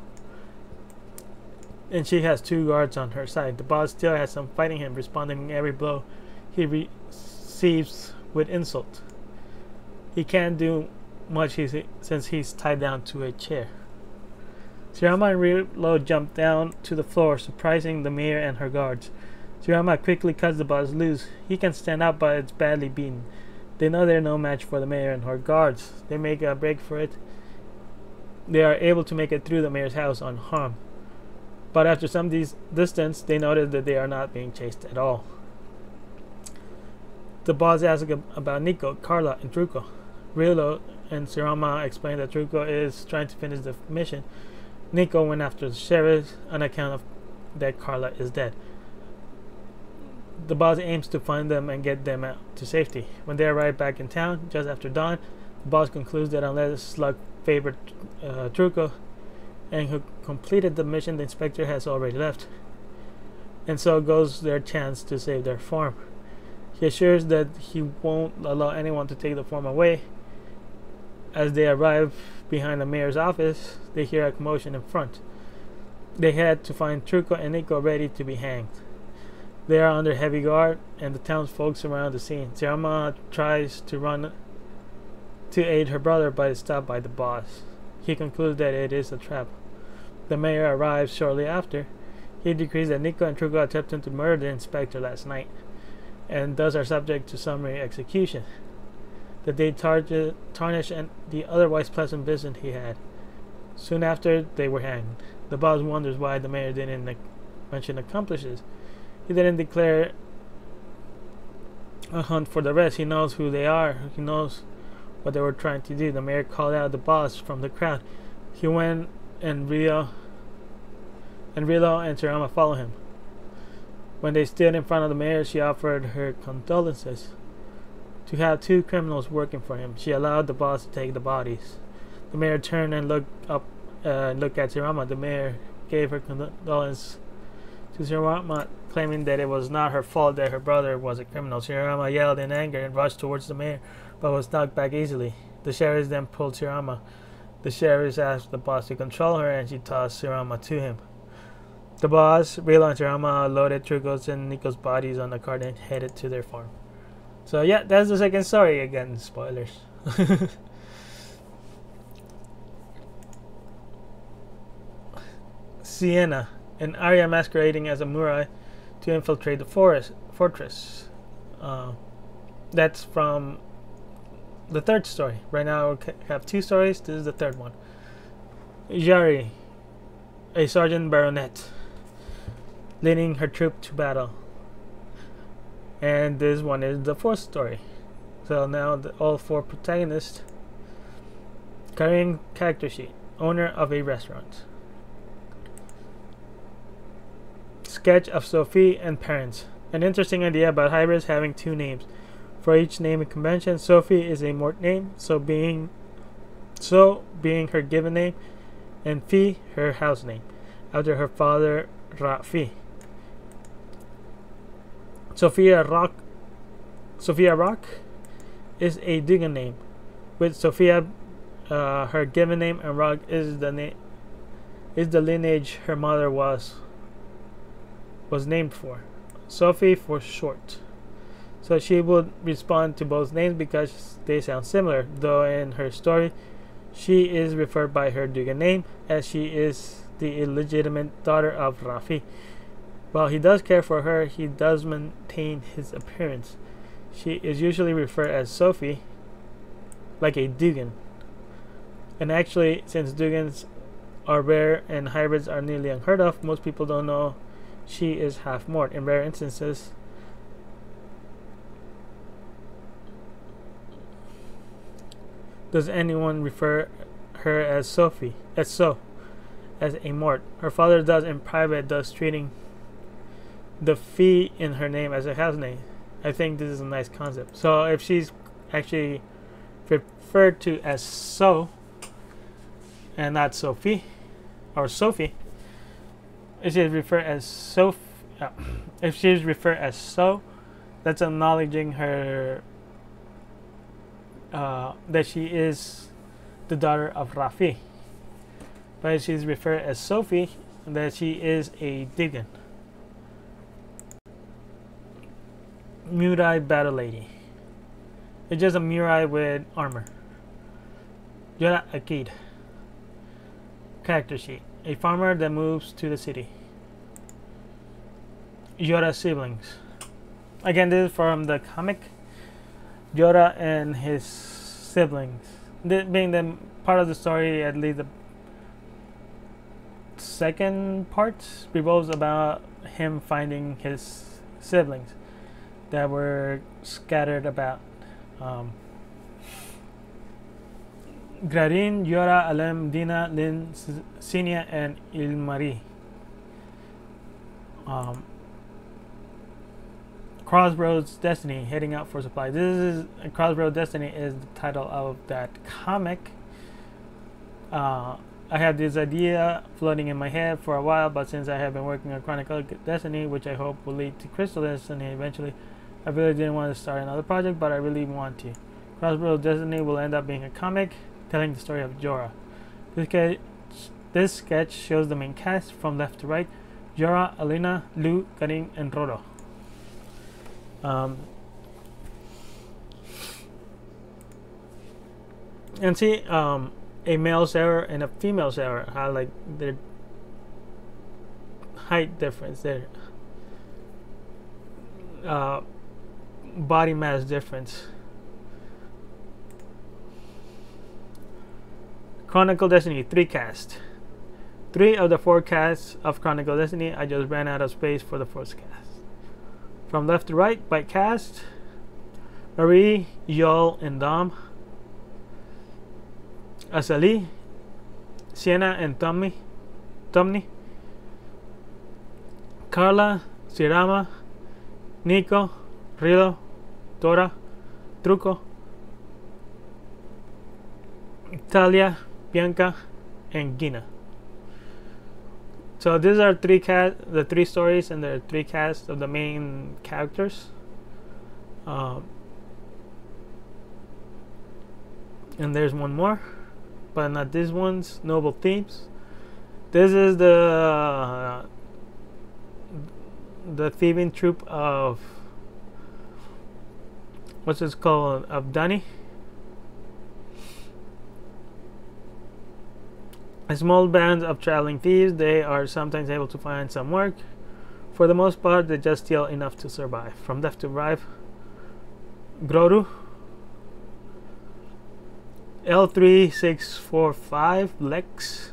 and she has 2 guards on her side. The boss still has some fighting him, responding every blow he receives with insult. He can't do much since he's tied down to a chair. Shirama and Rilo jump down to the floor, surprising the mayor and her guards. Shirama quickly cuts the boss loose. He can stand up, but it's badly beaten. They know they're no match for the mayor and her guards. They make a break for it. They are able to make it through the mayor's house unharmed. But after some distance, they notice that they are not being chased at all. The boss asks about Nico, Carla, and Truco. Rilo and Shirama explain that Truco is trying to finish the mission. Nico went after the sheriff on account of that Carla is dead. The boss aims to find them and get them out to safety. When they arrive back in town, just after dawn, the boss concludes that unless luck favored Truco, and who completed the mission, the inspector has already left. And so goes their chance to save their farm. He assures that he won't allow anyone to take the farm away. As they arrive behind the mayor's office, they hear a commotion in front. They head to find Truco and Nico ready to be hanged. They are under heavy guard, and the townsfolk surround the scene. Shirama tries to run to aid her brother, but is stopped by the boss. He concludes that it is a trap. The mayor arrives shortly after. He decrees that Nico and Truco attempted to murder the inspector last night, and thus are subject to summary execution. That they tarnish and the otherwise pleasant visit he had. Soon after, they were hanged. The boss wonders why the mayor didn't mention accomplices. He didn't declare a hunt for the rest. He knows who they are. He knows what they were trying to do. The mayor called out the boss from the crowd. He went, and Rilo and Shirama followed him. When they stood in front of the mayor, she offered her condolences. To have 2 criminals working for him, she allowed the boss to take the bodies. The mayor turned and looked at Shirama. The mayor gave her condolence to Shirama, claiming that it was not her fault that her brother was a criminal. Shirama yelled in anger and rushed towards the mayor, but was knocked back easily. The sheriff then pulled Shirama. The sheriff asked the boss to control her, and she tossed Shirama to him. The boss, Rilo, and Shirama loaded Truco's and Nico's bodies on the cart and headed to their farm. So yeah, that's the second story. Again, spoilers. Sienna, an Arya masquerading as a Murai to infiltrate the fortress. That's from the 3rd story. Right now we have 2 stories. This is the 3rd one. Jari, a sergeant baronet, leading her troop to battle. And this one is the 4th story. So now all 4 protagonists. Carrying character sheet. Owner of a restaurant. Sketch of Sophie and parents. An interesting idea about hybrids having 2 names. For each naming convention, Sophie is a mort name, so being her given name, and Fi her house name, after her father Rafi. Sophia Rock is a Dugan name, with Sophia her given name, and Rock is the lineage her mother was named for. Sophie for short. So she would respond to both names because they sound similar, though in her story she is referred by her Dugan name, as she is the illegitimate daughter of Rafi. While he does care for her, he does maintain his appearance. She is usually referred as Sophie, like a Dugan. And actually, since Dugans are rare and hybrids are nearly unheard of, most people don't know she is half mort. In rare instances, does anyone refer her as Sophie, as a mort. Her father does in private, thus treating the fee in her name as a house name. I think this is a nice concept. So if she's actually referred to as So and not Sophie or Sophie, it is referred as if she's referred as so, that's acknowledging her that she is the daughter of Rafi. But if she's referred as Sophie, that she is a deviant. Murai Battle Lady. It's just a Murai with armor. Yora Akid. Character sheet. A farmer that moves to the city. Yora siblings. Again, this is from the comic. Yora and his siblings. Being the part of the story, at least the second part revolves about him finding his siblings that were scattered about. Grarin, Yora, Alem, Dina, Lin, Sinia, and Ilmari. Crossroads Destiny, heading out for supply. This is Crossroads Destiny is the title of that comic. I had this idea floating in my head for a while, but since I have been working on Chronicle Destiny, which I hope will lead to Crystal Destiny eventually, I really didn't want to start another project, but I really want to. Crossroads Destiny will end up being a comic telling the story of Jorah. This sketch shows the main cast from left to right: Jorah, Alina, Lu, Karim, and Roro. And see, a male Sarah and a female Sarah have like their height difference, their body mass difference. Chronicle Destiny 3 cast. 3 of the 4 casts of Chronicle Destiny, I just ran out of space for the 4th cast. From left to right, by cast: Marie, Yol, and Dom. Azali, Sienna, and Tomni. Carla, Sirama, Nico, Rilo, Dora, Truco, Talia, Bianca, and Gina. So these are the 3 stories and the 3 casts of the main characters. And there's one more, but not these ones. Noble Thieves. This is the thieving troop of what's this called, of Dani. A small band of traveling thieves. They are sometimes able to find some work. For the most part, they just steal enough to survive. From left to right: Groru, L3645, Lex,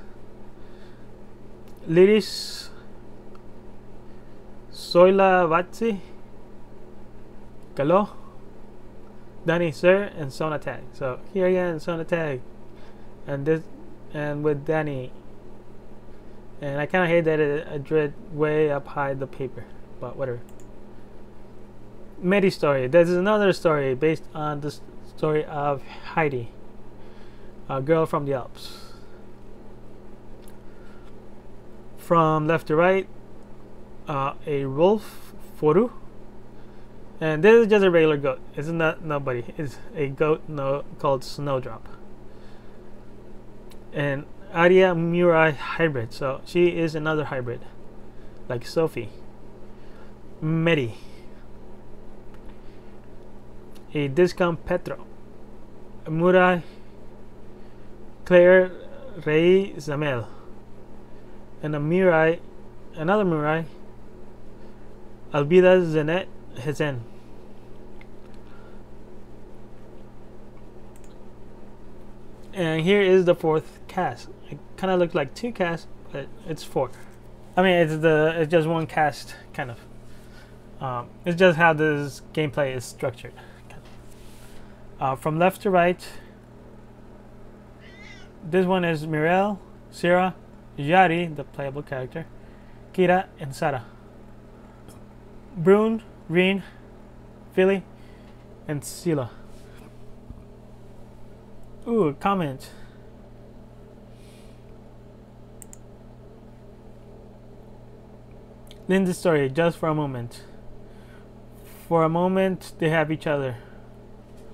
Liris, Soila Vatsi, Kalo, Danny Sir, and Sonatag. So here again, Sonatag, and with Danny. And I kind of hate that I dread way up high the paper, but whatever. Medi story. This is another story based on the story of Heidi, a girl from the Alps. From left to right: a wolf, Foru. And this is just a regular goat. It's not nobody. It's a goat called Snowdrop. And Arya Murai hybrid. So she is another hybrid, like Sophie. Medi. A discount Petro. Murai Claire Rey Zamel. And another Murai, Albida Zenet Hezen. And here is the 4th cast. It kind of looks like 2 casts, but it's 4. I mean, it's just 1 cast, kind of. It's just how this gameplay is structured. From left to right, this one is Mirel, Syrah, Yari, the playable character, Kira, and Sarah. Brune, Reen, Philly, and Sila. Ooh, comment. Linda's story, just for a moment. For a moment, they have each other.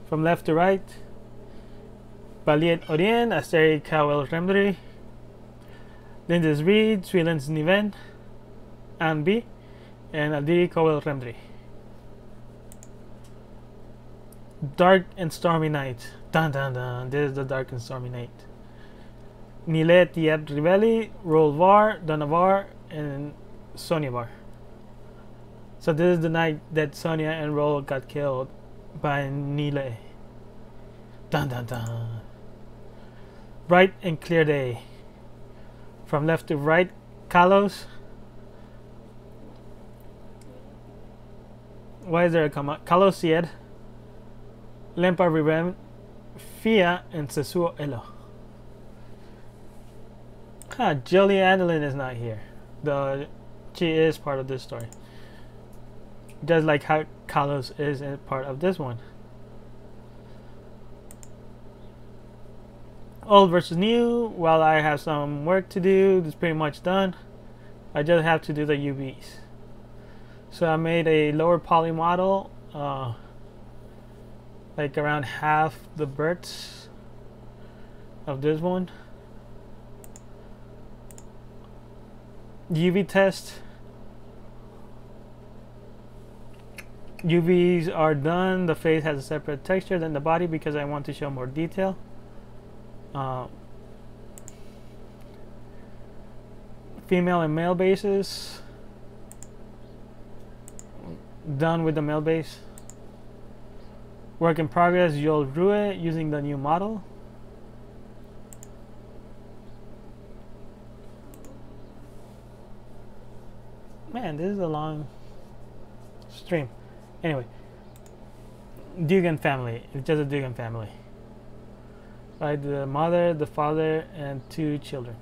From left to right, Valiet Orien, Asteri Kawel Remdri, Linda's Reed, Swilens Niven, Anne B, and Aldiri Kawel Remdri. Dark and Stormy Night. Dun dun dun. This is the Dark and Stormy Night. Nile Tiet Rivelli, Rolvar, Donavar, and Sonyavar. So this is the night that Sonia and Roll got killed by Nile. Dun dun dun. Bright and clear day. From left to right, Kalos. Why is there a comma? Kalos Sied. Lempa Ribem, Fia, and Sesuo Elo. Jolie Annalyn is not here. She is part of this story. Just like how Kalos is a part of this one. Old versus new. While I have some work to do, it's pretty much done. I just have to do the UVs. So I made a lower poly model, like around half the birds of this one. UV test. UVs are done. The face has a separate texture than the body because I want to show more detail. Female and male bases. Done with the male base. Work in progress, Yol Rue, using the new model. Man, this is a long stream. Anyway, Dugan family. It's just a Dugan family. Right, the mother, the father, and 2 children.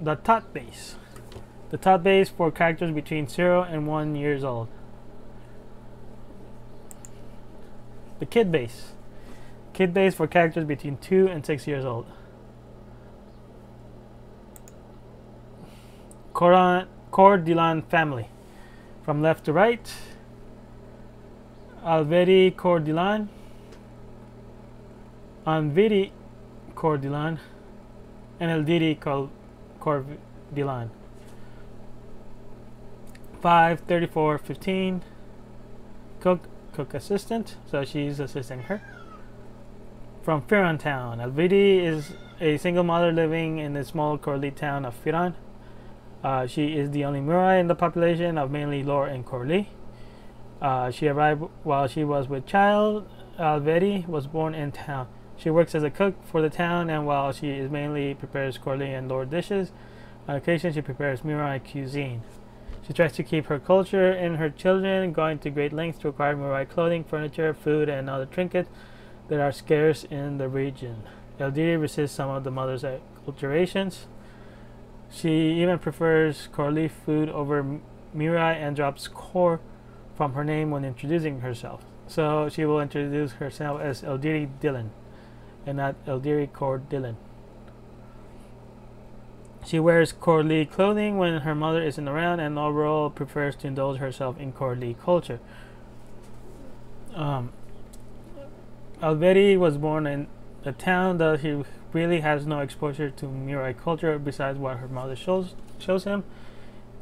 The tot base. The tot base for characters between 0 and 1 years old. The kid base. Kid base for characters between 2 and 6 years old. Cordilan family. From left to right, Alveri Cordilan, Anviri Cordilan, and Eldiri Cordilan. 5, 34, 15. Cook assistant, so she's assisting her. From Firan town, Alviri is a single mother living in the small Corli town of Firan. She is the only Murai in the population of mainly Lor and Corli. She arrived while she was with child. Alveri was born in town. She works as a cook for the town, and while she is mainly prepares Corli and Lor dishes, on occasion she prepares Murai cuisine. She tries to keep her culture in her children, going to great lengths to acquire Murai clothing, furniture, food, and other trinkets that are scarce in the region. Eldiri resists some of the mother's acculturations. She even prefers Corli food over Mirai and drops Kor from her name when introducing herself. So she will introduce herself as Eldiri Dylan and not Eldiri Kor Dylan. She wears Corli clothing when her mother isn't around, and overall prefers to indulge herself in Corli culture. Alveri was born in a town that he really has no exposure to Mirai culture besides what her mother shows him.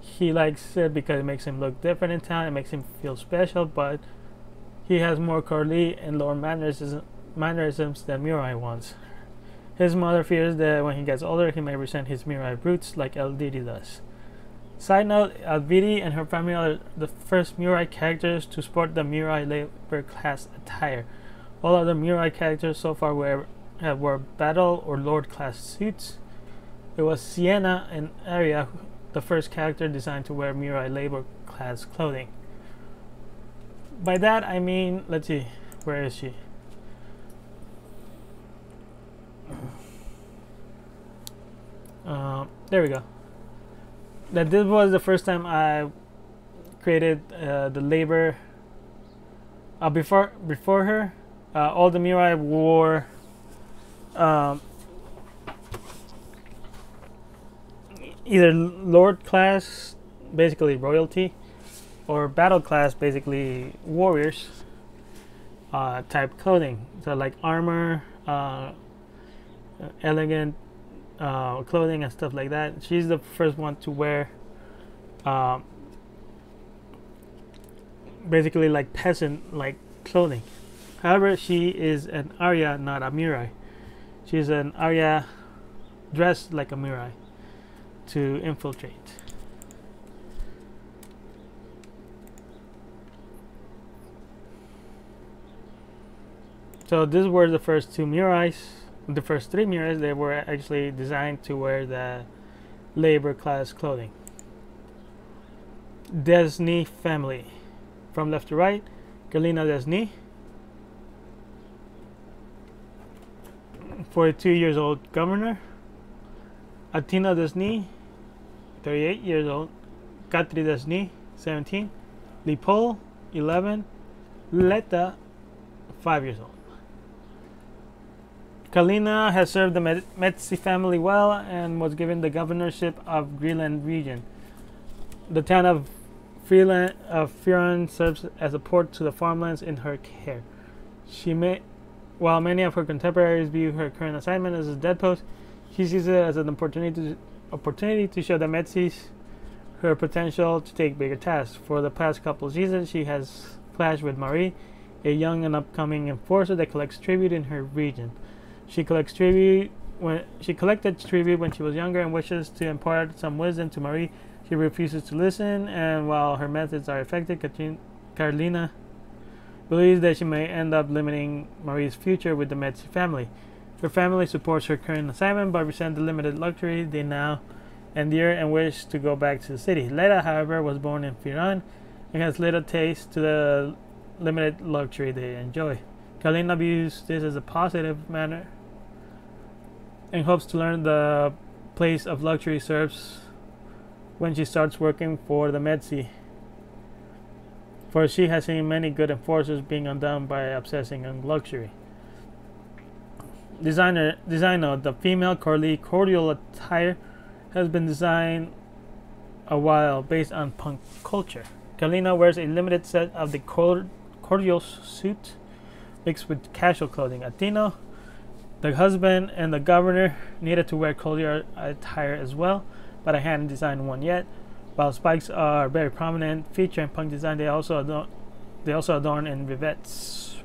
He likes it because it makes him look different in town. It makes him feel special, but he has more Corli and lower mannerisms than Mirai wants. His mother fears that when he gets older, he may resent his Mirai roots like Eldiri does. Side note, Alviri and her family are the first Mirai characters to sport the Mirai labor class attire. All other Mirai characters so far wore battle or lord class suits. It was Sienna and Aria, the first character designed to wear Mirai labor class clothing. By that I mean, let's see, where is she? There we go. That this was the first time I created the labor. Before her, all the Mirai wore either lord class, basically royalty, or battle class, basically warriors type clothing. So like armor, elegant clothing and stuff like that. She's the first one to wear basically like peasant like clothing. However, she is an Arya, not a Mirai. She's an Arya dressed like a Mirai to infiltrate. So these were the first two Mirais. The first three Mirais, they were actually designed to wear the labor class clothing. Desni family. From left to right, Galina Desni, 42 years old governor. Atina Desni, 38 years old. Katri Desni, 17. Lipol, 11. Leta, 5 years old. Kalina has served the Metsi family well and was given the governorship of Greenland region. The town of Firan serves as a port to the farmlands in her care. While many of her contemporaries view her current assignment as a dead post, she sees it as an opportunity to show the Metsis her potential to take bigger tasks. For the past couple of seasons, she has clashed with Marie, a young and upcoming enforcer that collects tribute in her region. She collected tribute when she was younger and wishes to impart some wisdom to Marie. She refuses to listen, and while her methods are effective, Carlina believes that she may end up limiting Marie's future with the Metsi family. Her family supports her current assignment but resent the limited luxury they now endure and wish to go back to the city. Leda, however, was born in Firan and has little taste to the limited luxury they enjoy. Carlina views this as a positive manner and hopes to learn the place of luxury serves when she starts working for the Metsi, for she has seen many good enforcers being undone by obsessing on luxury. Designer, the female cordial attire has been designed a while based on punk culture. Kalina wears a limited set of the cordial suit mixed with casual clothing. Atino, the husband and the governor, needed to wear cordial attire as well, but I hadn't designed one yet. While spikes are very prominent feature in punk design, they also adorn in rivets.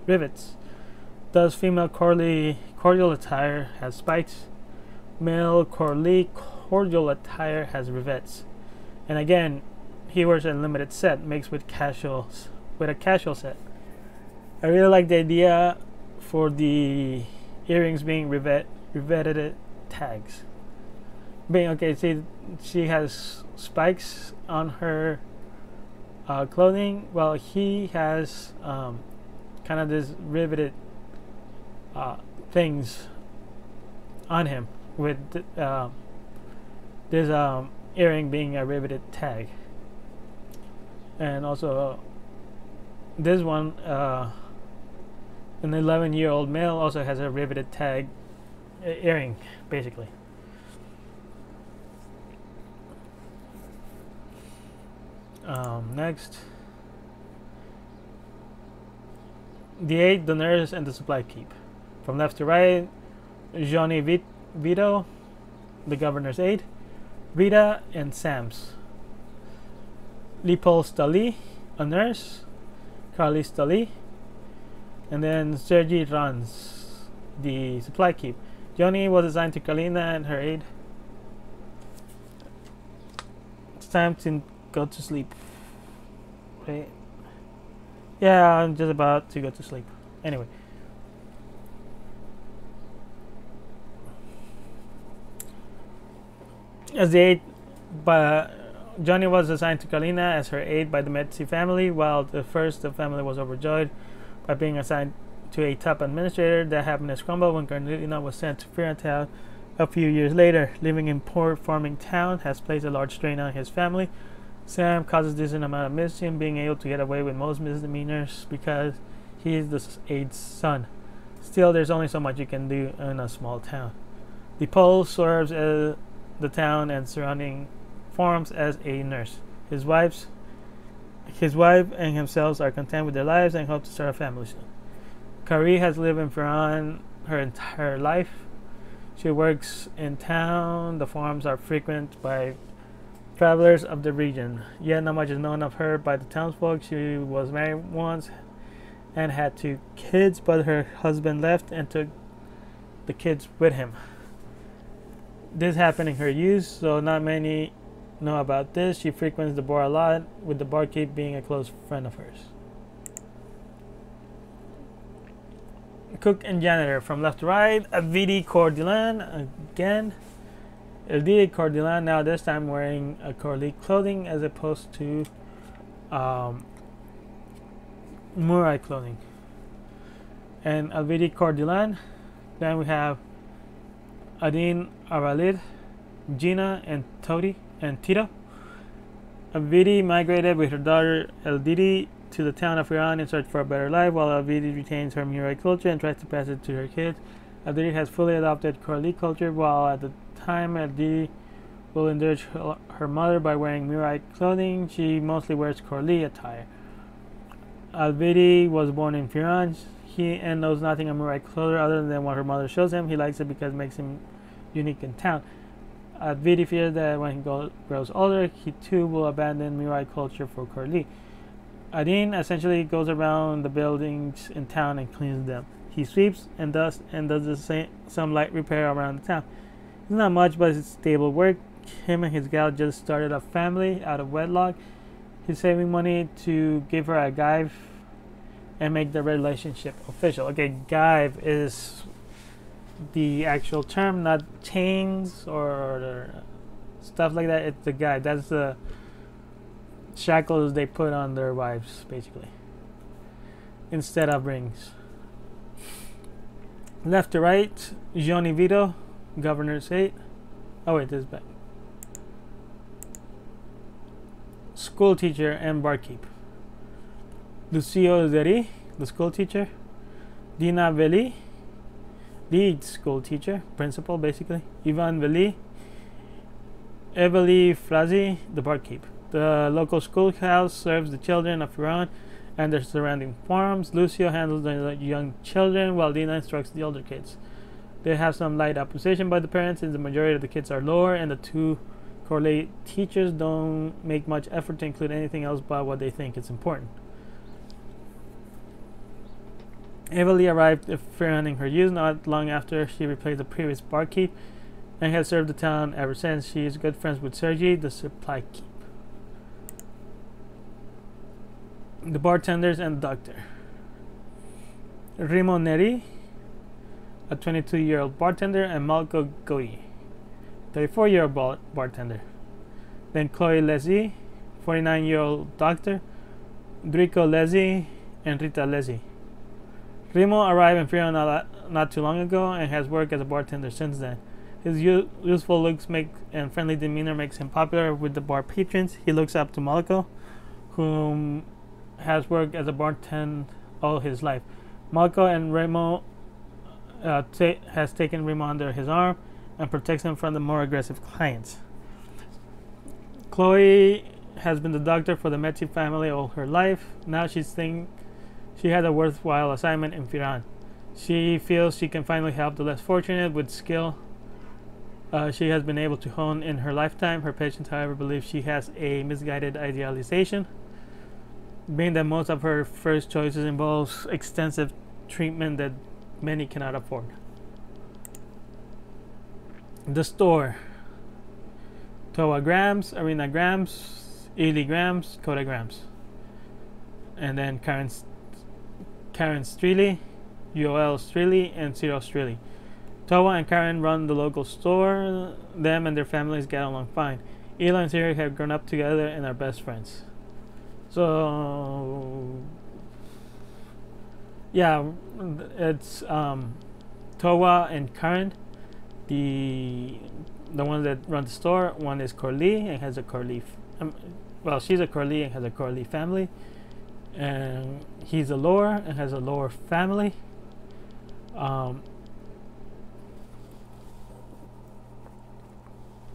Thus, female cordial attire has spikes. Male cordial attire has rivets. And again, he wears a limited set mixed with a casual set. I really like the idea for the earrings being riveted tags. See, she has spikes on her clothing, while he has kind of this riveted things on him, with this earring being a riveted tag. And also this one, an 11-year-old male, also has a riveted tag earring, basically. Next, the aide, the nurse, and the supply keep. From left to right, Johnny Vito, the governor's aide, Rita, and Sams. Lipol Stali, a nurse, Carly Stali, and then Sergi runs the supply keep. Johnny was assigned to Kalina and her aide. It's time to go to sleep. Right? Yeah, I'm just about to go to sleep. Anyway. As the aide, Johnny was assigned to Kalina as her aide by the Metsi family, while the family was overjoyed by being assigned to a top administrator. That happiness crumbled when Kalina was sent to Firantown a few years later. Living in poor farming town has placed a large strain on his family. Sam causes decent amount of mischief, being able to get away with most misdemeanors because he is the aide's son. Still, there's only so much you can do in a small town. The pole serves the town and surrounding farms as a nurse. His wife and himself are content with their lives and hope to start a family soon. Kari has lived in Firan her entire life. She works in town. The farms are frequented by travelers of the region. Yet not much is known of her by the townsfolk. She was married once and had 2 kids, but her husband left and took the kids with him. This happened in her youth, so not many know about this. She frequents the bar a lot, with the barkeep being a close friend of hers. Cook and janitor from left to right. Avidi Cordilan again. Elvidi Cordilan, now this time wearing a Corley clothing as opposed to Murai clothing. And Elvidi Cordilan. Then we have Adin Aralid, Gina, and Todi and Tito. Avidi migrated with her daughter Eldidi to the town of Iran in search for a better life, while Avidi retains her Murai culture and tries to pass it to her kids. Avidi has fully adopted Corli culture, while at the time Eldidi will indulge her mother by wearing Murai clothing. She mostly wears Corli attire. Avidi was born in Firan. He knows nothing of Murai culture other than what her mother shows him. He likes it because it makes him unique in town. Avidi fears that when he grows older, he too will abandon Murai culture for Corli. Adin essentially goes around the buildings in town and cleans them. He sweeps and does some light repair around the town. It's not much, but it's stable work. Him and his gal just started a family out of wedlock. He's saving money to give her a guive and make the relationship official. Okay, guive is the actual term, not chains or stuff like that. It's the guive. That's the shackles they put on their wives, basically, instead of rings. Left to right, Johnny Vito, Governor's 8. Oh wait, this is back. School teacher and barkeep. Lucio Zeri, the school teacher. Dina Veli, the school teacher, principal basically. Ivan Veli. Eveli Frazi, the barkeep. The local schoolhouse serves the children of Iran and their surrounding farms. Lucio handles the young children, while Dina instructs the older kids. They have some light opposition by the parents, since the majority of the kids are lower, and the 2 Corley teachers don't make much effort to include anything else but what they think is important. Evely arrived at Firan in her youth, not long after she replaced the previous barkeep, and has served the town ever since. She is good friends with Sergei, the supply keep. The bartenders and the doctor. Rimo Neri, a 22-year-old bartender, and Malko Goi, 34-year-old bartender. Then Chloe Lezi, 49-year-old doctor, Drico Lezi, and Rita Lezi. Rimo arrived in Firan not too long ago and has worked as a bartender since then. His youthful looks and friendly demeanor makes him popular with the bar patrons. He looks up to Malko, whom has worked as a bartender all his life. Malko and Remo has taken Remo under his arm and protects him from the more aggressive clients. Chloe has been the doctor for the Metzi family all her life. Now she has a worthwhile assignment in Firan. She feels she can finally help the less fortunate with skill she has been able to hone in her lifetime. Her patients, however, believe she has a misguided idealization, being that most of her first choices involves extensive treatment that many cannot afford. The store. Toa grams, Arena grams, Ely grams, Koda grams. And then Karen Streley, Yoel Streley, and Cyril Streley. Toa and Karen run the local store. Them and their families get along fine. Ela and Cyril have grown up together and are best friends. So yeah, it's Toa and Karen, the ones that run the store. One is Corley and has a Corley. Well, she's a Corley and has a Corley family, and he's a lower and has a lower family.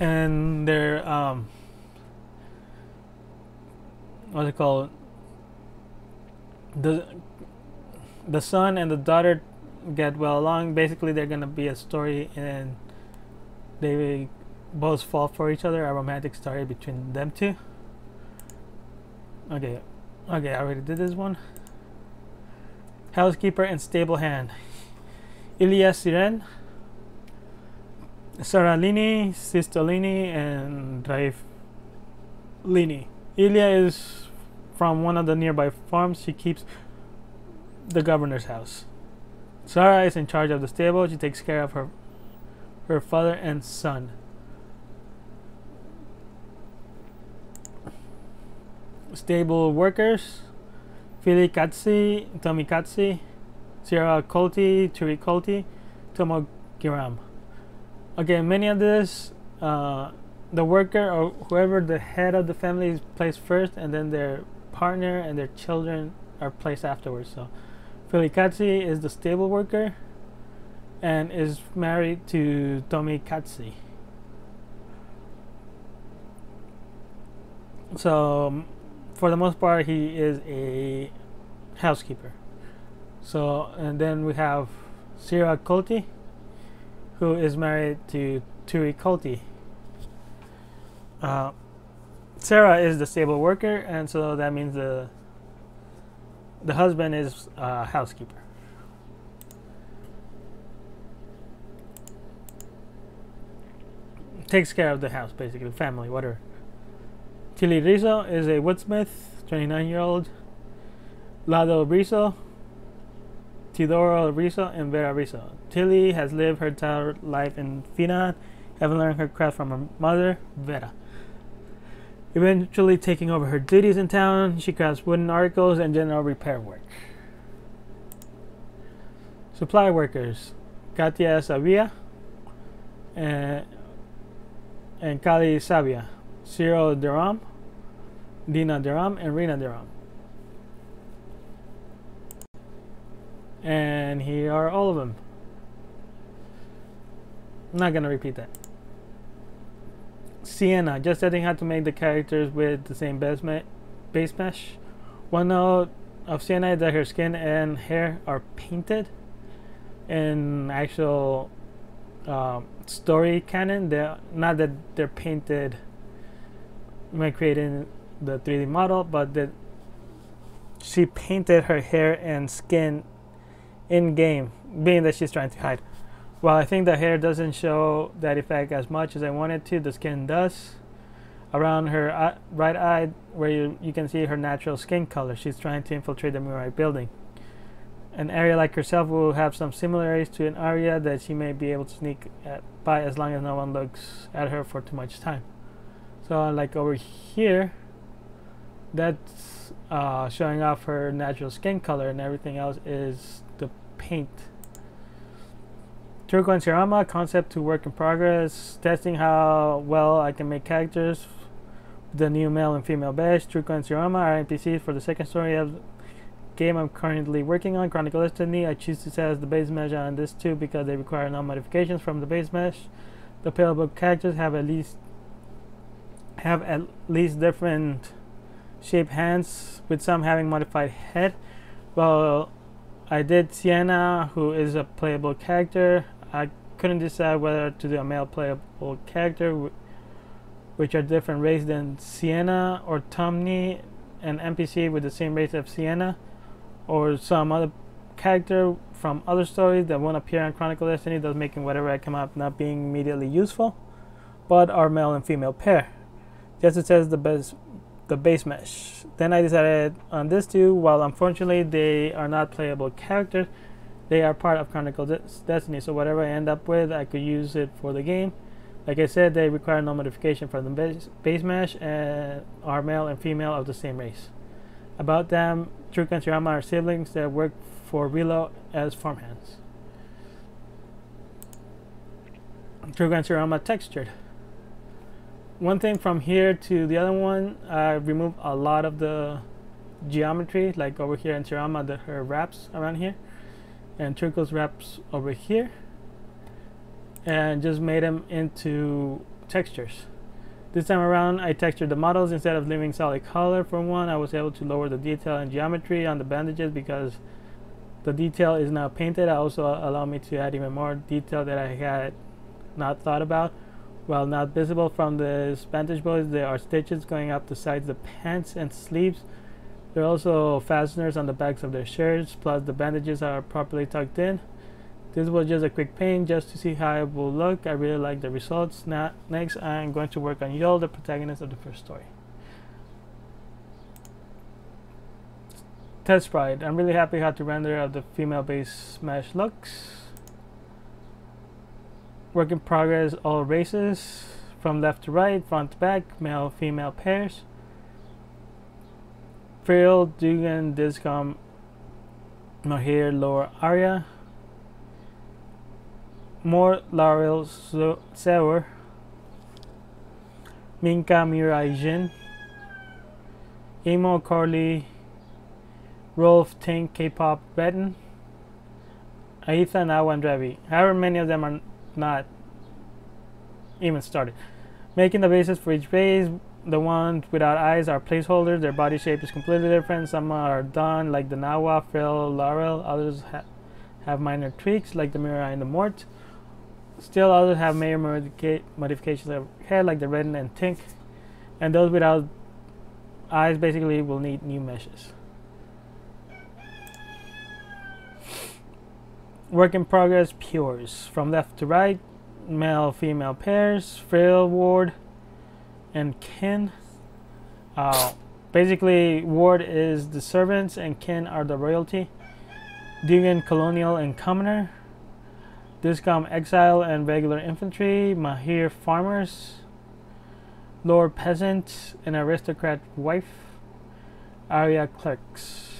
and their what's it called, the son and the daughter get well along. Basically, they're gonna be a story, and they both fall for each other. A romantic story between them two. Okay, I already did this one. Housekeeper and stable hand. Ilya Siren, Saralini, Sistolini, and Raiflini. Ilya is from one of the nearby farms. She keeps the governor's house. Sarah is in charge of the stable. She takes care of her father and son. Stable workers: Fili Katsi, Tomi Katsi, Sierra Kolti, Turi Kolti, Tomo Giram. Okay, many of this, the worker or whoever the head of the family is placed first, and then their partner and their children are placed afterwards. So Fili Katsi is the stable worker and is married to Tomi Katsi. So for the most part, he is a housekeeper. So, and then we have Sira Kolti, who is married to Turi Kolti. Sarah is the stable worker, and so that means the husband is a housekeeper. Takes care of the house, basically, family, whatever. Tilly Rizzo is a woodsmith, 29-year-old. Lado Rizzo, Teodoro Rizzo, and Vera Rizzo. Tilly has lived her entire life in Finan, having learned her craft from her mother, Vera. Eventually taking over her duties in town, she crafts wooden articles and general repair work. Supply workers: Katia Savia and Kali Savia, Ciro Deram, Dina Deram, and Rina Deram. And here are all of them. I'm not gonna repeat that. Sienna, just setting how to make the characters with the same base mesh. One note of Sienna is that her skin and hair are painted. In actual story canon, not that they're painted when creating the 3D model, but that she painted her hair and skin in game, being that she's trying to hide. While I think the hair doesn't show that effect as much as I wanted to, the skin does. Around her right eye, where you can see her natural skin color, she's trying to infiltrate the Murai building. An area like herself will have some similarities to an area that she may be able to sneak by as long as no one looks at her for too much time. So like over here, that's showing off her natural skin color, and everything else is the paint. Turko and Shirama, concept to work in progress, testing how well I can make characters. The new male and female badge. Turko and Shirama are NPCs for the second story of the game I'm currently working on, Chronicle Destiny. I choose to set as the base mesh on this too because they require no modifications from the base mesh. The playable characters have at least different shaped hands, with some having modified head. Well, I did Sienna, who is a playable character. I couldn't decide whether to do a male playable character, which are different race than Sienna, or Tomni, an NPC with the same race as Sienna, or some other character from other stories that won't appear on Chronicle Destiny, thus making whatever I come up not being immediately useful, but are male and female pair. Just it says the base mesh. Then I decided on this too. While unfortunately they are not playable characters, they are part of Chronicle Destiny, so whatever I end up with, I could use it for the game. Like I said, they require no modification from the base mesh and are male and female of the same race. About them, Truka and Shirama are siblings that work for Willow as farmhands. Truka and Shirama textured. One thing from here to the other one, I removed a lot of the geometry, like over here in Shirama, her wraps around here, and Truko's wraps over here, and just made them into textures. This time around, I textured the models instead of leaving solid color. For one, I was able to lower the detail and geometry on the bandages because the detail is now painted. It also allowed me to add even more detail that I had not thought about. While not visible from this vantage point, there are stitches going up the sides of the pants and sleeves. There are also fasteners on the backs of their shirts, plus the bandages are properly tucked in. This was just a quick paint just to see how it will look. I really like the results. Now, next, I'm going to work on Yol, the protagonist of the first story. Test sprite. I'm really happy how to render how the female-based Smash looks. Work in progress, all races, from left to right, front to back, male-female pairs. Frill, Dugan, Discom, Mahir, Lower Arya. More Laurel Sewer, Minka Mirai Jin, Emo Carly, Rolf Tink K-pop Betten, Aitha Nawa and Drevi. However, many of them are not even started. Making the bases for each base. The ones without eyes are placeholders. Their body shape is completely different. Some are done like the Nawa, Frill, Laurel. Others have minor tweaks like the Mirai and the Mort. Still, others have major modifications of hair like the Redden and Tink. And those without eyes basically will need new meshes. Work in progress, Pures. From left to right, male-female pairs, Frill, Ward, and Kin. Basically, Ward is the servants and Kin are the royalty. Dugan, Colonial, and Commoner. Discom, Exile, and Regular Infantry. Mahir, Farmers. Lord, Peasant, and Aristocrat Wife. Arya, Clerks.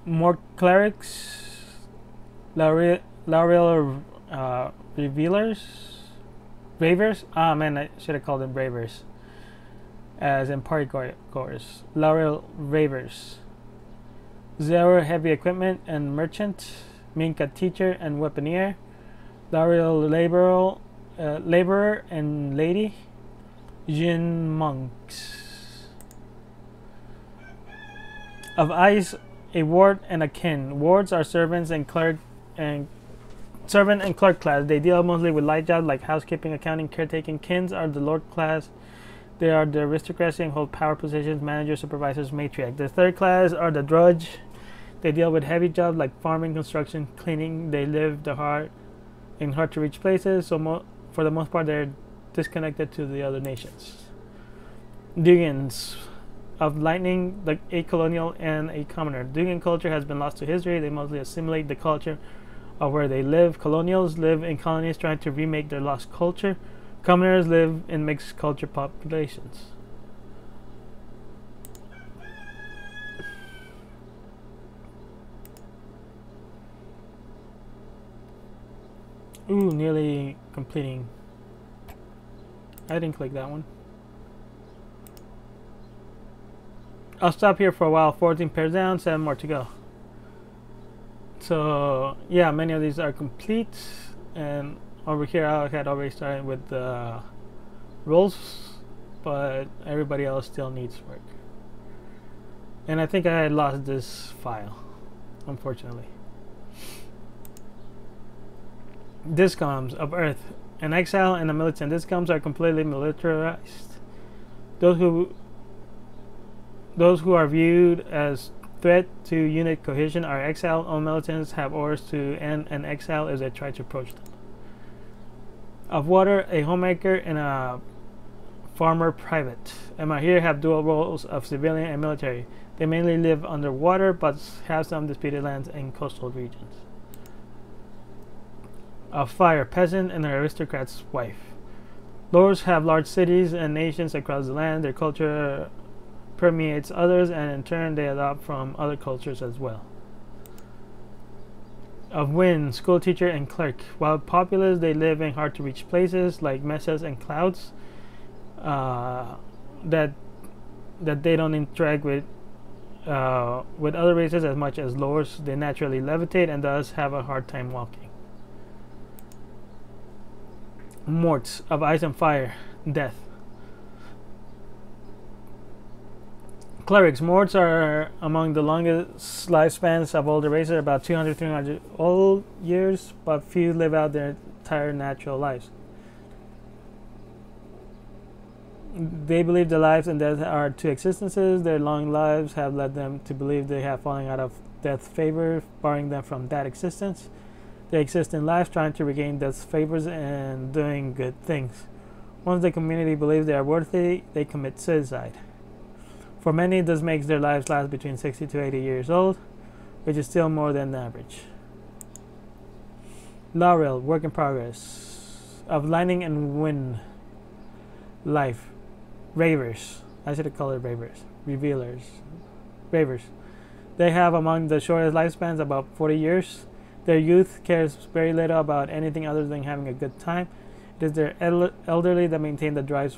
More Clerics. Laurel Revealers. Bravers. Ah, man, I should have called them Bravers. As in party goers. Laurel Ravers. Zero Heavy Equipment and Merchant. Minka Teacher and Weaponeer. Laurel Laborer and Lady. Jin Monks. Of Ice, a Ward and a Kin. Wards are servants and clerk and servant and clerk class. They deal mostly with light jobs like housekeeping, accounting, caretaking. Kins are the Lord class. They are the aristocracy and hold power positions, managers, supervisors, matriarch. The third class are the drudge. They deal with heavy jobs like farming, construction, cleaning. They live in hard to reach places, so for the most part they're disconnected to the other nations. Dugans of lightning, like a colonial and a commoner. Dugan culture has been lost to history. They mostly assimilate the culture of where they live. Colonials live in colonies trying to remake their lost culture. Commoners live in mixed culture populations. Ooh, nearly completing. I didn't click that one. I'll stop here for a while. 14 pairs down, 7 more to go. So yeah, many of these are complete, and over here I had already started with the rolls, but everybody else still needs work. And I think I had lost this file, unfortunately. Discoms of Earth. An exile and a militant. Discoms are completely militarized. Those who are viewed as threat to unit cohesion are exiled. All militants have orders to end an exile if they try to approach them. Of Water, a homemaker and a farmer private. And here have dual roles of civilian and military. They mainly live underwater but have some disputed lands in coastal regions. Of Fire, peasant and an aristocrat's wife. Lords have large cities and nations across the land. Their culture permeates others, and in turn they adopt from other cultures as well. Of Wind, school teacher and clerk. While populous, they live in hard to reach places like mesas and clouds that they don't interact with other races as much as lords. They naturally levitate and thus have a hard time walking. Morts of ice and fire, death. Clerics. Morts are among the longest lifespans of all the races, about 200-300 old years, but few live out their entire natural lives. They believe their lives and death are two existences. Their long lives have led them to believe they have fallen out of death's favor, barring them from that existence. They exist in life, trying to regain death's favors and doing good things. Once the community believes they are worthy, they commit suicide. For many, this makes their lives last between 60 to 80 years old, which is still more than average. Laurel, work in progress. Of lightning and wind. Life. Ravers. I should have called it ravers. Revealers. Ravers. They have among the shortest lifespans, about 40 years. Their youth cares very little about anything other than having a good time. It is their elderly that maintain the tribe's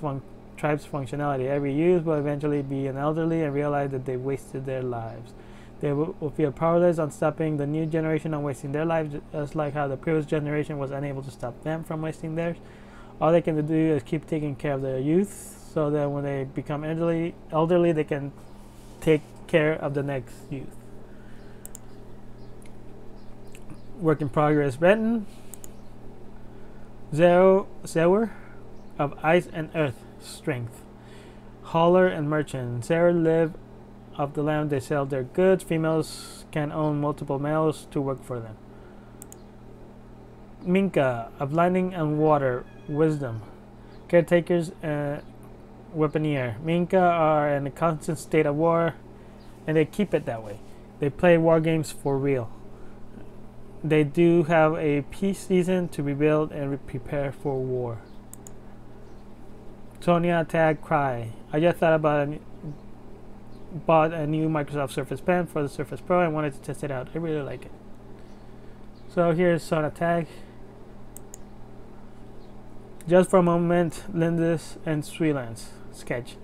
functionality. Every youth will eventually be an elderly and realize that they wasted their lives. They will feel powerless on stopping the new generation on wasting their lives, just like how the previous generation was unable to stop them from wasting theirs. All they can do is keep taking care of their youth, so that when they become elderly, they can take care of the next youth. Work in progress. Renton. Zewer of ice and earth. Strength. Hauler and merchant. Zewer live of the land they sell their goods. Females can own multiple males to work for them. Minka of lightning and water. Wisdom. Caretakers and weaponeer. Minka are in a constant state of war, and they keep it that way. They play war games for real. They do have a peace season to rebuild and prepare for war. Sonia tag cry. I just thought about bought a new Microsoft Surface Pen for the Surface Pro and wanted to test it out. I really like it. So here's Sonia tag. Just for a moment, Lindis and Sweelands sketch.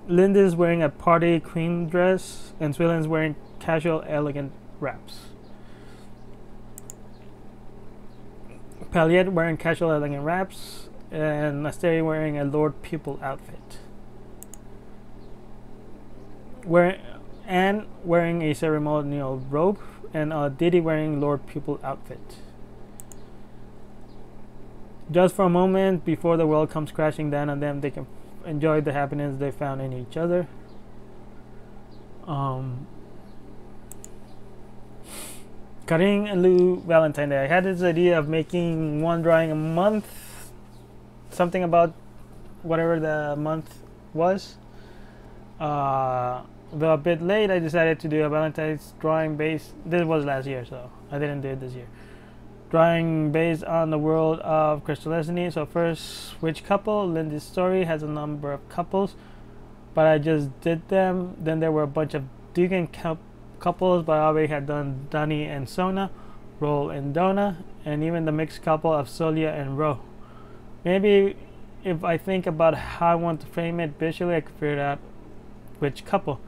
Lindis wearing a party queen dress and Sweelands wearing casual elegant wraps. Palliette wearing casual elegant wraps, and Asteri wearing a Lord Pupil outfit. Anne wearing a ceremonial robe, and Didi wearing Lord Pupil outfit. Just for a moment, before the world comes crashing down on them, they can enjoy the happiness they found in each other. Karin and Lou Valentine Day. I had this idea of making one drawing a month, something about whatever the month was. Though a bit late, I decided to do a Valentine's drawing based. This was last year, so I didn't do it this year. Drawing based on the world of Crystal Destiny. So first, which couple? Lindy's story has a number of couples, but I just did them. Then there were a bunch of Dugan couples, but I already had done Dani and Sona, Roll and Donna, and even the mixed couple of Solia and Ro. Maybe if I think about how I want to frame it visually, I could figure out which couple.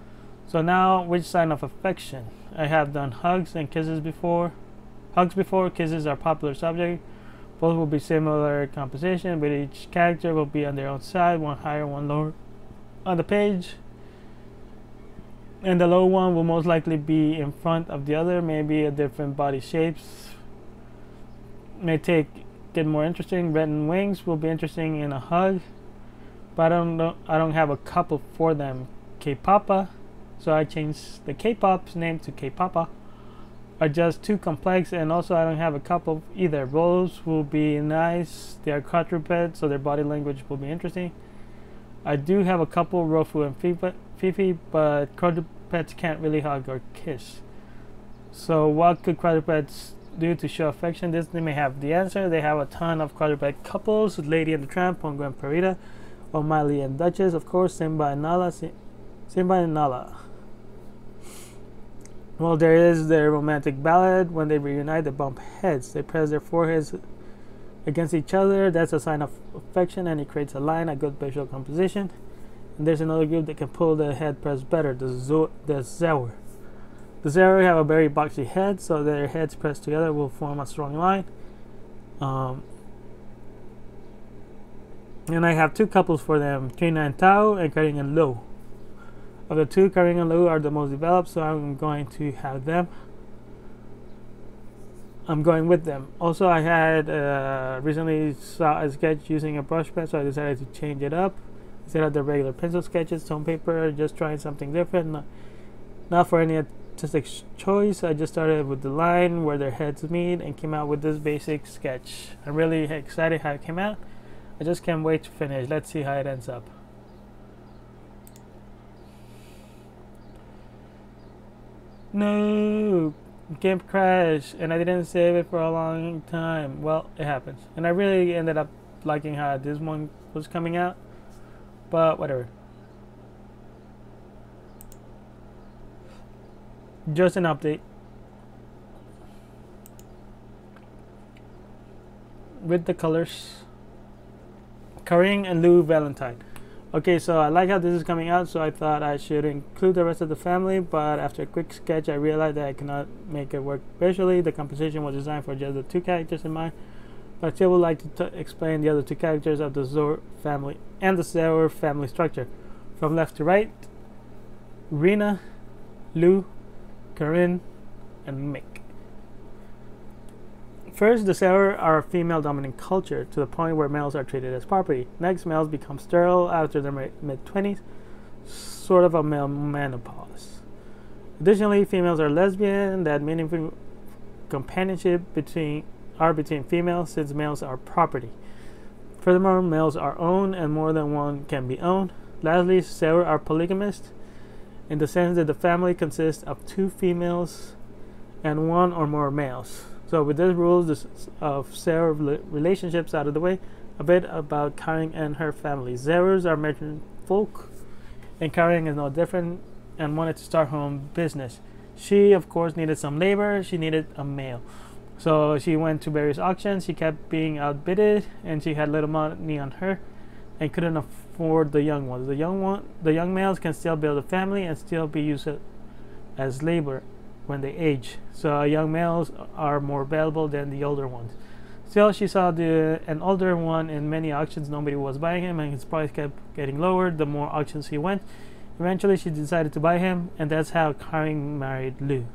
So now, which sign of affection? I have done hugs and kisses before. Kisses are popular subject. Both will be similar composition, but each character will be on their own side, one higher, one lower on the page. And the low one will most likely be in front of the other, maybe a different body shapes. May get more interesting. Red and wings will be interesting in a hug, but I don't have a couple for them. K-Papa, so I changed the K-Pop's name to K-Papa. Are just too complex, and also I don't have a couple either. Roles will be nice. They are quadrupeds, so their body language will be interesting. I do have a couple, Rofu and Fifi, but quadrupeds can't really hug or kiss. So what could quadrupeds do to show affection? Disney may have the answer. They have a ton of quadruped couples: Lady and the Tramp, Pongo and Perita, O'Malley and Duchess, of course, Simba and Nala. Well, there is their romantic ballad. When they reunite, they bump heads. They press their foreheads against each other. That's a sign of affection, and it creates a line, a good visual composition. And there's another group that can pull the head press better, the Zewer. The Zewer have a very boxy head, so their heads pressed together will form a strong line. And I have two couples for them, Trina and Tao, and Karin and Lo. Of the two, Karin and Lo are the most developed, so I'm going to have them. I'm going with them. Also, I had recently saw a sketch using a brush pen, so I decided to change it up. Instead of the regular pencil sketches, tone paper, just trying something different. Not for any artistic choice. I just started with the line where their heads meet and came out with this basic sketch. I'm really excited how it came out. I just can't wait to finish. Let's see how it ends up. No, game crashed and I didn't save it for a long time. Well, it happens. And I really ended up liking how this one was coming out, but whatever. Just an update. With the colors. Karin and Lou Valentine. Okay, so I like how this is coming out, so I thought I should include the rest of the family, but after a quick sketch I realized that I cannot make it work visually. The composition was designed for just the two characters in mind, but I still would like to explain the other two characters of the Zor family and the Zor family structure. From left to right, Rena, Lou, Karin, and Mick. First, the Zor are a female-dominant culture to the point where males are treated as property. Next, males become sterile after their mid-20s, sort of a male menopause. Additionally, females are lesbian, that meaningful companionship between females since males are property. Furthermore, males are owned and more than one can be owned. Lastly, Zor are polygamist in the sense that the family consists of two females and one or more males. So with these rules of Zor relationships out of the way, a bit about Karin and her family. Zors are merchant folk, and Karin is no different and wanted to start her own business. She, of course, needed some labor. She needed a male. So she went to various auctions. She kept being outbidded, and she had little money on her and couldn't afford the young ones. The young males can still build a family and still be used as labor when they age. So young males are more valuable than the older ones. Still, she saw an older one in many auctions. Nobody was buying him, and his price kept getting lower the more auctions he went. Eventually, she decided to buy him, and that's how Karin married Lou.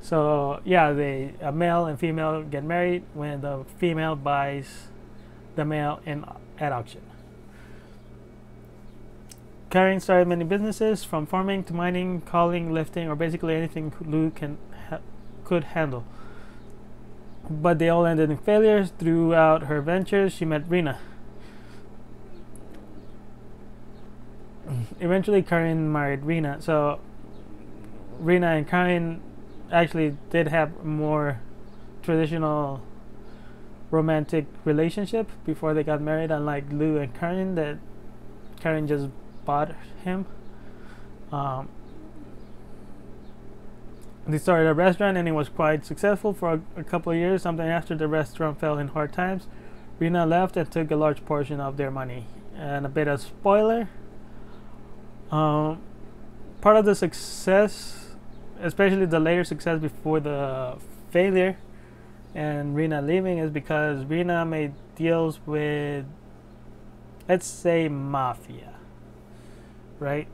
So yeah, a male and female get married when the female buys the male at auction. Karin started many businesses, from farming to mining, calling, lifting, or basically anything Lou could handle. But they all ended in failures. Throughout her ventures, she met Rena. Eventually, Karin married Rena. So Rena and Karin actually did have more traditional romantic relationship before they got married, unlike Lou and Karin, that Karin just bought him. They started a restaurant and it was quite successful for a couple of years. Sometime after the restaurant fell in hard times, Rena left and took a large portion of their money. And a bit of spoiler, part of the success, especially the later success before the failure and Rena leaving, is because Rena made deals with, let's say, mafia, right?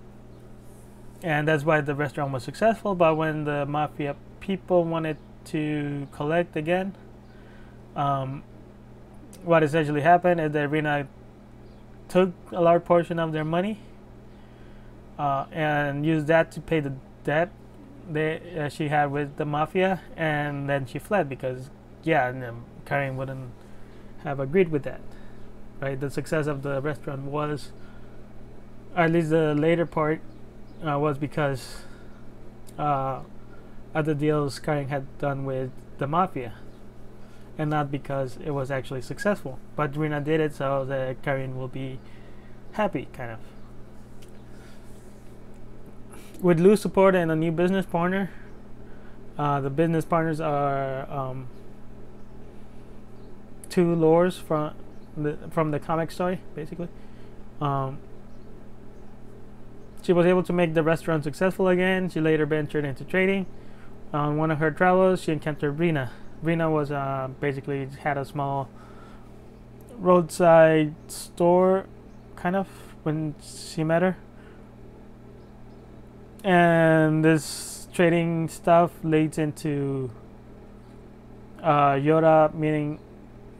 And that's why the restaurant was successful. But when the mafia people wanted to collect again, what essentially happened is that Rena took a large portion of their money and used that to pay the debt she had with the mafia, and then she fled because, yeah, Karin wouldn't have agreed with that, right? The success of the restaurant was, or at least the later part, was because of the deals Karin had done with the mafia, and not because it was actually successful. But Rena did it so that Karin will be happy, kind of. With Lou's support and a new business partner, the business partners are two lores from the comic story, basically. She was able to make the restaurant successful again. She later ventured into trading. On one of her travels, she encountered Rena. Rena was basically had a small roadside store, kind of, when she met her. And this trading stuff leads into Yoda meeting,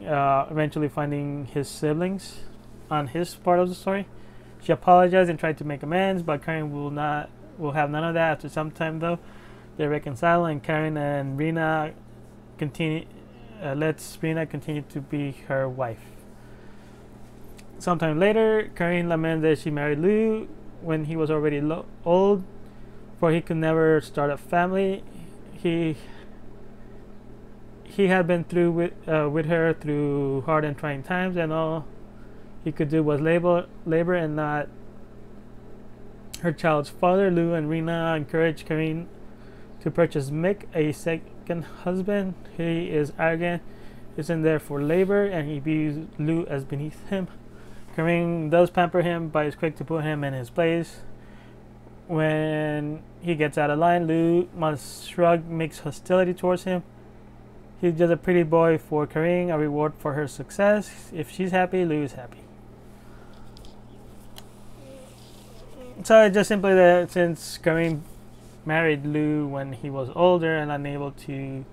eventually finding his siblings on his part of the story. She apologized and tried to make amends, but Karen will have none of that. After some time, though, they reconcile, and Karen and Rena lets Rena continue to be her wife. Sometime later, Karen laments that she married Lou when he was already old, for he could never start a family. He had been through with her through hard and trying times, and all he could do was labor and not her child's father. Lou and Rena encouraged Karen to purchase Mick, a second husband. He is arrogant, isn't there for labor, and he views Lou as beneath him. Karen does pamper him, but is quick to put him in his place. When he gets out of line, Lou must shrug, makes hostility towards him. He's just a pretty boy for Karen, a reward for her success. If she's happy, Lou is happy. So it's just simply that since Karen married Lou when he was older and unable to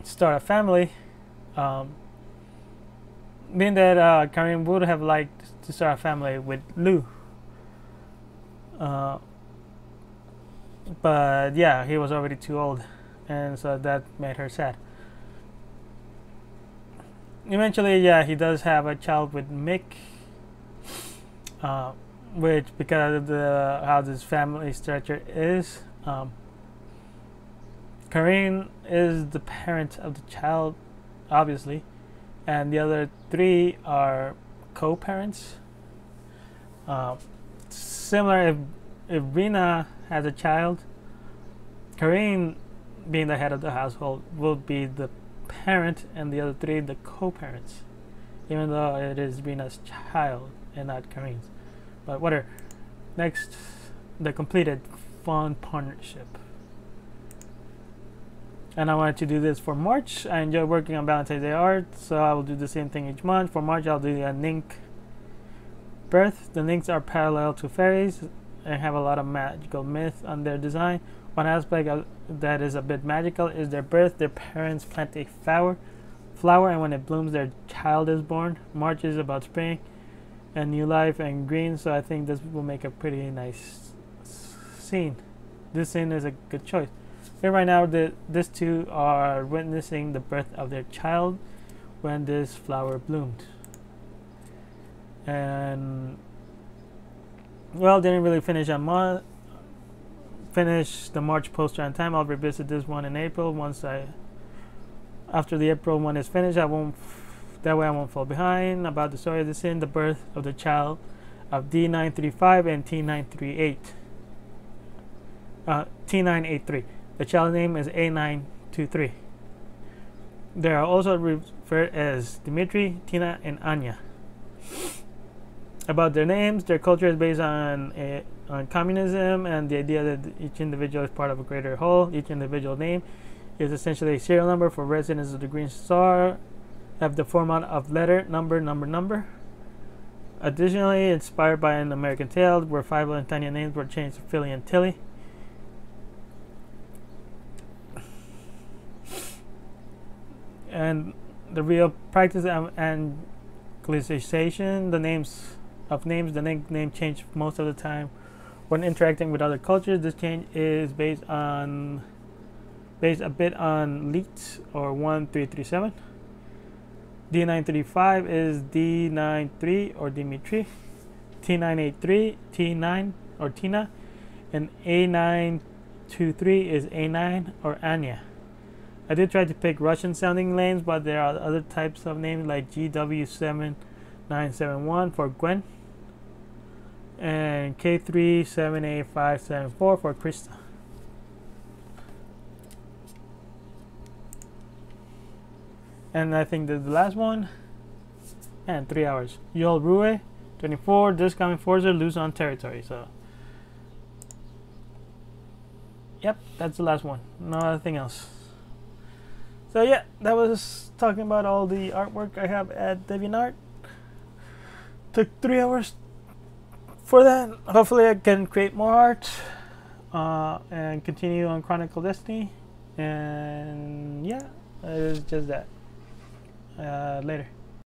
start a family, mean that Karen would have liked to start a family with Lou. But yeah, he was already too old, and so that made her sad. Eventually, yeah, he does have a child with Mick, which, because of how this family structure is, Karen is the parent of the child, obviously, and the other three are co-parents. Similar, if Rena has a child, Karen, being the head of the household, will be the parent, and the other three the co-parents, even though it is Rena's child and not Karen's. But whatever. Next, the completed fun partnership. And I wanted to do this for March. I enjoy working on Valentine's Day art, so I will do the same thing each month. For March, I'll do a Nink birth. The Ninks are parallel to fairies and have a lot of magical myth on their design. One aspect that is a bit magical is their birth. Their parents plant a flower, and when it blooms, their child is born. March is about spring and new life and green, so I think this will make a pretty nice scene. This scene is a good choice. Here right now, these two are witnessing the birth of their child when this flower bloomed. And well, didn't really finish the March poster on time. I'll revisit this one in April. After the April one is finished, that way I won't fall behind. About the story of the scene, the birth of the child of D935 and T983. The child's name is A923. They are also referred as Dimitri, Tina, and Anya. About their names, their culture is based on communism and the idea that each individual is part of a greater whole. Each individual name is essentially a serial number for residents of the Green Star, have the format of letter, number. Additionally, inspired by an American tale where Fievel and Tanya names were changed to Philly and Tilly. And the real practice of anglicization, the nickname change most of the time when interacting with other cultures. This change is based a bit on Leet or 1337. D935 is D93 or Dimitri, T983 T9 or Tina, and A923 is A9 or Anya. I did try to pick Russian sounding names, but there are other types of names like GW7971 for Gwen and K378574 for Krista. And I think that the last one, and 3 hours. Yol Rue, 24, this coming Forza, lose on territory. So, yep, that's the last one. Nothing else. So yeah, that was talking about all the artwork I have at DeviantArt. Took 3 hours for that. Hopefully I can create more art and continue on Chronicle Destiny. And yeah, it's just that. Later.